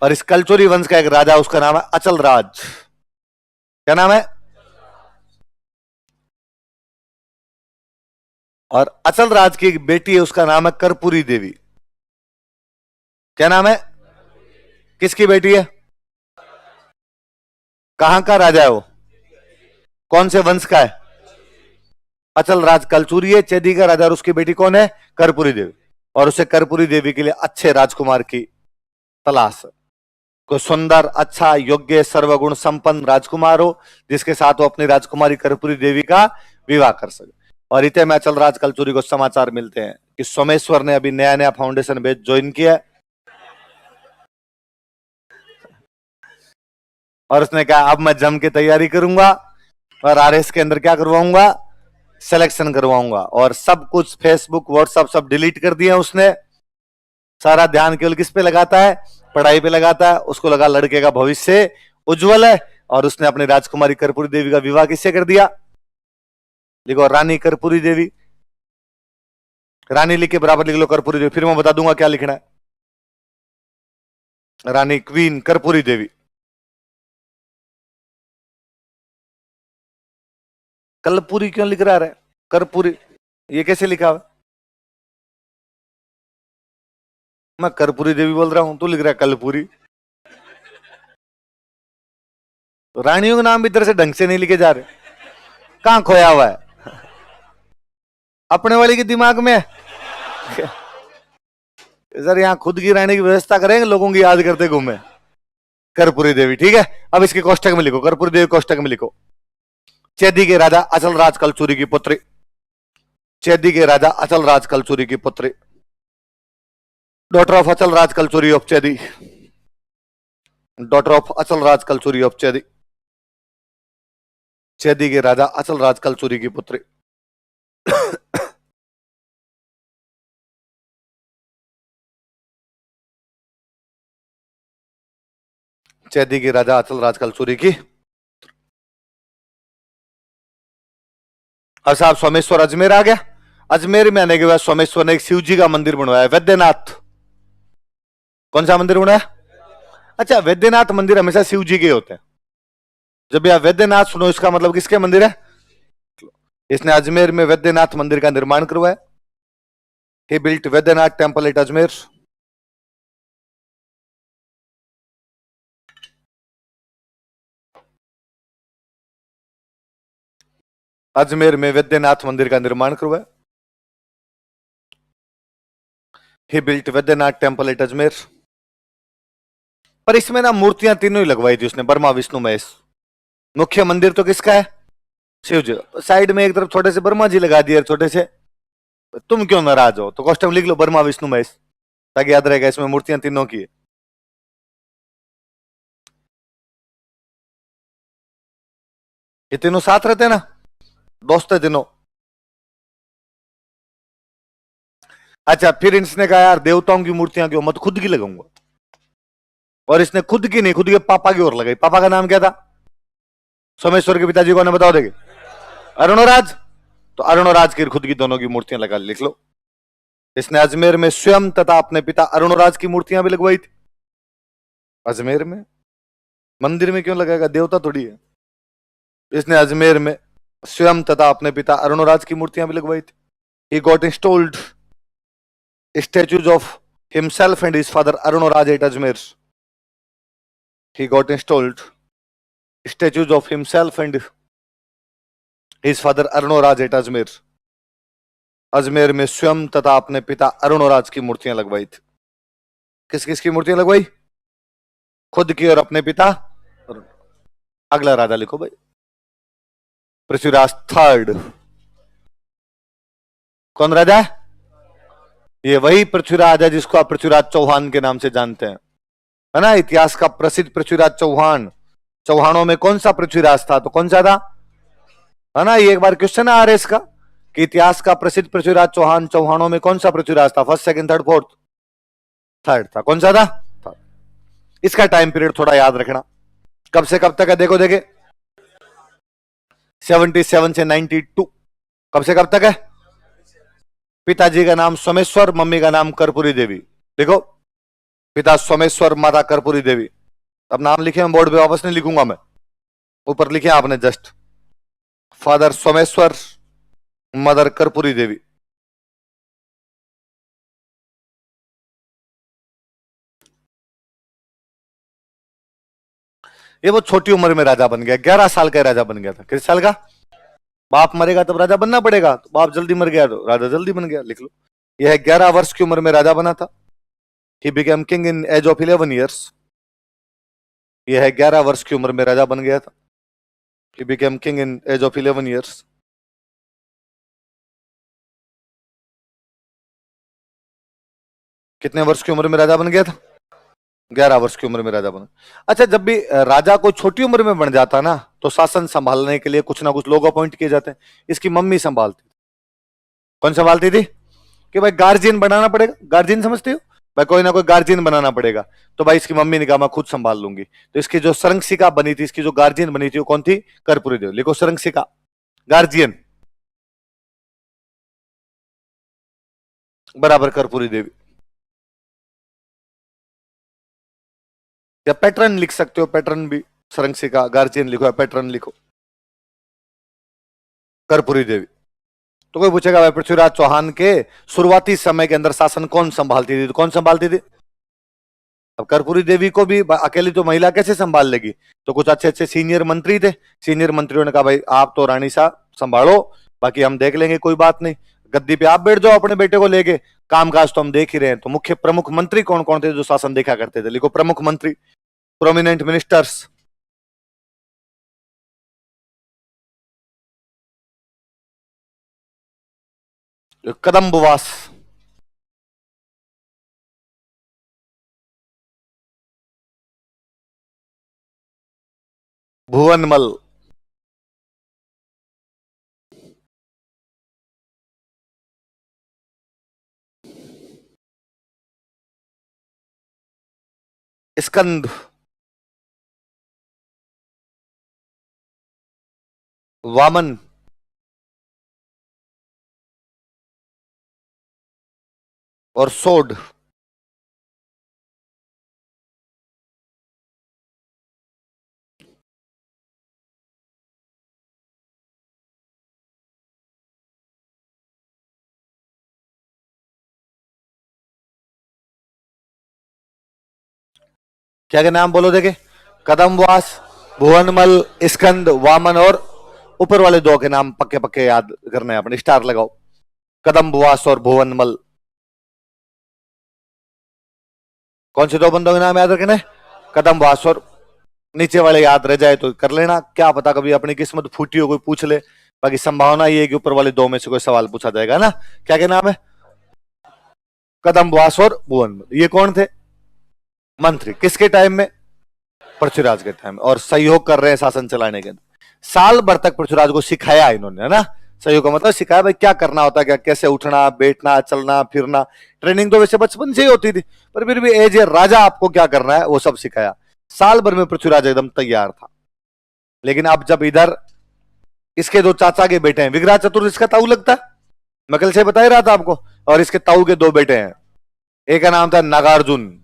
और इस कलचुरी वंश का एक राजा, उसका नाम है अचल राज। क्या नाम है? और अचल राज की एक बेटी है, उसका नाम है कर्पूरी देवी। क्या नाम है? किसकी बेटी है? कहां का राजा है वो? कौन से वंश का है? अचल राज कलचुरी है, चेदी का राजा, और उसकी बेटी कौन है? कर्पूरी देवी। और उसे कर्पूरी देवी के लिए अच्छे राजकुमार की तलाश है। कोई सुंदर, अच्छा, योग्य, सर्वगुण संपन्न राजकुमार हो जिसके साथ वो अपनी राजकुमारी कर्पूरी देवी का विवाह कर सके। और इतने में अचल राज कलचुरी को समाचार मिलते हैं कि सोमेश्वर ने अभी नया नया फाउंडेशन बेच ज्वाइन किया है, और उसने कहा अब मैं जम के तैयारी करूंगा और आरएस के अंदर क्या करवाऊंगा? सिलेक्शन करवाऊंगा। और सब कुछ फेसबुक व्हाट्सएप सब डिलीट कर दिया उसने। सारा ध्यान केवल किस पे लगाता है? पढ़ाई पे लगाता है। उसको लगा लड़के का भविष्य उज्जवल है, और उसने अपनी राजकुमारी कर्पूरी देवी का विवाह किससे कर दिया? लिखो रानी कर्पूरी देवी। रानी लिख के बराबर लिख लो कर्पूरी देवी, फिर मैं बता दूंगा क्या लिखना है। रानी क्वीन कर्पूरी देवी। कलपुरी क्यों लिख रहा है? कर्पूरी ये कैसे लिखा हुआ? मैं कर्पूरी देवी बोल रहा हूं, तू लिख रहा है कलपुरी। रानियों के नाम भी तरह से ढंग से नहीं लिखे जा रहे। कहां खोया हुआ है? अपने वाले के दिमाग में सर यहां खुद की रानी की व्यवस्था करेंगे, लोगों की याद करते घूमे। कर्पूरी देवी, ठीक है। अब इसके कोष्टक में लिखो, कर्पूरी देवी कोष्टक में लिखो। चेदी के राजा अचल राज कलचुरी की पुत्री। चेदी के राजा अचल राज कलचुरी की पुत्री, daughter of Achal Raj Kalachuri of Chedi. Daughter of Achal Raj Kalachuri of चेदी। चेदी के राजा अचल राज कलचुरी की पुत्री। चेदी के राजा अचल राज कलचुरी की। अब साहब सोमेश्वर अजमेर आ गया। अजमेर में आने के बाद सोमेश्वर ने एक शिव जी का मंदिर बनवाया, वैद्यनाथ। कौन सा मंदिर बनाया? अच्छा, वैद्यनाथ मंदिर हमेशा शिव जी के होते हैं। जब यह वैद्यनाथ सुनो, इसका मतलब किसके मंदिर है? इसने अजमेर में वैद्यनाथ मंदिर का निर्माण करवाया। He built Vaidyanath temple at Ajmer. Ajmer में वैद्यनाथ मंदिर का निर्माण करवाया। He built Vaidyanath temple at Ajmer. पर इसमें ना मूर्तियां तीनों ही लगवाई थी उसने, ब्रह्मा विष्णु महेश। मुख्य मंदिर तो किसका है? शिव जी। साइड में एक तरफ छोटे से ब्रह्मा जी लगा दिए, छोटे से। तुम क्यों नाराज हो? तो कॉस्टम लिख लो ब्रह्मा विष्णु महेश, ताकि याद रहेगा इसमें मूर्तियां तीनों की है। ये तीनों साथ रहते हैं ना, दोस्त है तीनों। अच्छा, फिर इसने कहा यार देवताओं की मूर्तियां क्यों, मत खुद की लगाऊंगा। और इसने खुद की नहीं, खुद के पापा की ओर लगाई। पापा का नाम क्या था? सोमेश्वर के पिताजी को बताओ देंगे, अरुणराज। तो अरुणराज की खुद की दोनों की मूर्तियां लगा, लिख लो। इसने अजमेर में स्वयं तथा अपने पिता अरुणराज की मूर्तियां भी लगवाई थी। अजमेर में मंदिर में क्यों लगाएगा, देवता थोड़ी है। इसने अजमेर में स्वयं तथा अपने पिता अरुणराज की मूर्तियां भी लगवाई थी। He got installed statues of himself and his father Arunaraj at Ajmer. He got installed statues of himself and his father Arunaraj at Ajmer. Ajmer में स्वयं तथा अपने पिता अरुणराज की मूर्तियां लगवाई थी। किस किस की मूर्तियां लगवाई? खुद की और अपने पिता। अगला राजा लिखो भाई, पृथ्वीराज थर्ड। कौन राजा है? ये वही पृथ्वीराज है जिसको आप पृथ्वीराज चौहान के नाम से जानते हैं, है ना। इतिहास का प्रसिद्ध पृथ्वीराज चौहान। चौहानों में कौन सा पृथ्वीराज था? तो कौन सा था, है ना। ये एक बार क्वेश्चन है आरएस का कि इतिहास का प्रसिद्ध पृथ्वीराज चौहान, चौहानों में कौन सा पृथ्वीराज था? First, second, third, fourth? Third था। कौन सा था? थर्ड। इसका टाइम पीरियड थोड़ा याद रखना, कब से कब तक है? देखो देखे, 77 से 92। कब से कब तक है? पिताजी का नाम सोमेश्वर, मम्मी का नाम कर्पूरी देवी। देखो, पिता सोमेश्वर, माता कर्पूरी देवी। अब नाम लिखे मैं बोर्ड पे, वापस नहीं लिखूंगा मैं, ऊपर लिखे आपने just. Father Someshwar, mother Karpuri Devi. ये वो छोटी उम्र में राजा बन गया, 11 साल का राजा बन गया था। किस साल का? बाप मरेगा तब राजा बनना पड़ेगा, तो बाप जल्दी मर गया तो राजा जल्दी बन गया, लिख लो। यह 11 वर्ष की उम्र में राजा बना था। He became king in age of 11 years. यह 11 वर्ष की उम्र में राजा बन गया था। He became king in age of 11 years. कितने वर्ष की उम्र में राजा बन गया था? 11 वर्ष की उम्र में राजा बना। अच्छा, जब भी राजा को छोटी उम्र में बन जाता ना, तो शासन संभालने के लिए कुछ ना कुछ लोग अपॉइंट किए जाते हैं। इसकी मम्मी संभालती। कौन संभालती थी? कि भाई गार्जियन बनाना पड़ेगा। गार्जियन समझते हो भाई, कोई ना कोई गार्जियन बनाना पड़ेगा। तो भाई इसकी मम्मी ने कहा मैं खुद संभाल लूंगी। तो इसकी जो सरंगसिका बनी थी, इसकी जो गार्जियन बनी थी, वो कौन थी? कर्पूरी देवी। लिखो सरंगसिका, गार्जियन बराबर कर्पूरी देवी। या पैटर्न लिख सकते हो, पैटर्न भी। सरंगसिका, गार्जियन लिखो या पैटर्न लिखो, कर्पूरी देवी। तो कोई पूछेगा भाई पृथ्वीराज चौहान के शुरुआती समय के अंदर शासन कौन संभालती थी? तो कौन संभालती थी? अब कर्पूरी देवी को भी अकेली तो महिला कैसे संभाल लेगी? तो कुछ अच्छे अच्छे सीनियर मंत्री थे। सीनियर मंत्रियों ने कहा भाई आप तो रानी सा संभालो, बाकी हम देख लेंगे, कोई बात नहीं। गद्दी पे आप बैठ जाओ अपने बेटे को लेके, कामकाज तो हम देख ही रहे हैं। तो मुख्य प्रमुख मंत्री कौन कौन थे जो शासन देखा करते थे? लिखो प्रमुख मंत्री, प्रोमिनेंट मिनिस्टर्स। कदम्बवास, भुवनमल, स्कंद, वामन, और सोड। क्या क्या नाम बोलो देखे? कदमवास, भुवनमल, स्कंद, वामन, और ऊपर वाले दो के नाम पक्के पक्के याद करने हैं अपने, स्टार लगाओ। कदमवास और भुवनमल, कौन से दो बंदों के नाम याद रखने? कदमवास और, नीचे वाले याद रह जाए तो कर लेना, क्या पता कभी अपनी किस्मत फूटी हो कोई पूछ ले। बाकी संभावना ये है कि ऊपर वाले दो में से कोई सवाल पूछा जाएगा ना। क्या क्या नाम है? कदमवास और भुवनमल। ये कौन थे? मंत्री। किसके टाइम में? पृथ्वीराज के टाइम में। और सहयोग कर रहे हैं शासन चलाने के। साल भर तक पृथ्वीराज को सिखाया इन्होंने, है ना। सहयोग का मतलब सिखाया भाई क्या करना होता है, क्या कैसे उठना बैठना चलना फिरना। ट्रेनिंग तो वैसे बचपन से ही होती थी, पर फिर भी एज ए राजा आपको क्या करना है वो सब सिखाया। साल भर में पृथ्वीराज एकदम तैयार था। लेकिन अब जब इधर इसके दो चाचा के बेटे हैं, विग्रह चतुर इसका ताऊ लगता है, मैं कल से बता ही रहा था आपको। और इसके ताऊ के दो बेटे हैं, एक का नाम था नागार्जुन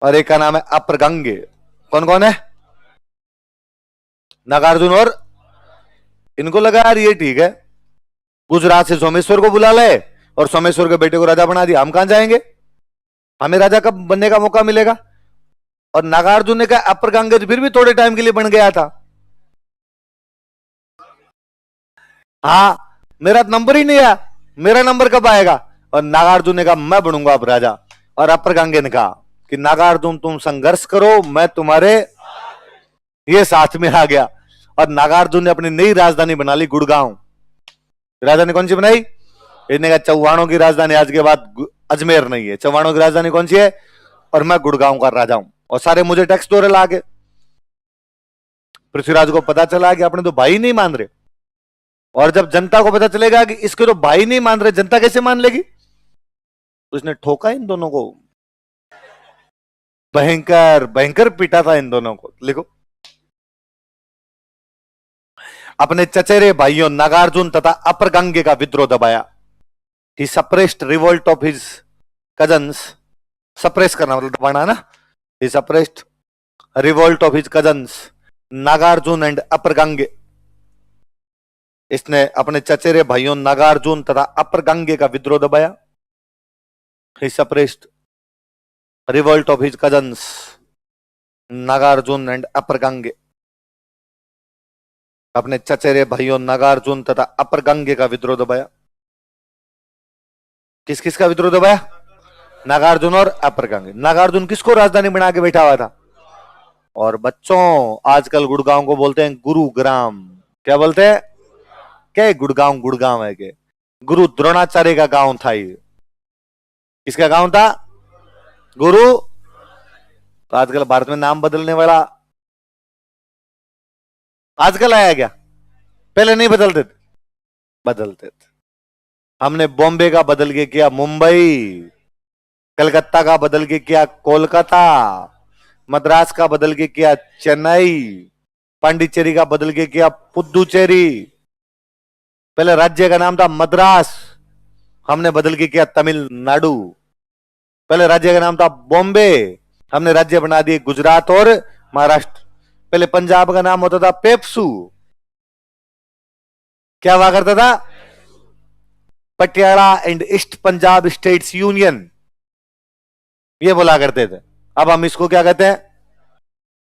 और एक का नाम है अप्रगंगे। कौन कौन है? नागार्जुन और, इनको लगा यार ये ठीक है, गुजरात से सोमेश्वर को बुला ले और सोमेश्वर के बेटे को राजा बना दिया, हम कहां जाएंगे, हमें राजा कब बनने का मौका मिलेगा। और नागार्जुन ने कहा अप्रगंगे फिर भी थोड़े टाइम के लिए बन गया था, हाँ मेरा नंबर ही नहीं आया, मेरा नंबर कब आएगा। और नागार्जुन ने कहा मैं बनूंगा अब राजा। और अप्रगंगे ने कहा कि नागार्जुन तुम संघर्ष करो, मैं तुम्हारे, ये साथ में आ गया। और नागार्जुन ने अपनी नई राजधानी बना ली गुड़गांव। राजधानी कौन सी बनाई? इसने कहा चौहानों की राजधानी आज के बाद अजमेर नहीं है, चौहानों की राजधानी कौन सी है, और मैं गुड़गांव का राजा हूं और सारे मुझे टैक्स दो ला के। पृथ्वीराज को पता चला कि अपने तो भाई नहीं मान रहे, और जब जनता को पता चलेगा कि इसके तो भाई नहीं मान रहे, जनता कैसे मान लेगी, तो इसने ठोका इन दोनों को, भयंकर भयंकर पीटा था इन दोनों को। लिखो, अपने चचेरे भाइयों नागार्जुन तथा अप्रगंगे का विद्रोह दबाया। He suppressed revolt of his cousins, suppress करना मतलब दबाना ना। He suppressed revolt of his cousins Nagarjun and Aparagangeya. इसने अपने चचेरे भाइयों नागार्जुन तथा अप्रगंगे का विद्रोह दबाया। He suppressed revolt of his cousins Nagarjun and Aparagangeya. अपने चचेरे भाइयों नागार्जुन तथा अप्रगंगे का विद्रोह दबाया। किस किस का विद्रोह दबाया? नागार्जुन और अप्रगंगे। नागार्जुन किसको राजधानी बना के बैठा हुआ था? और बच्चों आजकल गुड़गांव को बोलते हैं गुरुग्राम। क्या बोलते हैं? क्या गुड़गांव गुड़गांव है के? गुरु द्रोणाचार्य का गांव था ये। किसका गांव था? गुरु। तो आजकल भारत में नाम बदलने वाला आजकल आया क्या? पहले नहीं बदलते थे? बदलते थे। हमने बॉम्बे का बदल के किया मुंबई, कलकत्ता का बदल के किया कोलकाता, मद्रास का बदल के किया चेन्नई, पांडिचेरी का बदल के किया पुदुचेरी। पहले राज्य का नाम था मद्रास, हमने बदल के किया तमिलनाडु। पहले राज्य का नाम था बॉम्बे, हमने राज्य बना दिए गुजरात और महाराष्ट्र। पहले पंजाब का नाम होता था पेप्सू, क्या हुआ करता था? Patiala and east Punjab states union, ये बोला करते थे। अब हम इसको क्या कहते हैं?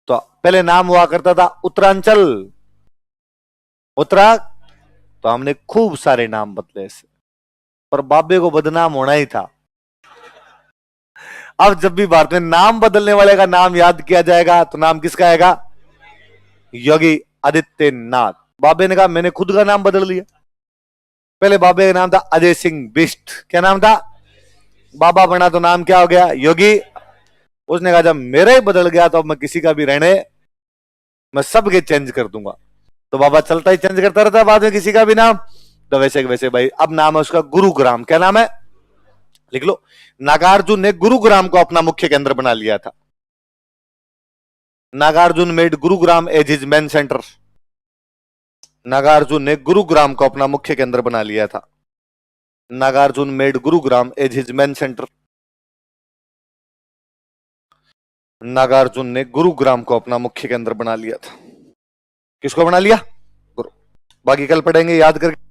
तो पहले नाम हुआ करता था उत्तरांचल, उत्तरा। तो हमने खूब सारे नाम बदले इससे, पर बाबे को बदनाम होना ही था। अब जब भी भारत में नाम बदलने वाले का नाम याद किया जाएगा तो नाम किसका आएगा? योगी आदित्यनाथ। बाबे ने कहा मैंने खुद का नाम बदल लिया। पहले बाबे का नाम था अजय सिंह बिष्ट। क्या नाम था? बाबा बना तो नाम क्या हो गया? योगी। उसने कहा जब मेरा ही बदल गया तो अब मैं किसी का भी रहने, मैं सबके चेंज कर दूंगा। तो बाबा चलता ही चेंज करता रहता है बाद में किसी का भी नाम। तो वैसे वैसे भाई अब नाम है उसका गुरुग्राम। क्या नाम है? लिख लो। नागार्जुन ने गुरुग्राम को अपना मुख्य केंद्र बना लिया था। Nagarjun made Gurugram as his main centre. Nagarjun ने गुरुग्राम को अपना मुख्य केंद्र बना लिया था। Nagarjun made Gurugram as his main centre. Nagarjun ने गुरुग्राम को अपना मुख्य केंद्र बना लिया था। किसको बना लिया? गुरु। बाकी कल पढ़ेंगे, याद करके